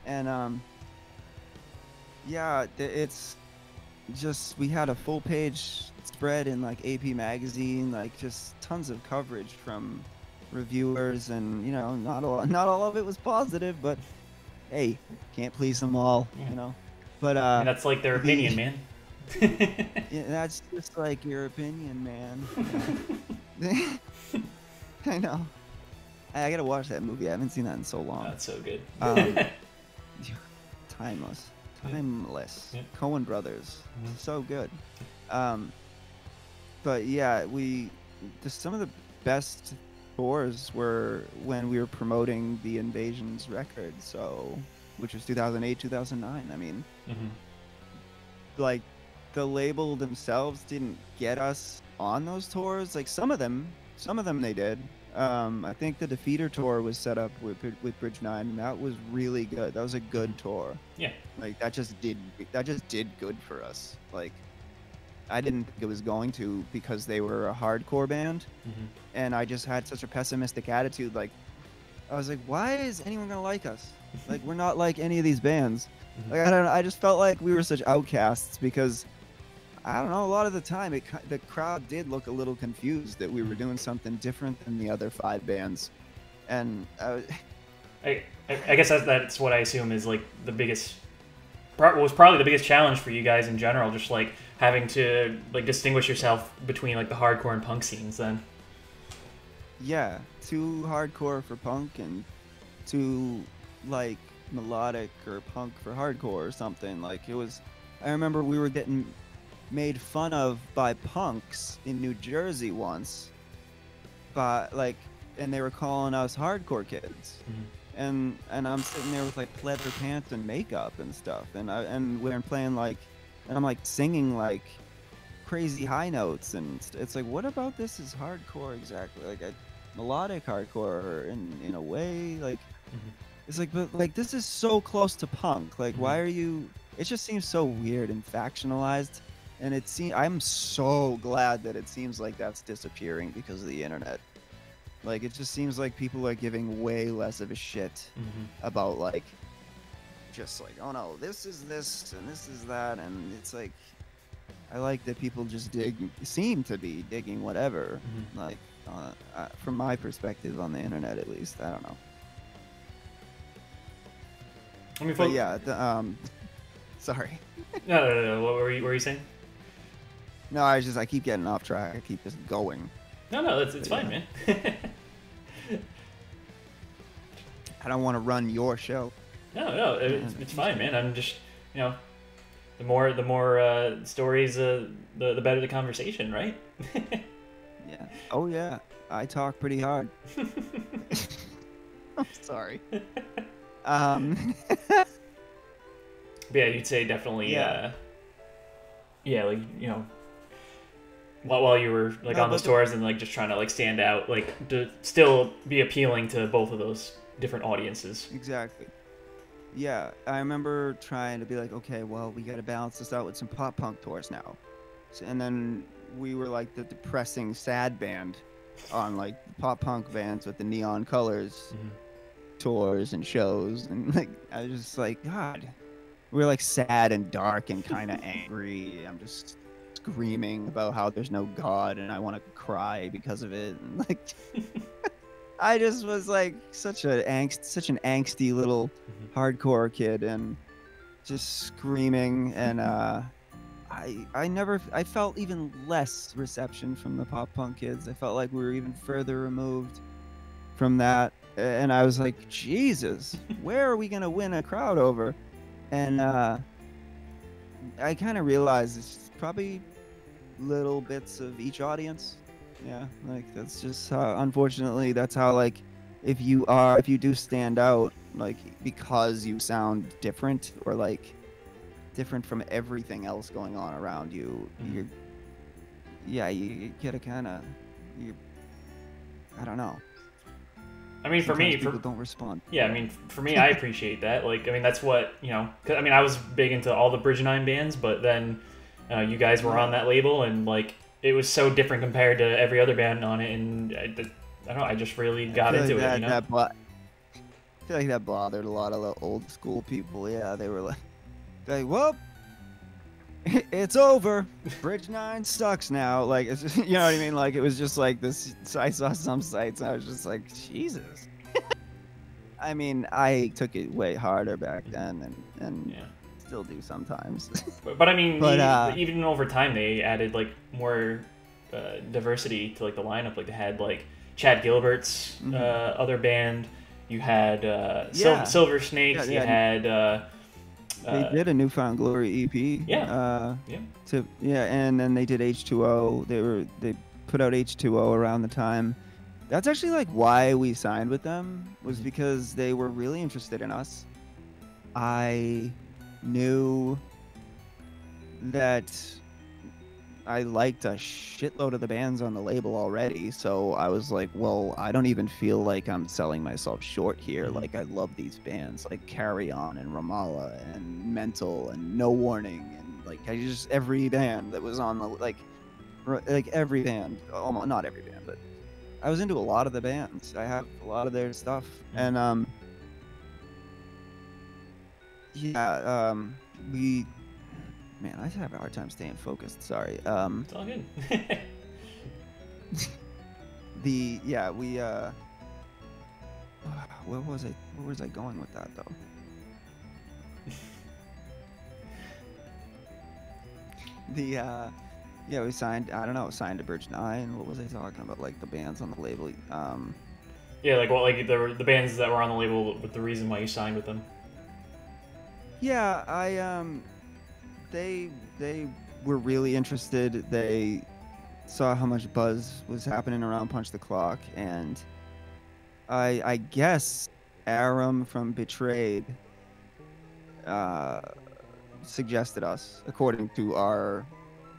and yeah, it's just, we had a full page spread in like AP magazine, like just tons of coverage from reviewers, and you know, not all of it was positive, but hey, can't please them all, you know. But and that's like their opinion, man. Yeah, that's just like your opinion, man. I know. I gotta watch that movie. I haven't seen that in so long. That's so good. Timeless. Yeah. Coen Brothers. So good. But yeah, some of the best tours were when we were promoting the Invasions record, which was 2008, 2009. I mean, like the label themselves didn't get us on those tours. Like some of them they did. I think the Defeater tour was set up with Bridge 9, and that was really good. That was a good tour. Yeah. Like that just did good for us. Like I didn't think it was going to, because they were a hardcore band, and I just had such a pessimistic attitude. Like I was like, why is anyone gonna like us? Like we're not like any of these bands. Like I don't know. I just felt like we were such outcasts because, I don't know, a lot of the time the crowd did look a little confused that we were doing something different than the other 5 bands, and I guess that's what I assume is like the biggest, was probably the biggest challenge for you guys in general, just like having to like distinguish yourself between like the hardcore and punk scenes then. Yeah, too hardcore for punk and too like melodic or punk for hardcore or something. Like it was, I remember we were getting made fun of by punks in New Jersey once, but like, and they were calling us hardcore kids, and I'm sitting there with like leather pants and makeup and stuff, and we're playing like, and I'm like singing like crazy high notes, and it's like, what about this is hardcore exactly? Like melodic hardcore in a way, like it's like, but like this is so close to punk. Like why are you? It just seems so weird and factionalized. And I'm so glad that it seems like that's disappearing because of the internet. Like it just seems like people are giving way less of a shit about like, just like, oh no, this is this and this is that, and it's like, I like that people just seem to be digging whatever. Like from my perspective on the internet, at least, I don't know. I mean, but yeah, sorry. No. What were you saying? No, I keep getting off track. I keep just going. No, it's fine, man. I don't want to run your show. No, it's fine, man. I'm just, you know, the more stories, the better the conversation, right? Yeah. Oh yeah. I talk pretty hard. I'm sorry. But yeah, you'd say definitely. Yeah. Yeah, like, you know, while you were like on those tours and like just trying to like stand out, like to still be appealing to both of those different audiences. Exactly. Yeah, I remember trying to be like, okay, well, we got to balance this out with some pop punk tours now. So, and then we were like the depressing, sad band on like pop punk bands with the neon colors tours and shows. And like, I was just like, God, we were like sad and dark and kind of angry. I'm just screaming about how there's no God and I want to cry because of it. And like, I just was like such an angsty little hardcore kid and just screaming. And I felt even less reception from the pop punk kids. I felt like we were even further removed from that. And I was like, Jesus, where are we going to win a crowd over? And I kind of realized it's probably little bits of each audience. Yeah, like that's just unfortunately that's how, like, if you do stand out, like because you sound different or like different from everything else going on around you, you get a kind of, I don't know. I mean, for me, people don't respond. Yeah, I mean, for me, I appreciate that. Like, I mean, that's what, you know, 'cause, I mean, I was big into all the Bridge 9 bands, but then you guys were on that label, and like it was so different compared to every other band on it, and I don't know, I just really got into it, you know? I feel like that bothered a lot of the old school people. Yeah, they were like, well, it's over. Bridge 9 sucks now. Like, it's just, you know what I mean? Like, it was just like this. So I saw some sites, and I was just like, Jesus. I mean, I took it way harder back then, and yeah. Still do sometimes. but I mean, even over time, they added like more diversity to like the lineup. Like they had like Chad Gilbert's other band. You had Silver Snakes. You had. They did a Newfound Glory EP. Yeah. And then they did H2O. They put out H2O around the time. That's actually like why we signed with them, was because they were really interested in us. I knew that I liked a shitload of the bands on the label already, so I was like, well, I don't even feel like I'm selling myself short here. Like, I love these bands like Carry On and Ramallah and Mental and No Warning, and like every band that was on the like every band, almost not every band, but I was into a lot of the bands. I have a lot of their stuff, and man, I have a hard time staying focused. Sorry. It's all good. Where was I going with that though? We signed to Bridge 9. What was I talking about? Like the bands on the label. Yeah, like what, like the bands that were on the label with the reason why you signed with them. Yeah, they were really interested. They saw how much buzz was happening around Punch the Clock, and I guess Aram from Betrayed suggested us, according to our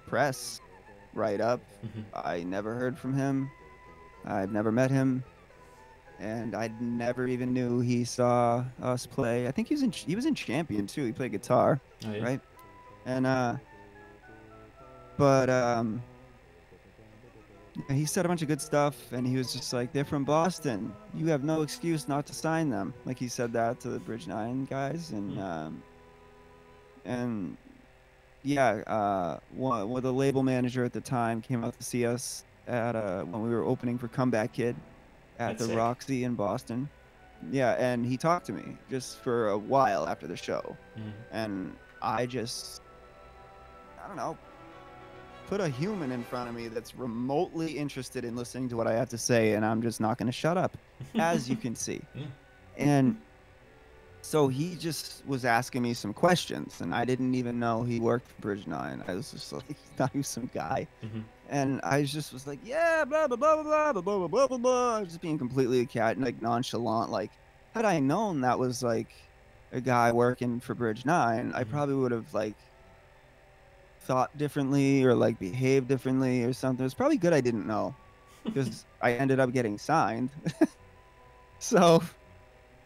press write-up. I never heard from him. I've never met him. And I never even knew he saw us play. I think he was in Champion too. He played guitar, right? And he said a bunch of good stuff, and he was just like, "They're from Boston. You have no excuse not to sign them." Like, he said that to the Bridge 9 guys, and the label manager at the time came out to see us at when we were opening for Comeback Kid at the Roxy in Boston. Yeah, and he talked to me just for a while after the show, and I don't know, put a human in front of me that's remotely interested in listening to what I have to say, and I'm just not going to shut up, as you can see. And so he just was asking me some questions, and I didn't even know he worked for Bridge 9. I was just like, thought he was some guy. Mm-hmm. And I just was like, yeah, blah, blah, blah, blah, blah, blah, blah, blah, blah, blah. Just being completely a cat and like nonchalant. Like, had I known that was like a guy working for Bridge 9, I Mm-hmm. probably would have like thought differently or like behaved differently or something. It's probably good I didn't know because I ended up getting signed. So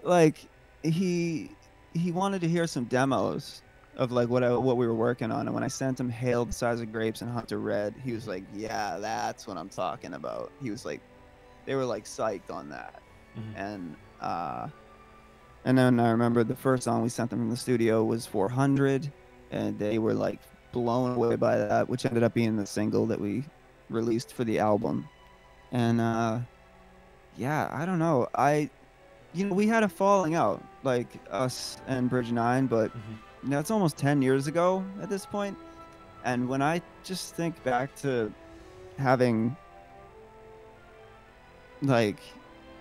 like he he wanted to hear some demos of like what we were working on, and when I sent him Hail the Size of Grapes and Hunter Red, he was like, yeah, that's what I'm talking about. He was like, they were like psyched on that. Mm-hmm. And then I remember the first song we sent them from the studio was 400, and they were like blown away by that, which ended up being the single that we released for the album. And yeah, I don't know. We had a falling out, like us and Bridge 9, but Mm-hmm. that's almost 10 years ago at this point. And when I just think back to having, like,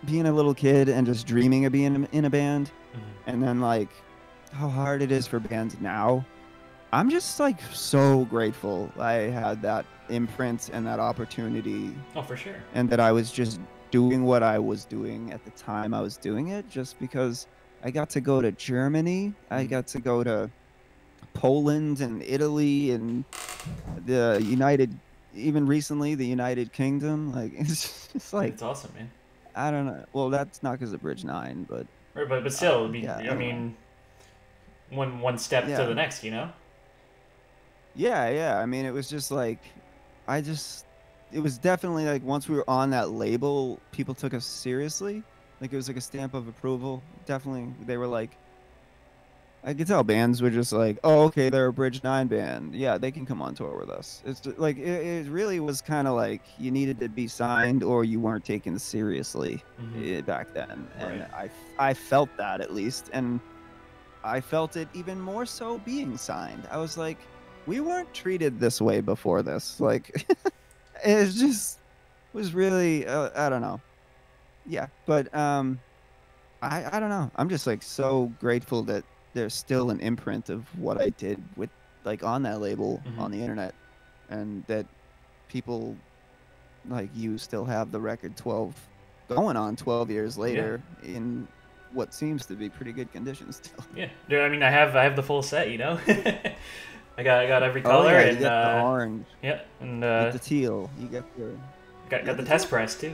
being a little kid and just dreaming of being in a band, Mm-hmm. and then, like, how hard it is for bands now, I'm just, like, so grateful I had that imprint and that opportunity, Oh, for sure. and that I was just doing what I was doing at the time I was doing it, just because I got to go to Germany, I Mm-hmm. got to go to Poland and Italy and the even recently, the United Kingdom. Like, it's just like, It's awesome, man. I don't know. Well, that's not because of Bridge 9, but Right, but still, I mean, yeah, I anyway. mean, one step to Yeah. the next, you know. Yeah, yeah. I mean, it was just like, I just, it was definitely like once we were on that label, people took us seriously. Like, it was like a stamp of approval. Definitely, they were like, I could tell bands were just like, oh, okay, they're a Bridge 9 band. Yeah, they can come on tour with us. It's just, like, it really was kind of like you needed to be signed or you weren't taken seriously Mm-hmm. back then. And Right. I felt that at least. And I felt it even more so being signed. I was like, we weren't treated this way before this. Like, it just was really, I don't know. Yeah. But, I don't know. I'm just like so grateful that there's still an imprint of what I did with like on that label Mm-hmm. on the internet, and that people like you still have the record 12 going on 12 years Yeah. later in what seems to be pretty good condition still. Yeah. Dude, I mean, I have the full set, you know. I got every Oh color yeah, you and get the orange, yeah, and you get the teal, you get your got the the test teal? press too.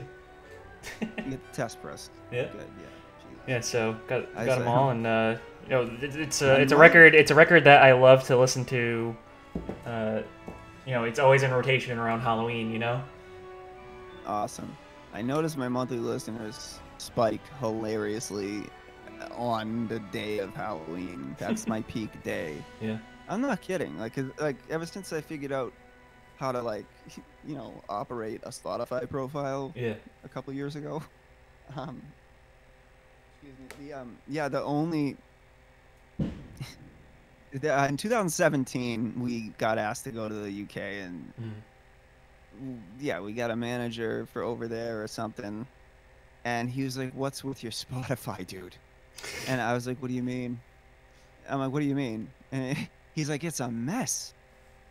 You get the test press. Yeah. Good, yeah. Jeez. Yeah, so got I them say, all, and it's one a more? record. It's a record that I love to listen to. Uh, it's always in rotation around Halloween. You know. Awesome. I noticed my monthly listeners spike hilariously on the day of Halloween. That's my peak day. Yeah. I'm not kidding. Like, 'cause, like ever since I figured out how to like, operate a Spotify profile Yeah. a couple years ago. Um, excuse me. The only in 2017 we got asked to go to the UK, and yeah, we got a manager for over there or something, and he was like, "What's with your Spotify, dude?" And I was like, "What do you mean?" I'm like, "What do you mean?" And he's like, "It's a mess."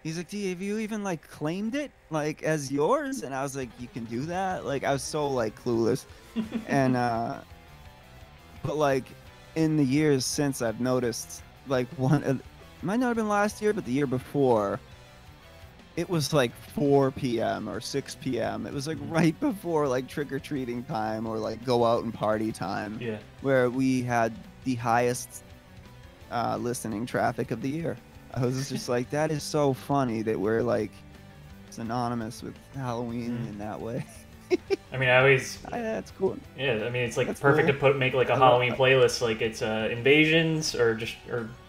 He's like, have you even like claimed it like as yours?" And I was like, "You can do that?" Like, I was so like clueless. And but like in the years since, I've noticed like it might not have been last year, but the year before, it was like 4 p.m. or 6 p.m. It was like right before like trick-or-treating time or like go out and party time, Yeah. where we had the highest listening traffic of the year. I was just like, that is so funny that we're like synonymous with Halloween in that way. I mean, I always. That's cool. Yeah. I mean, it's like That's perfect cool. to make like a I love Halloween that. playlist. Like it's Invasions or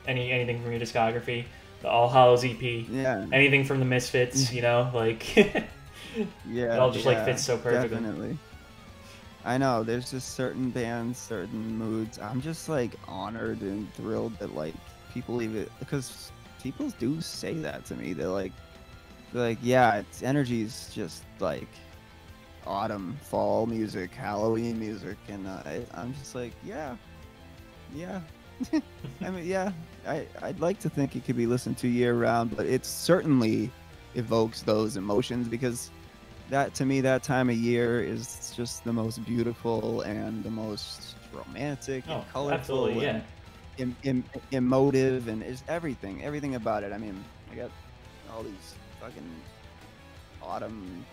anything from your discography. The All Hallows EP. Yeah. Anything from the Misfits. You know, like. Yeah. It all just like yeah, fits so perfectly. Definitely. I know. There's just certain bands, certain moods. I'm just like honored and thrilled that like people even, because people do say that to me. They're like, yeah, its energy's just like autumn, fall music, Halloween music, and I'm just like, yeah, Yeah. I mean, yeah, I'd like to think it could be listened to year round, but it certainly evokes those emotions because that, to me, that time of year is just the most beautiful and the most romantic and colorful absolutely, yeah. and emotive, and is everything about it. I mean, I got all these fucking autumn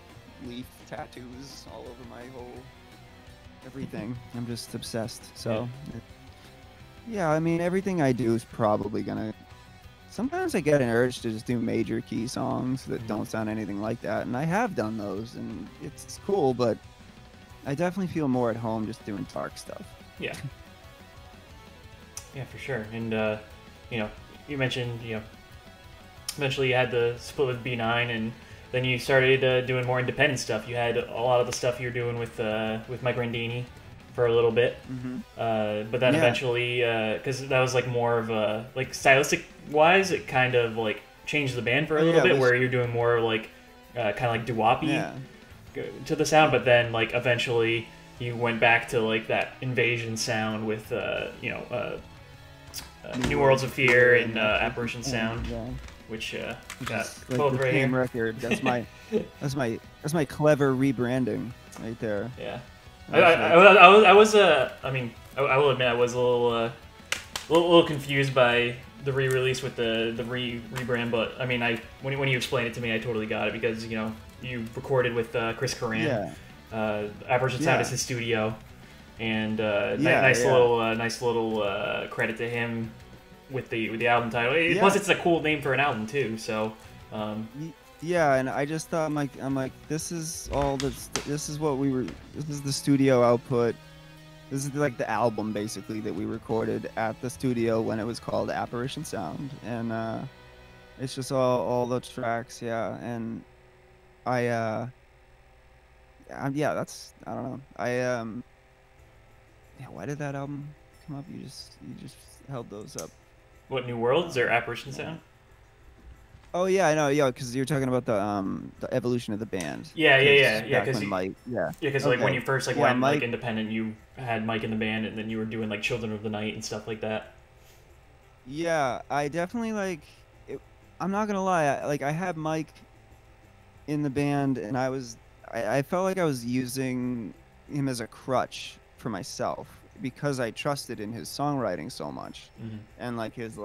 leaf tattoos all over my whole everything. I'm just obsessed. So yeah, I mean, everything I do is probably gonna. Sometimes I get an urge to just do major key songs that don't sound anything like that, and I have done those, and it's cool. But I definitely feel more at home just doing dark stuff. Yeah. Yeah, for sure. And you know, you mentioned eventually you had the split with B9, and then you started doing more independent stuff. You had a lot of the stuff you were doing with Mike Randini for a little bit, but then eventually, because that was like more of a like stylistic wise, it kind of like changed the band for a little bit, where you're doing more like kind of like doo-woppy to the sound, but then like eventually you went back to like that Invasion sound with New Worlds of Fear and Apparition Sound, which got like both the right same here. record. That's my clever rebranding right there. Yeah. I will admit I was a little confused by the re-release with the rebrand, but I mean, when you explained it to me, I totally got it because you recorded with Chris Coran. Apparition Sound is his studio, and nice little credit to him with the album title. Plus, it's a cool name for an album too. So. Yeah, and I just thought, I'm like, this is the studio output. This is like the album basically that we recorded at the studio when it was called Apparition Sound, and it's just all the tracks, and I don't know, why did that album come up? You just held those up. What, New Worlds or Apparition Sound? Oh yeah, I know, because you're talking about the evolution of the band. Yeah. Because like when you first went Mike, like independent, you had Mike in the band, and then you were doing like Children of the Night and stuff like that. Yeah, I definitely I'm not gonna lie, I had Mike in the band, and I felt like I was using him as a crutch for myself because I trusted in his songwriting so much, and his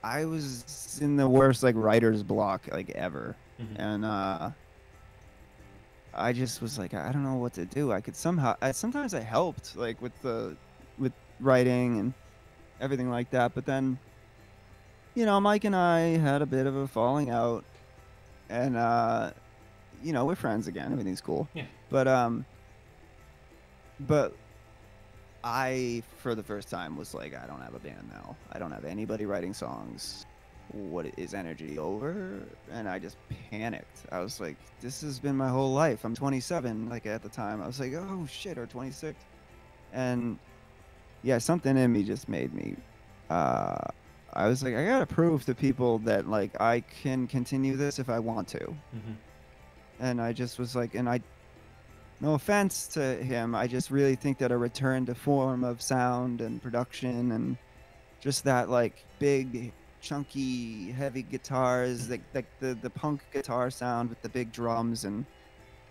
I was in the worst writer's block ever, and I just was I don't know what to do. I could sometimes I helped with writing and everything like that, but then Mike and I had a bit of a falling out, and we're friends again. Everything's cool. Yeah. But I, for the first time, was I don't have a band now. I don't have anybody writing songs. What is energy over? And I just panicked. I was like, this has been my whole life. I'm 27, at the time. I was like, oh shit, or 26. And yeah, something in me just made me, I was like, I gotta prove to people that I can continue this if I want to. And I just was no offense to him, I just really think that a return to form of sound and production and just that big, chunky, heavy guitars, the punk guitar sound with the big drums and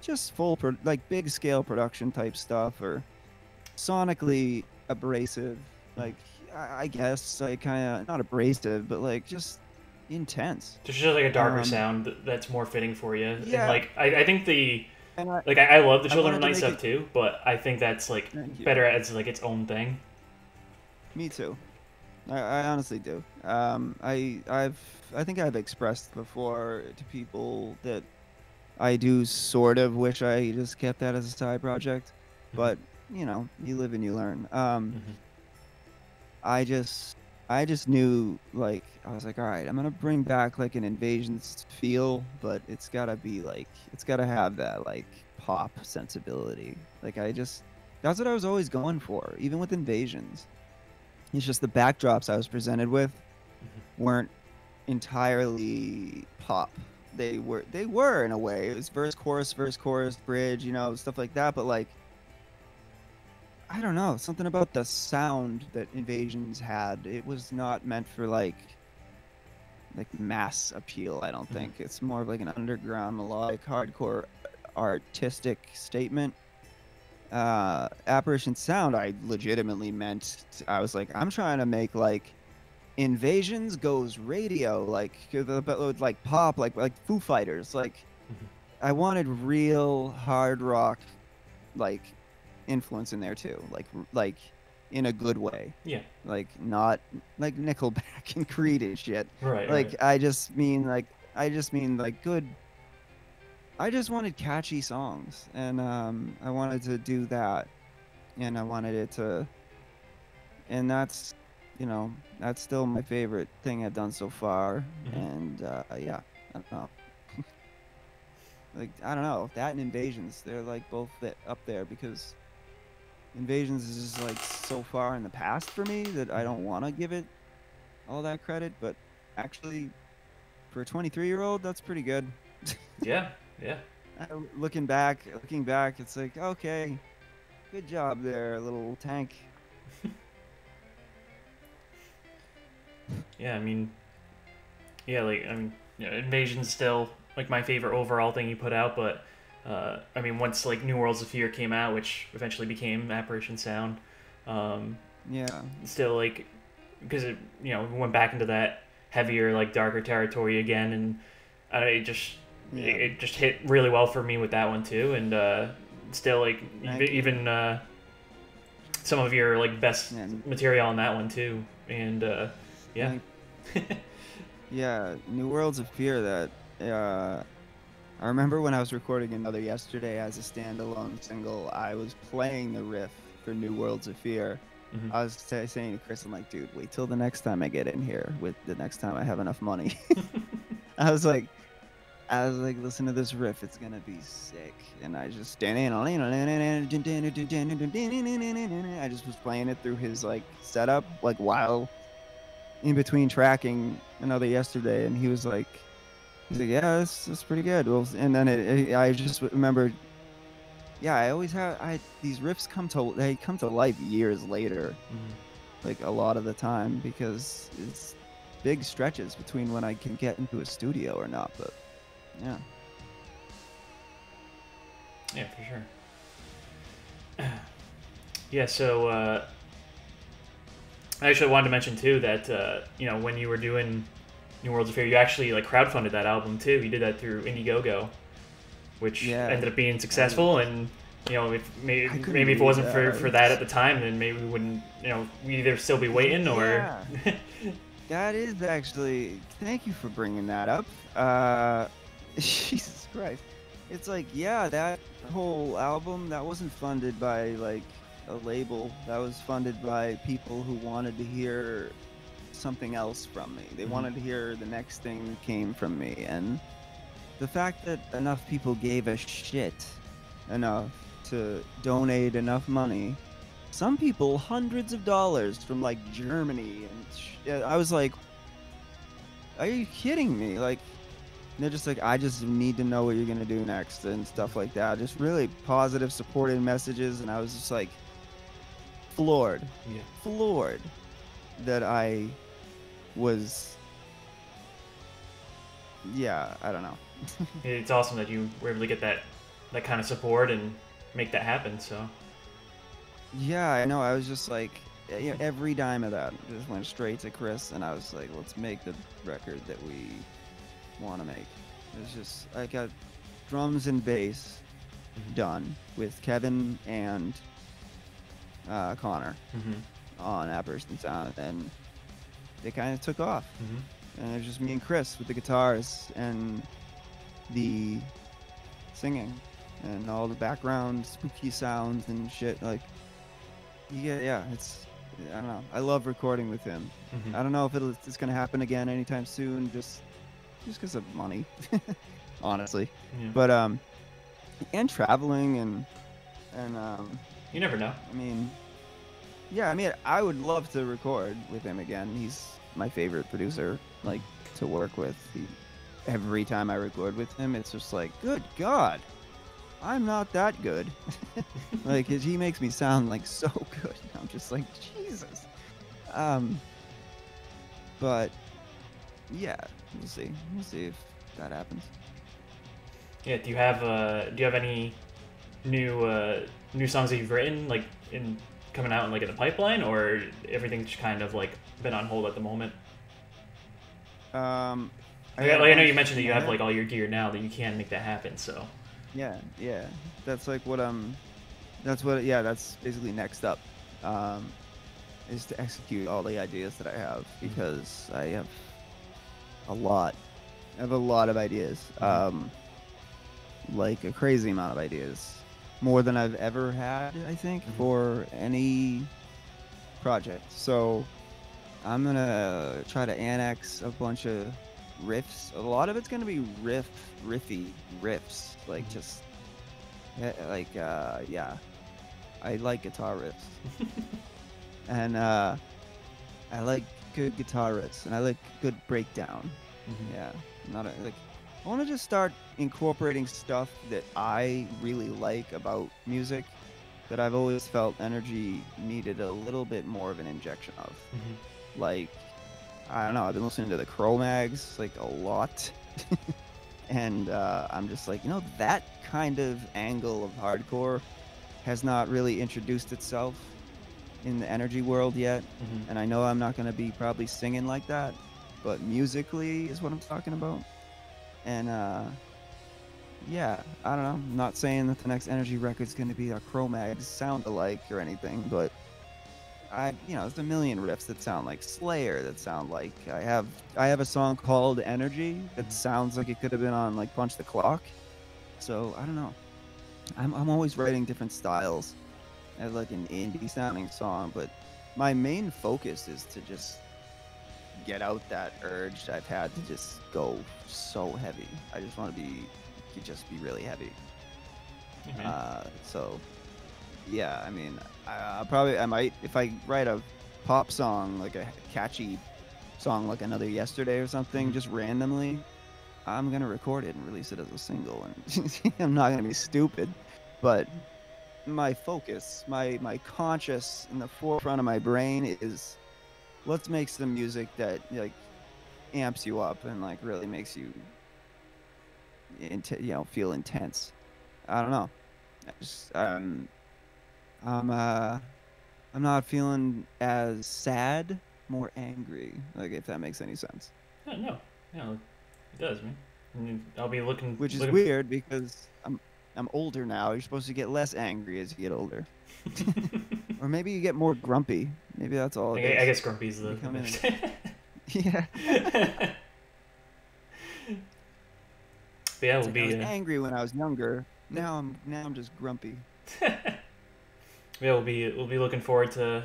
just full big scale production type stuff, or sonically abrasive, I guess kind of not abrasive, but just intense. Just a darker sound that's more fitting for you. Yeah. And I think I love the Children of the Night stuff too, but I think that's better as its own thing. Me too. I honestly do. I think I've expressed before to people that I do sort of wish I just kept that as a side project, but you live and you learn. I just knew I was all right, I'm gonna bring back an Invasion feel, but it's gotta be it's gotta have that pop sensibility. That's what I was always going for, even with Invasions. It's just the backdrops I was presented with weren't entirely pop. They were in a way. It was verse chorus, bridge, stuff like that, but I don't know, something about the sound that Invasions had. It was not meant for like mass appeal, I don't think. It's more of like an underground melodic hardcore artistic statement. Apparition Sound, I legitimately meant I was like, I'm trying to make like Invasions goes radio, like pop, like Foo Fighters. Like I wanted real hard rock like influence in there too, like in a good way. Yeah. Like not like Nickelback and Creed and shit. Right. Like Right. I just mean like good. I just wanted catchy songs, and I wanted to do that, and I wanted it to, and that's, that's still my favorite thing I've done so far, and yeah, I don't know. Like I don't know, that and Invasions, they're like both up there because Invasions is just like so far in the past for me that I don't want to give it all that credit, but actually, for a 23-year-old, that's pretty good. Yeah. Yeah. Looking back, it's like, okay, good job there, little tank. Yeah. I mean, yeah. Invasion's still like my favorite overall thing you put out, but I mean, once like New Worlds of Fear came out, which eventually became Apparition Sound, Yeah. still like because it went back into that heavier like darker territory again, and it just it just hit really well for me with that one too, and still like even some of your like best material on that one too, and yeah. Yeah, New Worlds of Fear, that I remember when I was recording Another Yesterday as a standalone single, I was playing the riff for New Worlds of Fear. I was saying to Chris, I'm like, dude, wait till the next time I get in here, with the next time I have enough money. I was like, listen to this riff, it's gonna be sick. And I just I just was playing it through his like setup, like while in between tracking Another Yesterday, and he's like, yeah, that's pretty good. Well, and then I just remembered, yeah, I always have these riffs come to life years later, like a lot of the time, because it's big stretches between when I can get into a studio or not. But yeah. Yeah, for sure. Yeah, so I actually wanted to mention too that when you were doing New Worlds of Fear, you actually like crowdfunded that album too. You did that through Indiegogo, which ended up being successful. And if maybe if it wasn't for that at the time, then maybe we wouldn't. We'd either still be waiting or. That is actually. Thank you for bringing that up. Jesus Christ. It's like, yeah, that whole album, that wasn't funded by like a label. That was funded by people who wanted to hear something else from me. They wanted to hear the next thing that came from me. And the fact that enough people gave a shit enough to donate enough money, some people hundreds of dollars from like Germany, and I was like, are you kidding me? Like, they're just like, I just need to know what you're gonna do next and stuff like that. Just really positive, supportive messages, and I was just like floored that I was. Yeah, I don't know. It's awesome that you were able to get that kind of support and make that happen. So. Yeah, I know. I was just like, every dime of that just went straight to Chris, and I was like, let's make the record that we want to make. It's just, I got drums and bass done with Kevin and Connor on Apparition Sound, and they kind of took off. And it was just me and Chris with the guitars and the singing and all the background spooky sounds and shit. Like, yeah, it's, I don't know. I love recording with him. I don't know if it's gonna happen again anytime soon, just because of money, honestly. But and traveling and you never know. I mean, I would love to record with him again. He's my favorite producer, like, to work with. Every time I record with him, it's just like, good God, I'm not that good. Like, he makes me sound like so good. I'm just like, Jesus. Um, but yeah, we'll see. We'll see if that happens. Yeah. Do you have any new songs that you've written like in coming out in the pipeline, or everything's kind of like been on hold at the moment? Um, I know you mentioned that you have like all your gear now that you can make that happen. So yeah, that's like what that's basically next up, is to execute all the ideas that I have, because I have a lot. I have a lot of ideas, like a crazy amount of ideas, more than I've ever had, I think, for any project. So I'm gonna try to annex a bunch of riffs. A lot of it's gonna be riffy riffs, like just yeah. I like guitar riffs, and I like good guitar riffs, and I like good breakdown. Yeah, I want to just start incorporating stuff that I really like about music, that I've always felt energy needed a little bit more of an injection of. Like, I don't know, I've been listening to the Cro-Mags like a lot. And I'm just like, that kind of angle of hardcore has not really introduced itself in the energy world yet. And I know I'm not going to be probably singing like that, but musically is what I'm talking about. And yeah, I don't know. I'm not saying that the next energy record's going to be a Cro-Mags sound alike or anything, but there's a million riffs that sound like Slayer, that sound like I have a song called Energy that sounds like it could have been on like Punch the Clock. So I don't know. I'm always writing different styles. I have like an indie sounding song, but my main focus is to just get out that urge I've had to just go so heavy. I just want to just be really heavy. So yeah, I mean, I might, if I write a pop song, like a catchy song like Another Yesterday or something, just randomly, I'm gonna record it and release it as a single, and I'm not gonna be stupid, but my focus, my conscious in the forefront of my brain is, let's make some music that like amps you up and like really makes you feel intense. I don't know. I'm not feeling as sad, more angry, like, if that makes any sense. No, it does, man. I mean, I'll be looking. Which is weird because I'm older now. You're supposed to get less angry as you get older. Or maybe you get more grumpy. Maybe that's all. I guess grumpy's the best. Yeah. But yeah, I was angry when I was younger. Now I'm just grumpy. Yeah, we'll be looking forward to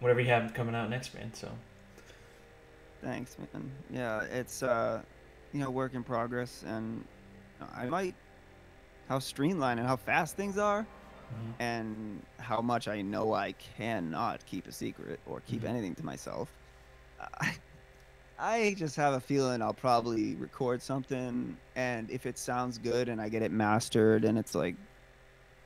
whatever you have coming out next, man. So thanks, man. Yeah, it's work in progress, and I might, how streamlined and how fast things are, and how much I know I cannot keep a secret or keep anything to myself. I just have a feeling I'll probably record something, and if it sounds good and I get it mastered and it's like,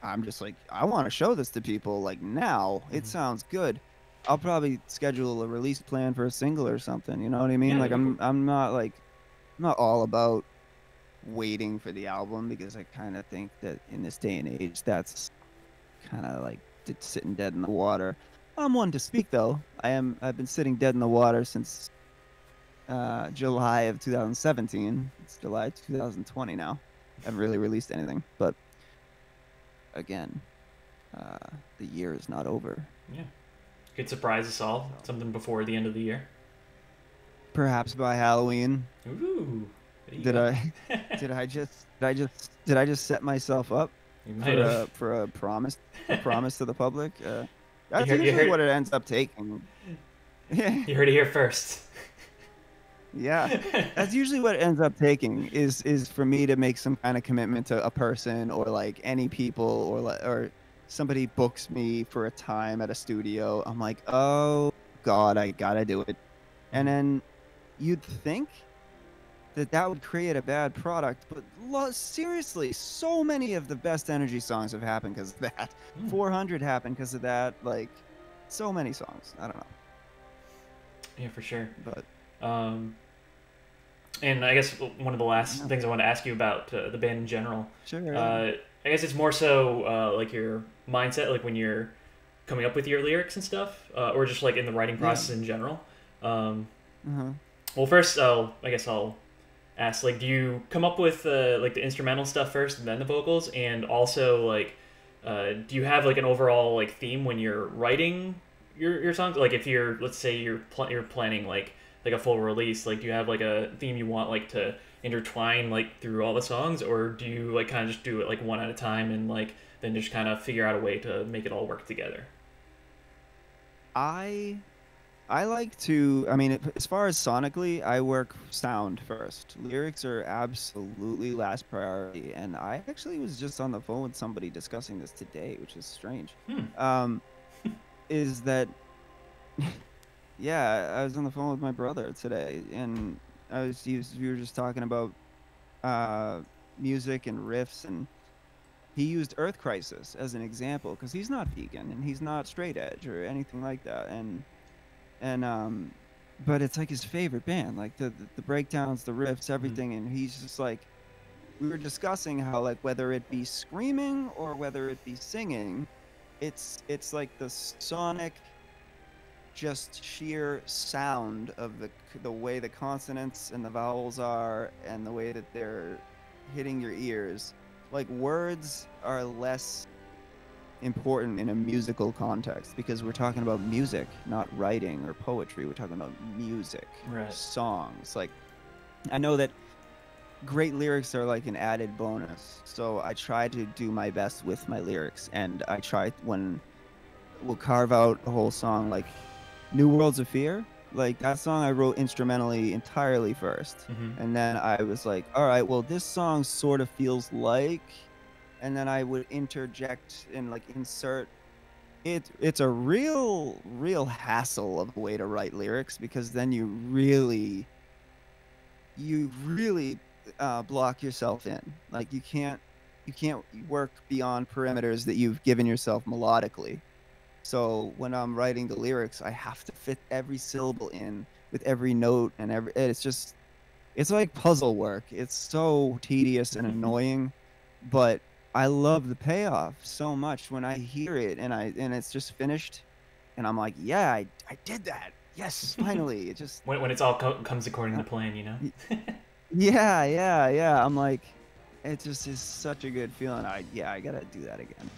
I'm just like, I want to show this to people like now, it sounds good, I'll probably schedule a release plan for a single or something, you know what I mean? Yeah, like I'm not all about waiting for the album, because I kind of think that in this day and age that's kind of like sitting dead in the water. I'm one to speak though. I've been sitting dead in the water since July of 2017. It's July 2020 now. I haven't really released anything, but again, the year is not over. Yeah, could surprise us all. Something before the end of the year. Perhaps by Halloween. Ooh. Did I just set myself up for a promise to the public? That's usually what it ends up taking. You heard it here first. Yeah, that's usually what it ends up taking, is for me to make some kind of commitment to a person, or like any people, or somebody books me for a time at a studio. I'm like, oh God, I gotta do it. And then you'd think that would create a bad product, but seriously, so many of the best energy songs have happened because of that. 400 happened because of that. Like, so many songs. I don't know. Yeah, for sure. But and I guess one of the last things I want to ask you about the band in general. Sure. I guess it's more so like your mindset, like when you're coming up with your lyrics and stuff, or just like in the writing process in general. Well, first, I guess I'll ask, like, do you come up with like the instrumental stuff first and then the vocals, and also like, do you have like an overall like theme when you're writing your songs? Like, if you're, let's say you're planning like a full release, like, do you have like a theme you want like to intertwine like through all the songs, or do you like kind of just do it like one at a time and like then just kind of figure out a way to make it all work together? I like to, I mean, as far as sonically, I work sound first. Lyrics are absolutely last priority. And I actually was just on the phone with somebody discussing this today, which is strange. Is that, yeah, I was on the phone with my brother today, and we were just talking about music and riffs, and he used Earth Crisis as an example because he's not vegan and he's not straight edge or anything like that. But it's like his favorite band, like the breakdowns, the riffs, everything. And he's just like, we were discussing how, like, whether it be screaming or whether it be singing, it's like the sonic, just sheer sound of the way the consonants and the vowels are and the way that they're hitting your ears. Like, words are less important in a musical context because we're talking about music, not writing or poetry. We're talking about music, songs. Like, I know that great lyrics are like an added bonus, so I try to do my best with my lyrics, and I try when we'll carve out a whole song, like New Worlds of Fear. Like, that song I wrote instrumentally entirely first, and then I was like, all right, well, this song sort of feels like, and then I would interject and like insert. It's a real hassle of a way to write lyrics, because then you really block yourself in. Like, you can't work beyond perimeters that you've given yourself melodically. So when I'm writing the lyrics, I have to fit every syllable in with every note, and it's like puzzle work. It's so tedious and annoying, but I love the payoff so much when I hear it and it's just finished, and I'm like, yeah, I did that. Yes, finally. It just when it's all comes according to plan, you know. yeah. I'm like, it just is such a good feeling. I gotta do that again.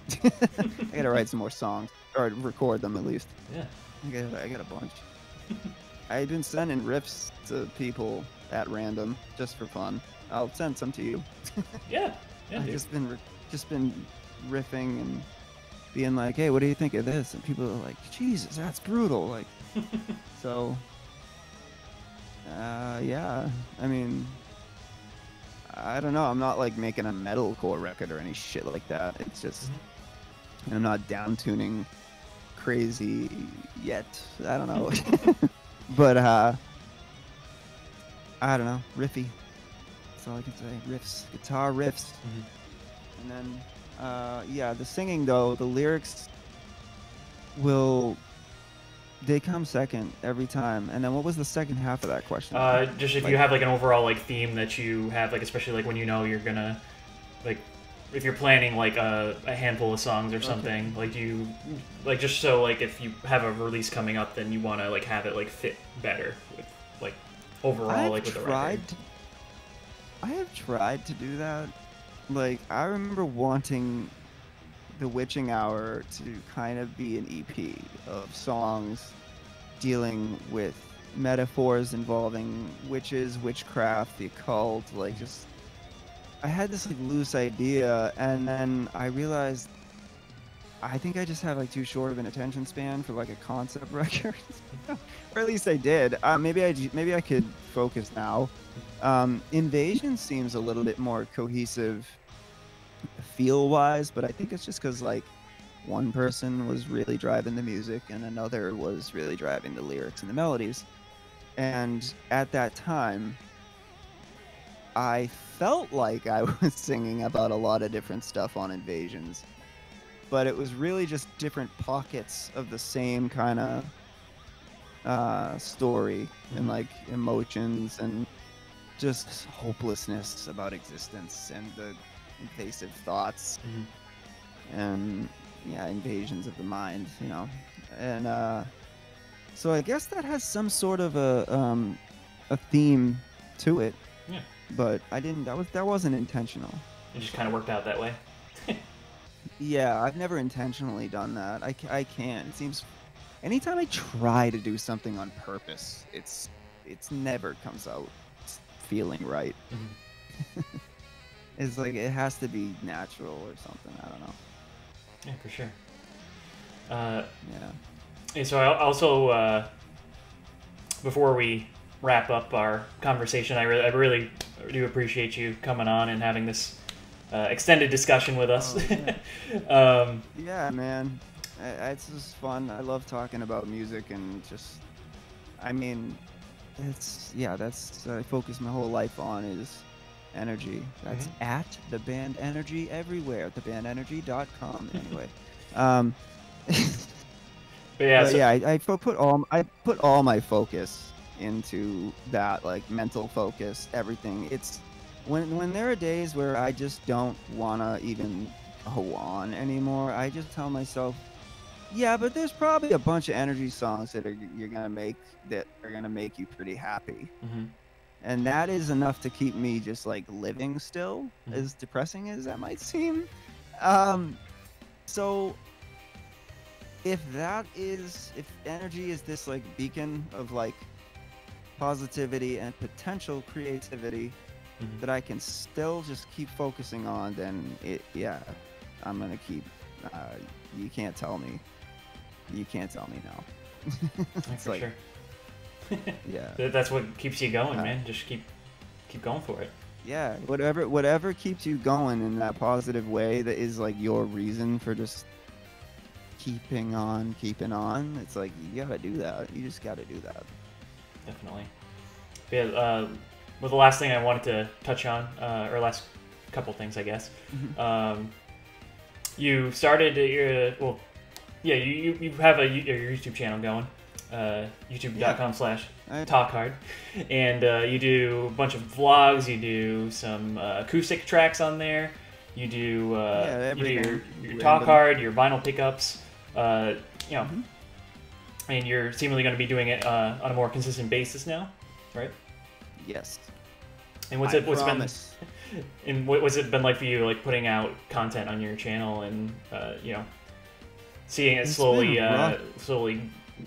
I gotta write some more songs, or record them at least. Yeah. I got a bunch. I've been sending riffs to people at random just for fun. I'll send some to you. Yeah. I've just been riffing and being like, hey, what do you think of this? And people are like, Jesus, that's brutal. Like, so, yeah. I mean, I don't know. I'm not like making a metalcore record or any shit like that. It's just, I'm not down tuning crazy yet. I don't know. But I don't know. Riffy. That's all I can say. Riffs, guitar riffs. And then, yeah, the singing though, the lyrics they come second every time. And then what was the second half of that question? Just if you have like an overall like theme that you have, like, especially like when you know you're gonna, like, if you're planning like a handful of songs or something, like, do you, like, just so like if you have a release coming up, then you want to like have it like fit better with like overall like with the record. I have tried to do that. Like, I remember wanting The Witching Hour to kind of be an EP of songs dealing with metaphors involving witches, witchcraft, the occult, like, just, I had this like loose idea, and then I realized I think I just have like too short of an attention span for like a concept record. Or at least I did. Maybe I could focus now. Invasion seems a little bit more cohesive feel-wise, but I think it's just because like one person was really driving the music and another was really driving the lyrics and the melodies. And at that time, I felt like I was singing about a lot of different stuff on Invasions, but it was really just different pockets of the same kind of story and like emotions and just hopelessness about existence and the invasive thoughts and invasions of the mind, and so I guess that has some sort of a theme to it. Yeah. But I didn't. That wasn't intentional. It just kind of worked out that way. Yeah, I've never intentionally done that. I can't. It seems anytime I try to do something on purpose, it's never comes out feeling right. It's like it has to be natural or something. I don't know. Yeah, for sure. Yeah. And so I also, before we wrap up our conversation, I really do appreciate you coming on and having this extended discussion with us. Oh, yeah. Yeah, man. It's just fun. I love talking about music and just, I mean, that's I focus my whole life on is energy. That's at the band Energy everywhere. thebandenergy.com. Anyway. I put all my focus into that, like mental focus, everything. It's when there are days where I just don't wanna even go on anymore, I just tell myself, yeah, but there's probably a bunch of energy songs that you're gonna make that are gonna make you pretty happy. And that is enough to keep me just like living still, as depressing as that might seem. So if energy is this like beacon of like positivity and potential creativity that I can still just keep focusing on, then I'm gonna keep. You can't tell me no. It's for sure. Yeah, that's what keeps you going, man. Just keep going for it. Yeah, whatever keeps you going in that positive way, that is like your reason for just keeping on. It's like you gotta do that. You just gotta do that. Definitely. Yeah. Well, the last thing I wanted to touch on, or last couple things, I guess. You started you have your YouTube channel going, youtube.com/talkhard, and you do a bunch of vlogs. You do some acoustic tracks on there. You do your Talk Hard, your vinyl pickups. And you're seemingly going to be doing it on a more consistent basis now, right? Yes. And what's it been like for you, like putting out content on your channel and seeing it slowly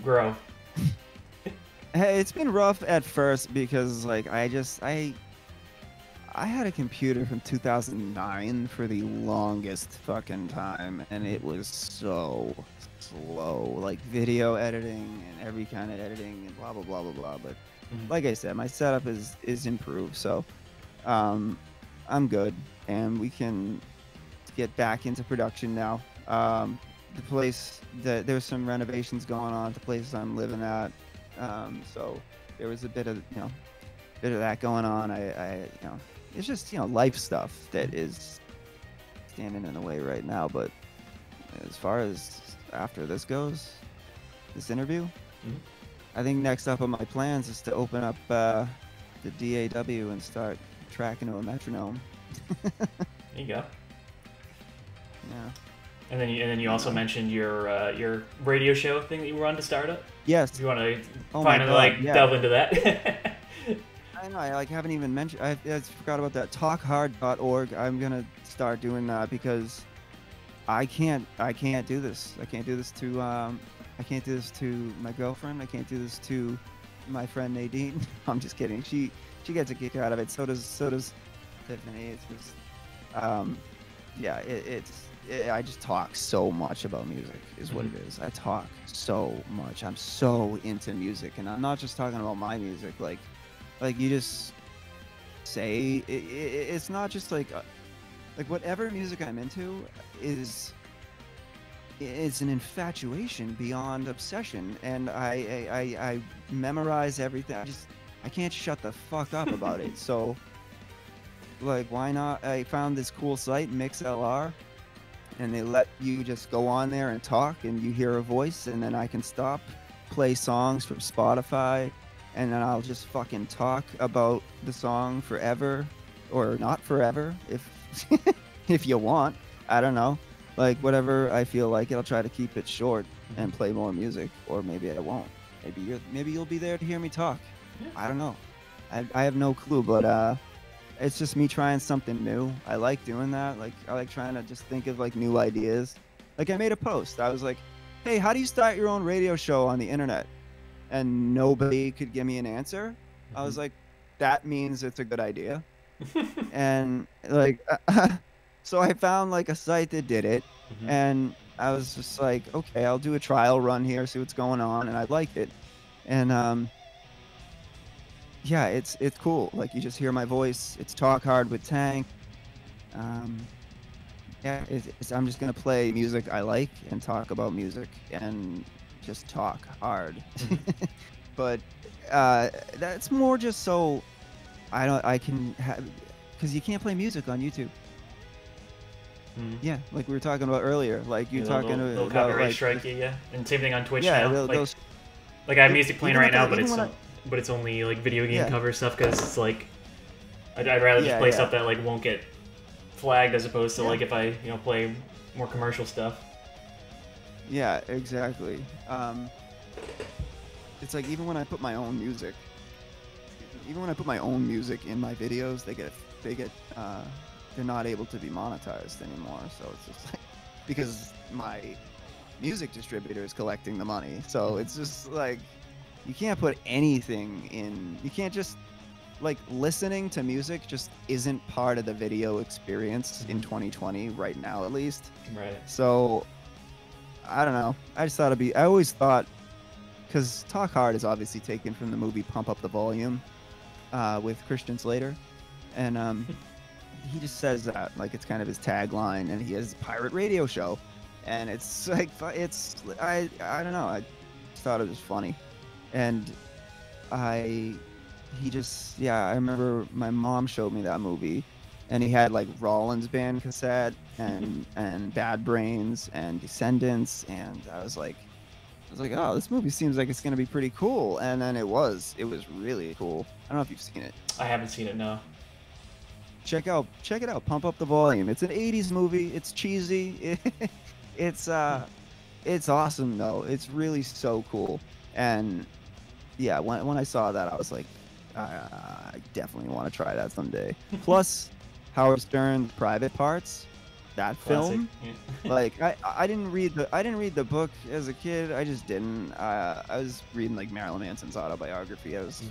grow? Hey, it's been rough at first because like I had a computer from 2009 for the longest fucking time, and it was so slow, like video editing and every kind of editing and blah blah blah blah blah. But like I said, my setup is improved, so I'm good, and we can get back into production now. The place there's some renovations going on at the place I'm living at, so there was a bit of that going on. It's just life stuff that is standing in the way right now. But as far as after this goes, this interview, I think next up on my plans is to open up the DAW and start tracking to a metronome. There you go. Yeah. And then you also mentioned your radio show thing that you were on to start up. Yes. If you want to delve into that. I know. I haven't even mentioned. I forgot about that. TalkHard.org. I'm gonna start doing that because I can't do this. I can't do this to my girlfriend. I can't do this to my friend Nadine. I'm just kidding. She gets a kick out of it. So does Tiffany. It's just I just talk so much about music is what it is. I talk so much. I'm so into music, and I'm not just talking about my music. Like you just say it's not just like whatever music I'm into is an infatuation beyond obsession, and I memorize everything. I can't shut the fuck up about it. So like, why not? I found this cool site, MixLR, and they let you just go on there and talk, and you hear a voice, and then I can stop, play songs from Spotify, and then I'll just fucking talk about the song forever, or not forever, if if you want. I don't know. Like, whatever I feel like, I'll try to keep it short and play more music, or maybe I won't. Maybe you'll be there to hear me talk. Yeah. I don't know. I have no clue, but it's just me trying something new. I like doing that. Like, I like trying to just think of like new ideas. Like, I made a post. I was like, hey, how do you start your own radio show on the internet? And nobody could give me an answer. I was like, that means it's a good idea. And like, so I found like a site that did it, and I was just like, okay, I'll do a trial run here, see what's going on, and I liked it. And yeah, it's cool. Like, you just hear my voice. It's Talk Hard with Tank. Yeah, I'm just gonna play music I like and talk about music and just talk hard. But that's more just so I can have, because you can't play music on YouTube. Yeah, like we were talking about earlier. Like, you're talking they'll about copyright like, strike you, yeah. And same thing on Twitch yeah, now. those, Like I have music playing right now, but even it's only like video game Yeah. cover stuff because it's like I'd rather just play stuff that like won't get flagged as opposed to like if I play more commercial stuff. Yeah, exactly. It's like, even when I put my own music in my videos, they're not able to be monetized anymore. So it's just like, because my music distributor is collecting the money. So it's just like, you can't put anything in. You can't just, like, listening to music just isn't part of the video experience in 2020 right now, at least. Right. So I don't know. I just thought I always thought, because Talk Hard is obviously taken from the movie Pump Up the Volume with Christian Slater, and he just says that, like, it's kind of his tagline, and he has a pirate radio show, and it's like, I don't know. I just thought it was funny, and I remember my mom showed me that movie, and he had like Rollins Band cassette and Bad Brains and Descendants, and I was like, oh, this movie seems like it's gonna be pretty cool, and then it was really cool. I don't know if you've seen it. I haven't seen it, no. Check it out. Pump Up the Volume. It's an 80s movie. It's cheesy. It's awesome though. It's really so cool. And yeah, when I saw that, I was like, I definitely want to try that someday. Plus, Howard Stern's Private Parts, that film. Yeah. Like, I didn't read the book as a kid. I just didn't. I was reading like Marilyn Manson's autobiography. I was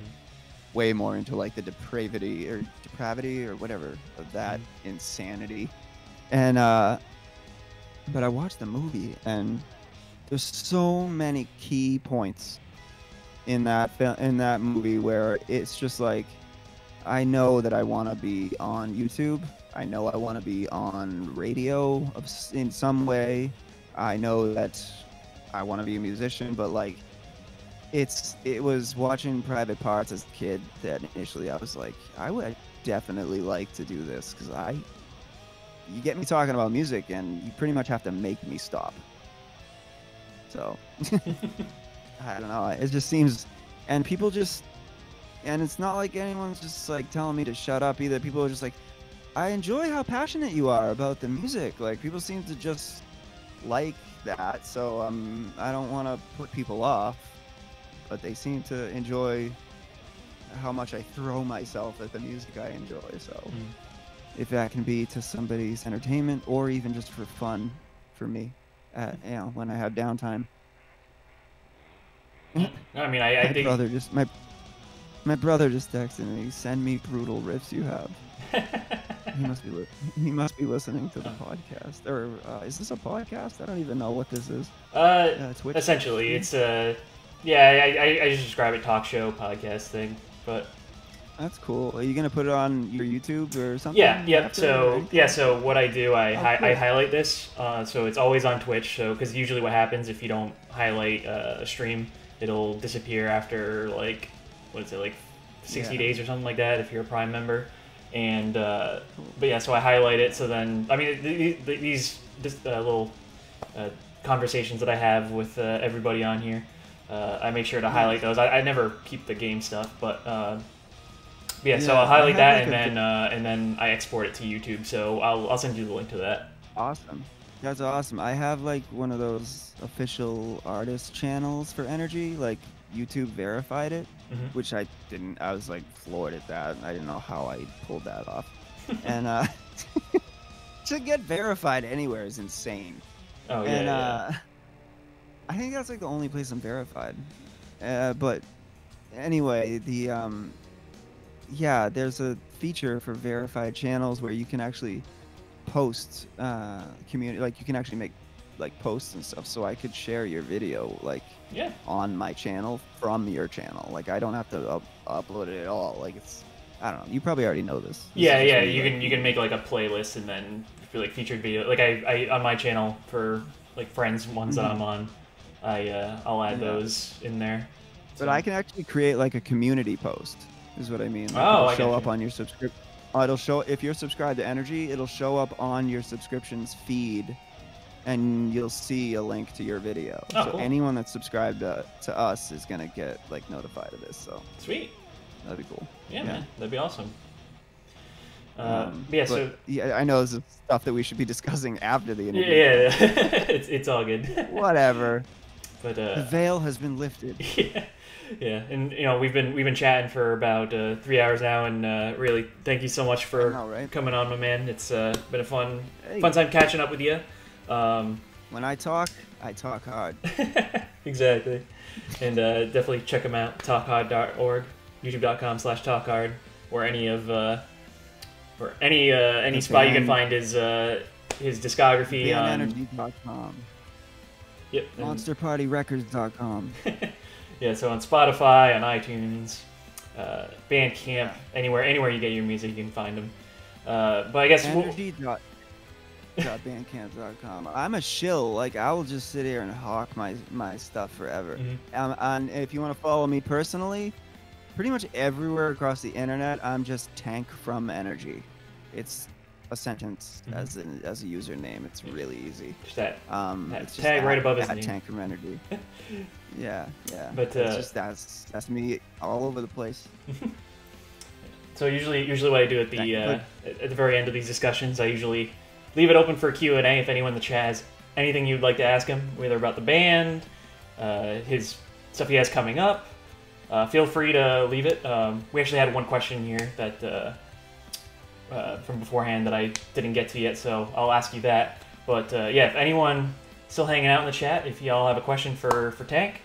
way more into like the depravity or whatever of that insanity. And but I watched the movie, and there's so many key points in that movie where it's just like, I know that I want to be on YouTube. I know I want to be on radio in some way. I know that I want to be a musician, but like, it was watching Private Parts as a kid that initially I was like, I would definitely like to do this, because you get me talking about music and you pretty much have to make me stop. So I don't know. It just seems, and it's not like anyone's just like telling me to shut up either. People are just like, I enjoy how passionate you are about the music. Like, people seem to just like that. So I don't want to put people off, but they seem to enjoy how much I throw myself at the music I enjoy. So if that can be to somebody's entertainment or even just for fun for me, when I have downtime. No, I mean, I think my brother just texted me, send me brutal riffs you have. He must be listening to the podcast. Or is this a podcast? I don't even know what this is. Twitch? Essentially, it's I just describe it talk show podcast thing, but that's cool. Are you gonna put it on your YouTube or something? Yeah. So what I do, I highlight this. So it's always on Twitch. So because usually what happens if you don't highlight a stream, it'll disappear after like 60 days or something like that if you're a Prime member. And but yeah, so I highlight it. So then, I mean, these just little conversations that I have with everybody on here, I make sure to highlight those. I never keep the game stuff, but yeah. So I'll highlight that, and then I export it to YouTube. So I'll send you the link to that. Awesome. That's awesome. I have like one of those official artist channels for Energy, like YouTube verified it, which I didn't. I was like floored at that. I didn't know how I pulled that off. And to get verified anywhere is insane. Oh yeah. And yeah. I think that's like the only place I'm verified. But anyway, yeah, there's a feature for verified channels where you can actually post community, like you can actually make like posts and stuff, so I could share your video like on my channel from your channel. Like I don't have to upload it at all. Like it's, I don't know, you probably already know this. Yeah, you can make like a playlist and then for like featured video. Like I on my channel for like friends ones that I'm on, I'll add those in there. But I can actually create like a community post is what I mean. Like it'll show up on your subscription. It'll show, if you're subscribed to Energy, it'll show up on your subscription's feed, and you'll see a link to your video. So cool. Anyone that's subscribed to us is gonna get like notified of this. So sweet. That'd be cool. Yeah, man, that'd be awesome. Yeah, I know this is stuff that we should be discussing after the interview. Yeah, it's all good. Whatever. But the veil has been lifted. Yeah, and you know we've been chatting for about 3 hours now, and really thank you so much for coming on, my man. It's been a fun time catching up with you. When I talk hard. Exactly, and definitely check him out. Talkhard.org, youtube.com/talkhard, or any of or any spot you can find his discography on. Energy.com. Yep. MonsterPartyRecords.com. Yeah, so on Spotify, on iTunes, Bandcamp, anywhere you get your music, you can find them. But I guess Energy.bandcamp.com. I'm a shill. Like I will just sit here and hawk my stuff forever. And if you want to follow me personally, pretty much everywhere across the internet, I'm just Tank from Energy. It's a sentence as a username. It's really easy. Just that, it's just tag right above his name. Tank from Energy. Yeah. But it's just that's me all over the place. So usually what I do at the very end of these discussions, I usually leave it open for Q&A. If anyone in the chat has anything you'd like to ask him, whether about the band, his stuff he has coming up, feel free to leave it. We actually had one question here that from beforehand that I didn't get to yet, so I'll ask you that. But yeah, if anyone still hanging out in the chat, if y'all have a question for Tank,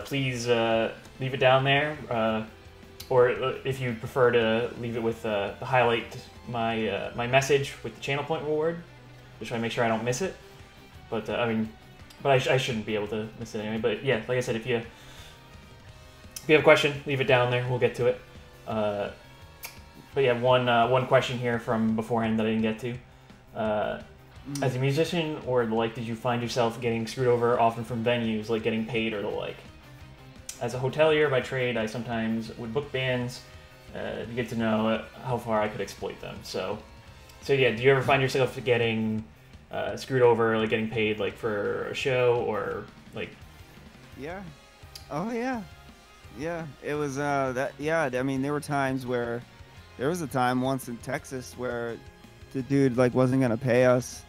please leave it down there. Or if you prefer to leave it with the highlight my message with the channel point reward, just try to make sure I don't miss it. But I mean, I shouldn't be able to miss it anyway. But yeah, like I said, if you have a question, leave it down there. We'll get to it. But yeah, one question here from beforehand that I didn't get to. As a musician or the like, did you find yourself getting screwed over often from venues, like getting paid or the like? As a hotelier by trade, I sometimes would book bands to get to know how far I could exploit them. So yeah, do you ever find yourself getting screwed over, like getting paid like for a show or like? Yeah. Oh yeah. Yeah. It was that. Yeah. I mean, there were times where there was a time once in Texas where the dude like wasn't gonna pay us,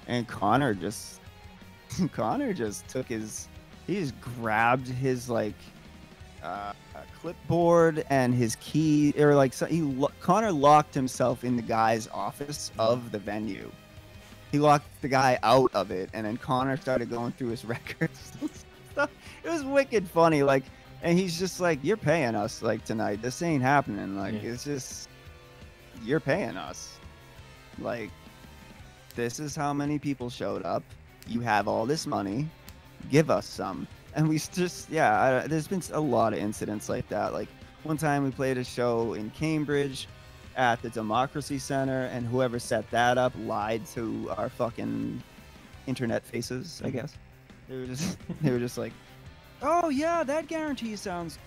and Connor just took his. He just grabbed his like clipboard and his key, or like Connor locked himself in the guy's office of the venue. He locked the guy out of it, and then Connor started going through his records and stuff. It was wicked funny, like, and he's just like, "You're paying us like tonight. This ain't happening. Like, it's just you're paying us. Like, this is how many people showed up. You have all this money. Give us some." And we just, there's been a lot of incidents like that. Like one time we played a show in Cambridge at the Democracy Center, and whoever set that up lied to our fucking internet faces, I guess. They were just like, "Oh yeah, that guarantee sounds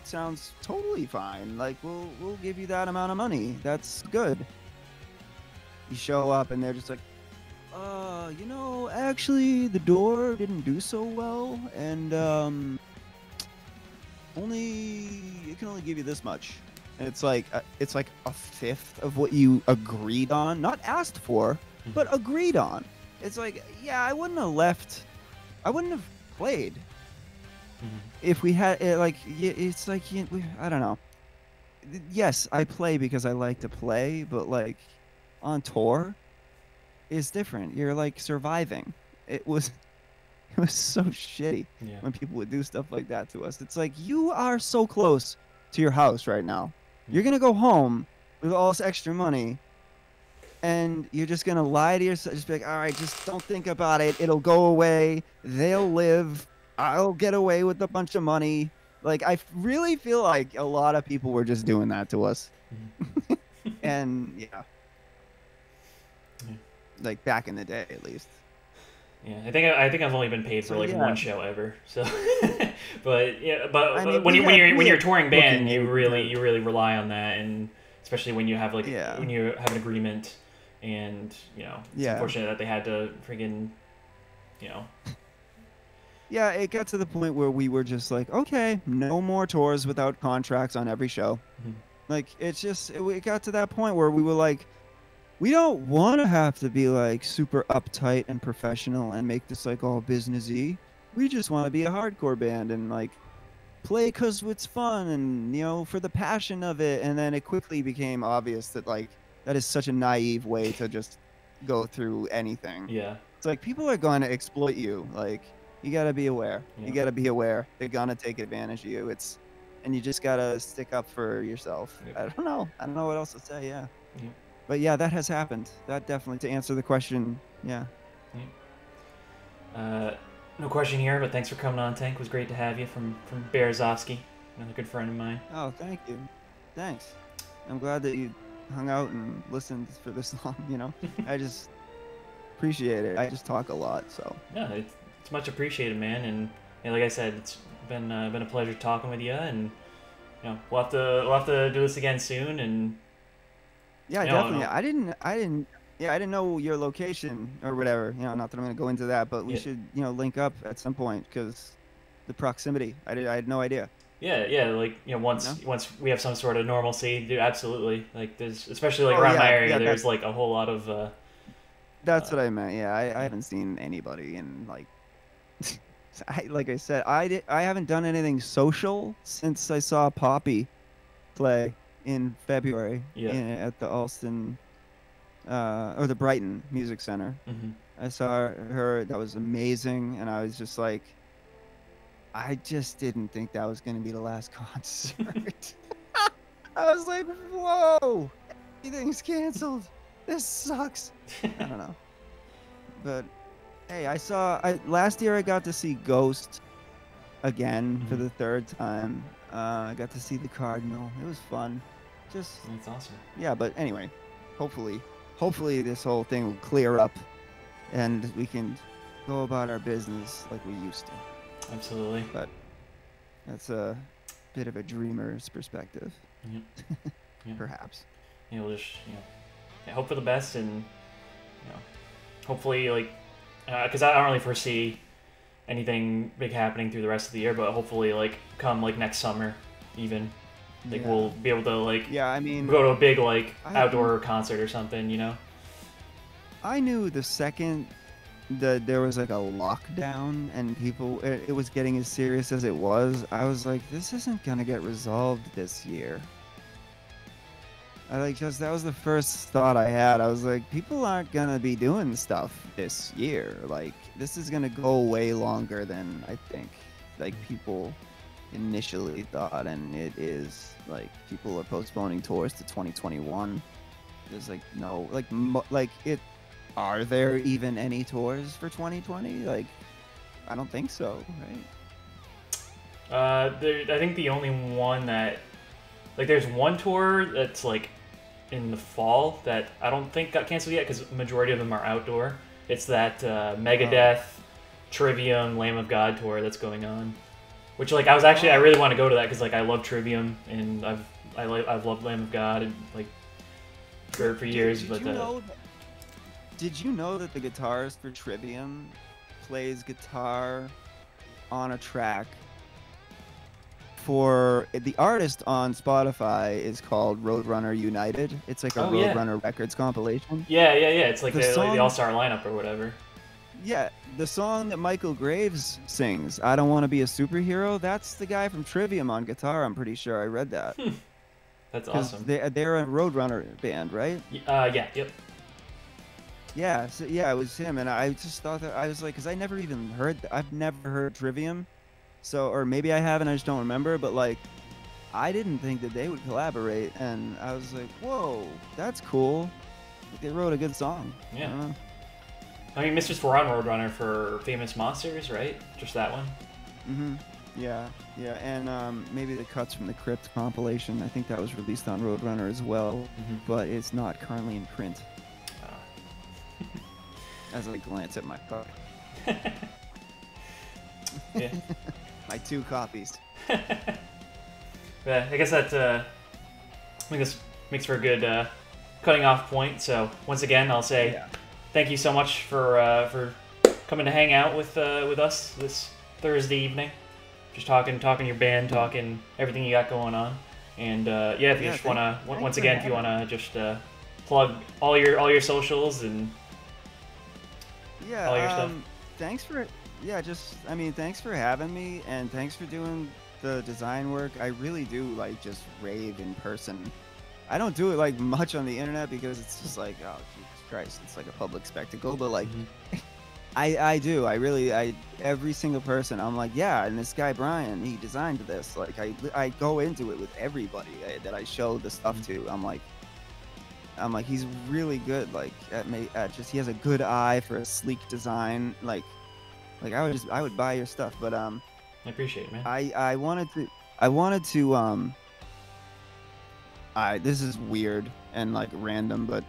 totally fine. Like we'll give you that amount of money. That's good." you show up and they're just like, actually the door didn't do so well, and it can only give you this much. And it's like a fifth of what you agreed on, not asked for, but agreed on. It's like, yeah, I wouldn't have played if we had it's like, I don't know. Yes, I play because I like to play, but like on tour is different. You're like surviving. It was so shitty when people would do stuff like that to us. It's like, you are so close to your house right now. You're gonna go home with all this extra money, and you're just gonna lie to yourself. Just be like, all right, just don't think about it. It'll go away. They'll live. I'll get away with a bunch of money. Like, I really feel like a lot of people were just doing that to us. And yeah, like back in the day, at least. Yeah, I think I've only been paid for like one show ever. So, but I mean, when you're a touring band, you really rely on that, and especially when you have when you have an agreement, and it's unfortunate that they had to friggin', Yeah, it got to the point where we were just like, okay, no more tours without contracts on every show. Like, it got to that point where we were like, we don't want to have to be like super uptight and professional and make this like all businessy. We just want to be a hardcore band and like play because it's fun and for the passion of it. And then it quickly became obvious that like that is such a naive way to just go through anything. Yeah, it's like people are going to exploit you. Like, you gotta be aware. Yeah. You gotta be aware. They're gonna take advantage of you. And you just gotta stick up for yourself. Yep. I don't know what else to say. Yeah. Yep. But yeah, that has happened. That definitely, to answer the question, yeah. No question here, but thanks for coming on, Tank. It was great to have you from Berezovsky, another good friend of mine. Oh, thank you. Thanks. I'm glad that you hung out and listened for this long. I just appreciate it. I just talk a lot, so. Yeah, it's much appreciated, man. And like I said, it's been a pleasure talking with you, and we'll have to do this again soon. And yeah, definitely. I didn't know your location or whatever. Not that I'm gonna go into that, but we should link up at some point because the proximity. I had no idea. Yeah, like once we have some sort of normalcy, dude, absolutely. Like there's, especially like around my area, there's like a whole lot of. That's what I meant. Yeah, I haven't seen anybody in like. Like I said, I haven't done anything social since I saw Poppy play in February at the Alston or the Brighton Music Center. I saw her. That was amazing, and I was just like, I just didn't think that was going to be the last concert. I was like, whoa, everything's canceled. This sucks. I don't know, but. Hey, last year I got to see Ghost again for the third time. I got to see the Cardinal. It was fun. That's awesome. Yeah, but anyway, hopefully this whole thing will clear up and we can go about our business like we used to. Absolutely. But that's a bit of a dreamer's perspective. Yeah. Perhaps. We'll just hope for the best, and hopefully like. Because I don't really foresee anything big happening through the rest of the year, but hopefully, like, come like next summer, even, like we'll be able to like go to a big like outdoor concert or something, I knew the second that there was like a lockdown and it was getting as serious as it was, I was like, this isn't gonna get resolved this year. That was the first thought I had. I was like, people aren't gonna be doing stuff this year. Like, this is gonna go way longer than I think like people initially thought, and it is like people are postponing tours to 2021. There's like no are there even any tours for 2020? Like, I don't think so, right? I think the only one that there's one tour that's like in the fall that I don't think got canceled yet because majority of them are outdoor. It's that Megadeth, Trivium, Lamb of God tour that's going on. Which I really want to go to that because I love Trivium and I've loved Lamb of God and for years. But Did you know that the guitarist for Trivium plays guitar on a track for the artist on Spotify is called Roadrunner United. It's like a Roadrunner Records compilation. Yeah. It's like the the all-star lineup or whatever. Yeah, the song that Michael Graves sings, I Don't Want to Be a Superhero, that's the guy from Trivium on guitar, I'm pretty sure. I read that. That's awesome. They're a Roadrunner band, right? Yep. Yeah, so yeah, it was him, and I just thought that, I was like, because I've never heard Trivium, so, or maybe I haven't, I just don't remember, but like, I didn't think that they would collaborate, and I was like, whoa, that's cool. They wrote a good song. Yeah. I mean, Mistress were on Roadrunner for Famous Monsters, right? Just that one? Mm-hmm. Yeah, and maybe the Cuts from the Crypt compilation. I think that was released on Roadrunner as well, but it's not currently in print. As I glance at my book. Yeah. My 2 copies. Yeah, I guess that makes for a good cutting off point. So once again, I'll say thank you so much for coming to hang out with us this Thursday evening. Just talking your band, talking everything you got going on, and if you just wanna once again, if you wanna just plug all your socials and all your stuff. Thanks for thanks for having me, and thanks for doing the design work. I really do like just rave in person. I don't do it like much on the internet because it's just like, oh Jesus Christ, it's like a public spectacle. But like, I do. Every single person, I'm like, yeah, and this guy Brian, he designed this. Like, I go into it with everybody that I show the stuff to. I'm like, he's really good. Like, he has a good eye for a sleek design. Like I would buy your stuff. But I appreciate it, man. I wanted to. This is weird and like random, but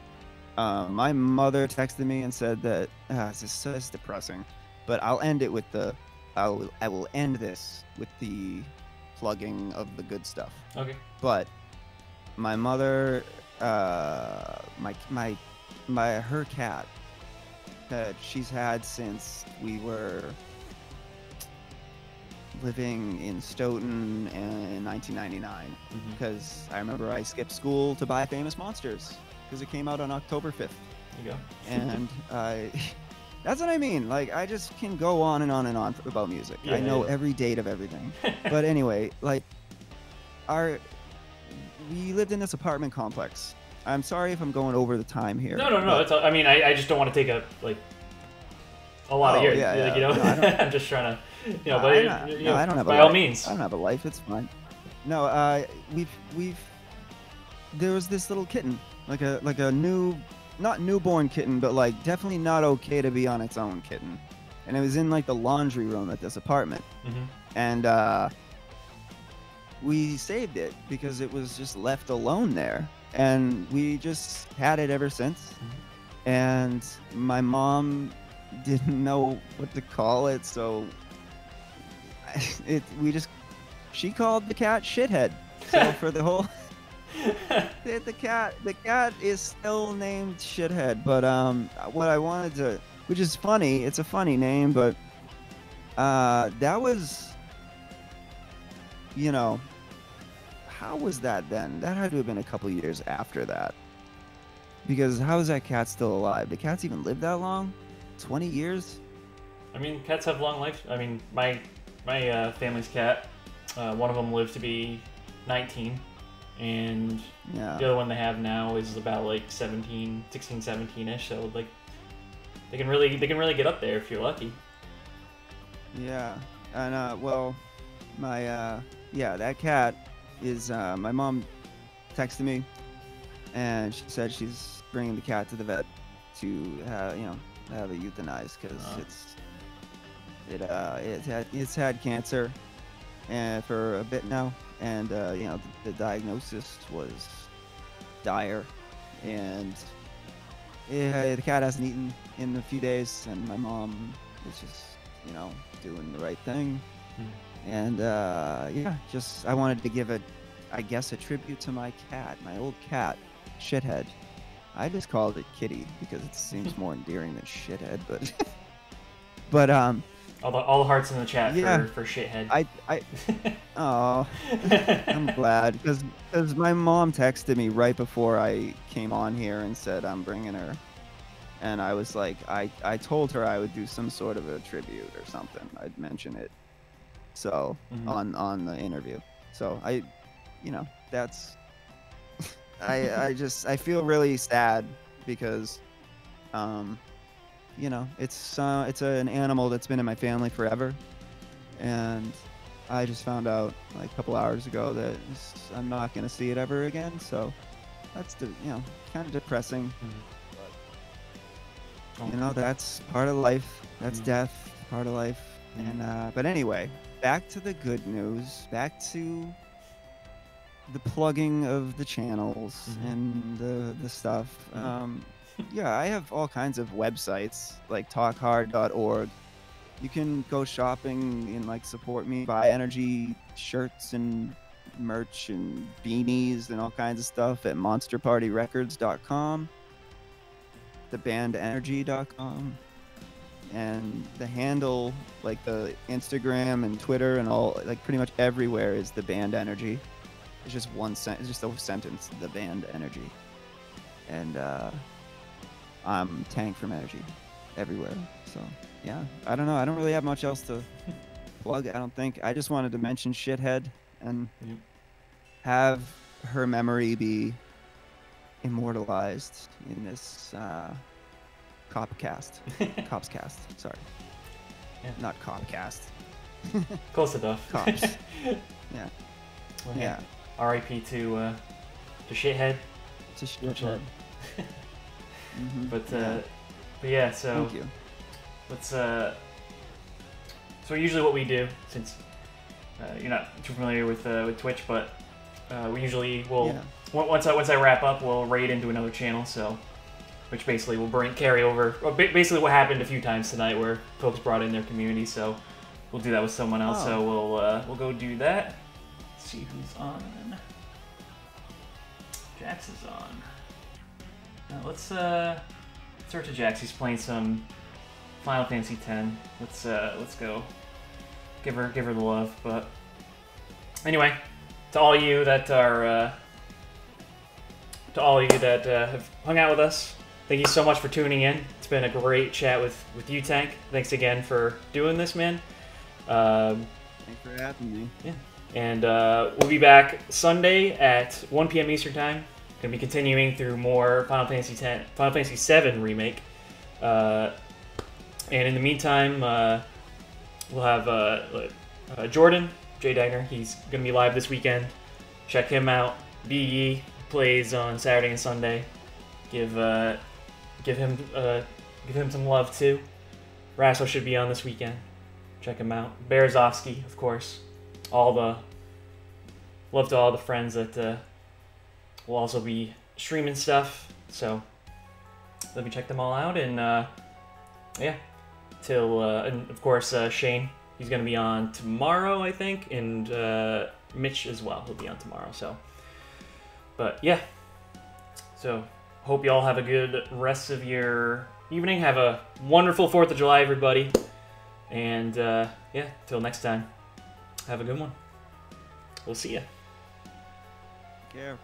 my mother texted me and said that it's depressing, but I'll end it with I will end this with the plugging of the good stuff. Okay. But my mother, her cat that she's had since we were living in Stoughton in 1999, because I remember I skipped school to buy Famous Monsters because it came out on October 5th. There you go. And that's what I mean. Like, I just can go on and on and on about music. I know every date of everything. But anyway, like, we lived in this apartment complex. I'm sorry if I'm going over the time here. No. It's, I mean, I just don't want to take a lot of your, I'm just trying to, I don't have by all means. I don't have a life. It's fine. No, there was this little kitten, like a not newborn kitten, but like definitely not okay to be on its own kitten, and it was in like the laundry room at this apartment, and we saved it because it was just left alone there, and we just had it ever since. And my mom didn't know what to call it, so she called the cat Shithead. So for the whole the cat is still named Shithead, but what I wanted to, which is funny, it's a funny name, but that was, how was that then? That had to have been a couple years after that, because how is that cat still alive? The cats even live that long? 20 years? I mean, cats have long life. I mean, my family's cat, one of them lived to be 19, and the other one they have now is about like 16, 17-ish. So like, they can really get up there if you're lucky. Yeah, and well, my that cat is my mom texted me, and she said she's bringing the cat to the vet to have it euthanized because it's had cancer and for a bit now, and the diagnosis was dire, and the cat hasn't eaten in a few days, and my mom is just doing the right thing. And just I wanted to give a tribute to my cat, my old cat Shithead, I just called it Kitty because it seems more endearing than shithead, but but all the hearts in the chat yeah, for shithead. Oh, I'm glad because my mom texted me right before I came on here and said I'm bringing her, and I was like, I told her I would do some sort of a tribute or something. I'd mention it, so on the interview. So that's I feel really sad because it's an animal that's been in my family forever, and I just found out like a couple hours ago that I'm not gonna see it ever again. So that's kind of depressing. But, that's part of life. That's death, part of life. And but anyway, back to the good news. Back to the plugging of the channels and the stuff. Yeah, I have all kinds of websites like talkhard.org. You can go shopping and like support me, buy energy shirts and merch and beanies and all kinds of stuff at monsterpartyrecords.com, thebandenergy.com, and the handle, like the Instagram and Twitter and all, like pretty much everywhere is the band energy. It's just it's just a sentence, the band energy. And I'm Tank from Energy everywhere. So yeah, I don't know. I don't really have much else to plug. I don't think. I just wanted to mention Shithead and have her memory be immortalized in this KoppsCast. KoppsCast. Sorry. Yeah. Not KoppsCast. Close enough. Kopps. Yeah. Well, yeah. R.I.P. to Shithead. To Shithead. But yeah, so thank you. Let's so usually what we do, since you're not too familiar with Twitch, but we usually will once I wrap up, we'll raid into another channel, so which basically will carry over basically what happened a few times tonight where folks brought in their community, so we'll do that with someone else. So we'll go do that. Let's see who's on. Jax is on. Now let's start to Jax. He's playing some Final Fantasy X. Let's go. Give her the love. But anyway, to all you that are have hung out with us, thank you so much for tuning in. It's been a great chat with you, Tank. Thanks again for doing this, man. Thanks for having me. Yeah. And we'll be back Sunday at 1 p.m. Eastern Time. Gonna be continuing through more Final Fantasy VII Remake. And in the meantime, we'll have Jordan, J Dagner. He's gonna be live this weekend. Check him out. BE plays on Saturday and Sunday. Give him some love too. Rasso should be on this weekend. Check him out. Berezovsky, of course. Love to all the friends that will also be streaming stuff. So let me check them all out. And yeah, and of course Shane, he's gonna be on tomorrow, I think, and Mitch as well. He'll be on tomorrow. So, but yeah, so hope you all have a good rest of your evening. Have a wonderful 4th of July, everybody. And yeah, till next time, have a good one. We'll see ya. Take care.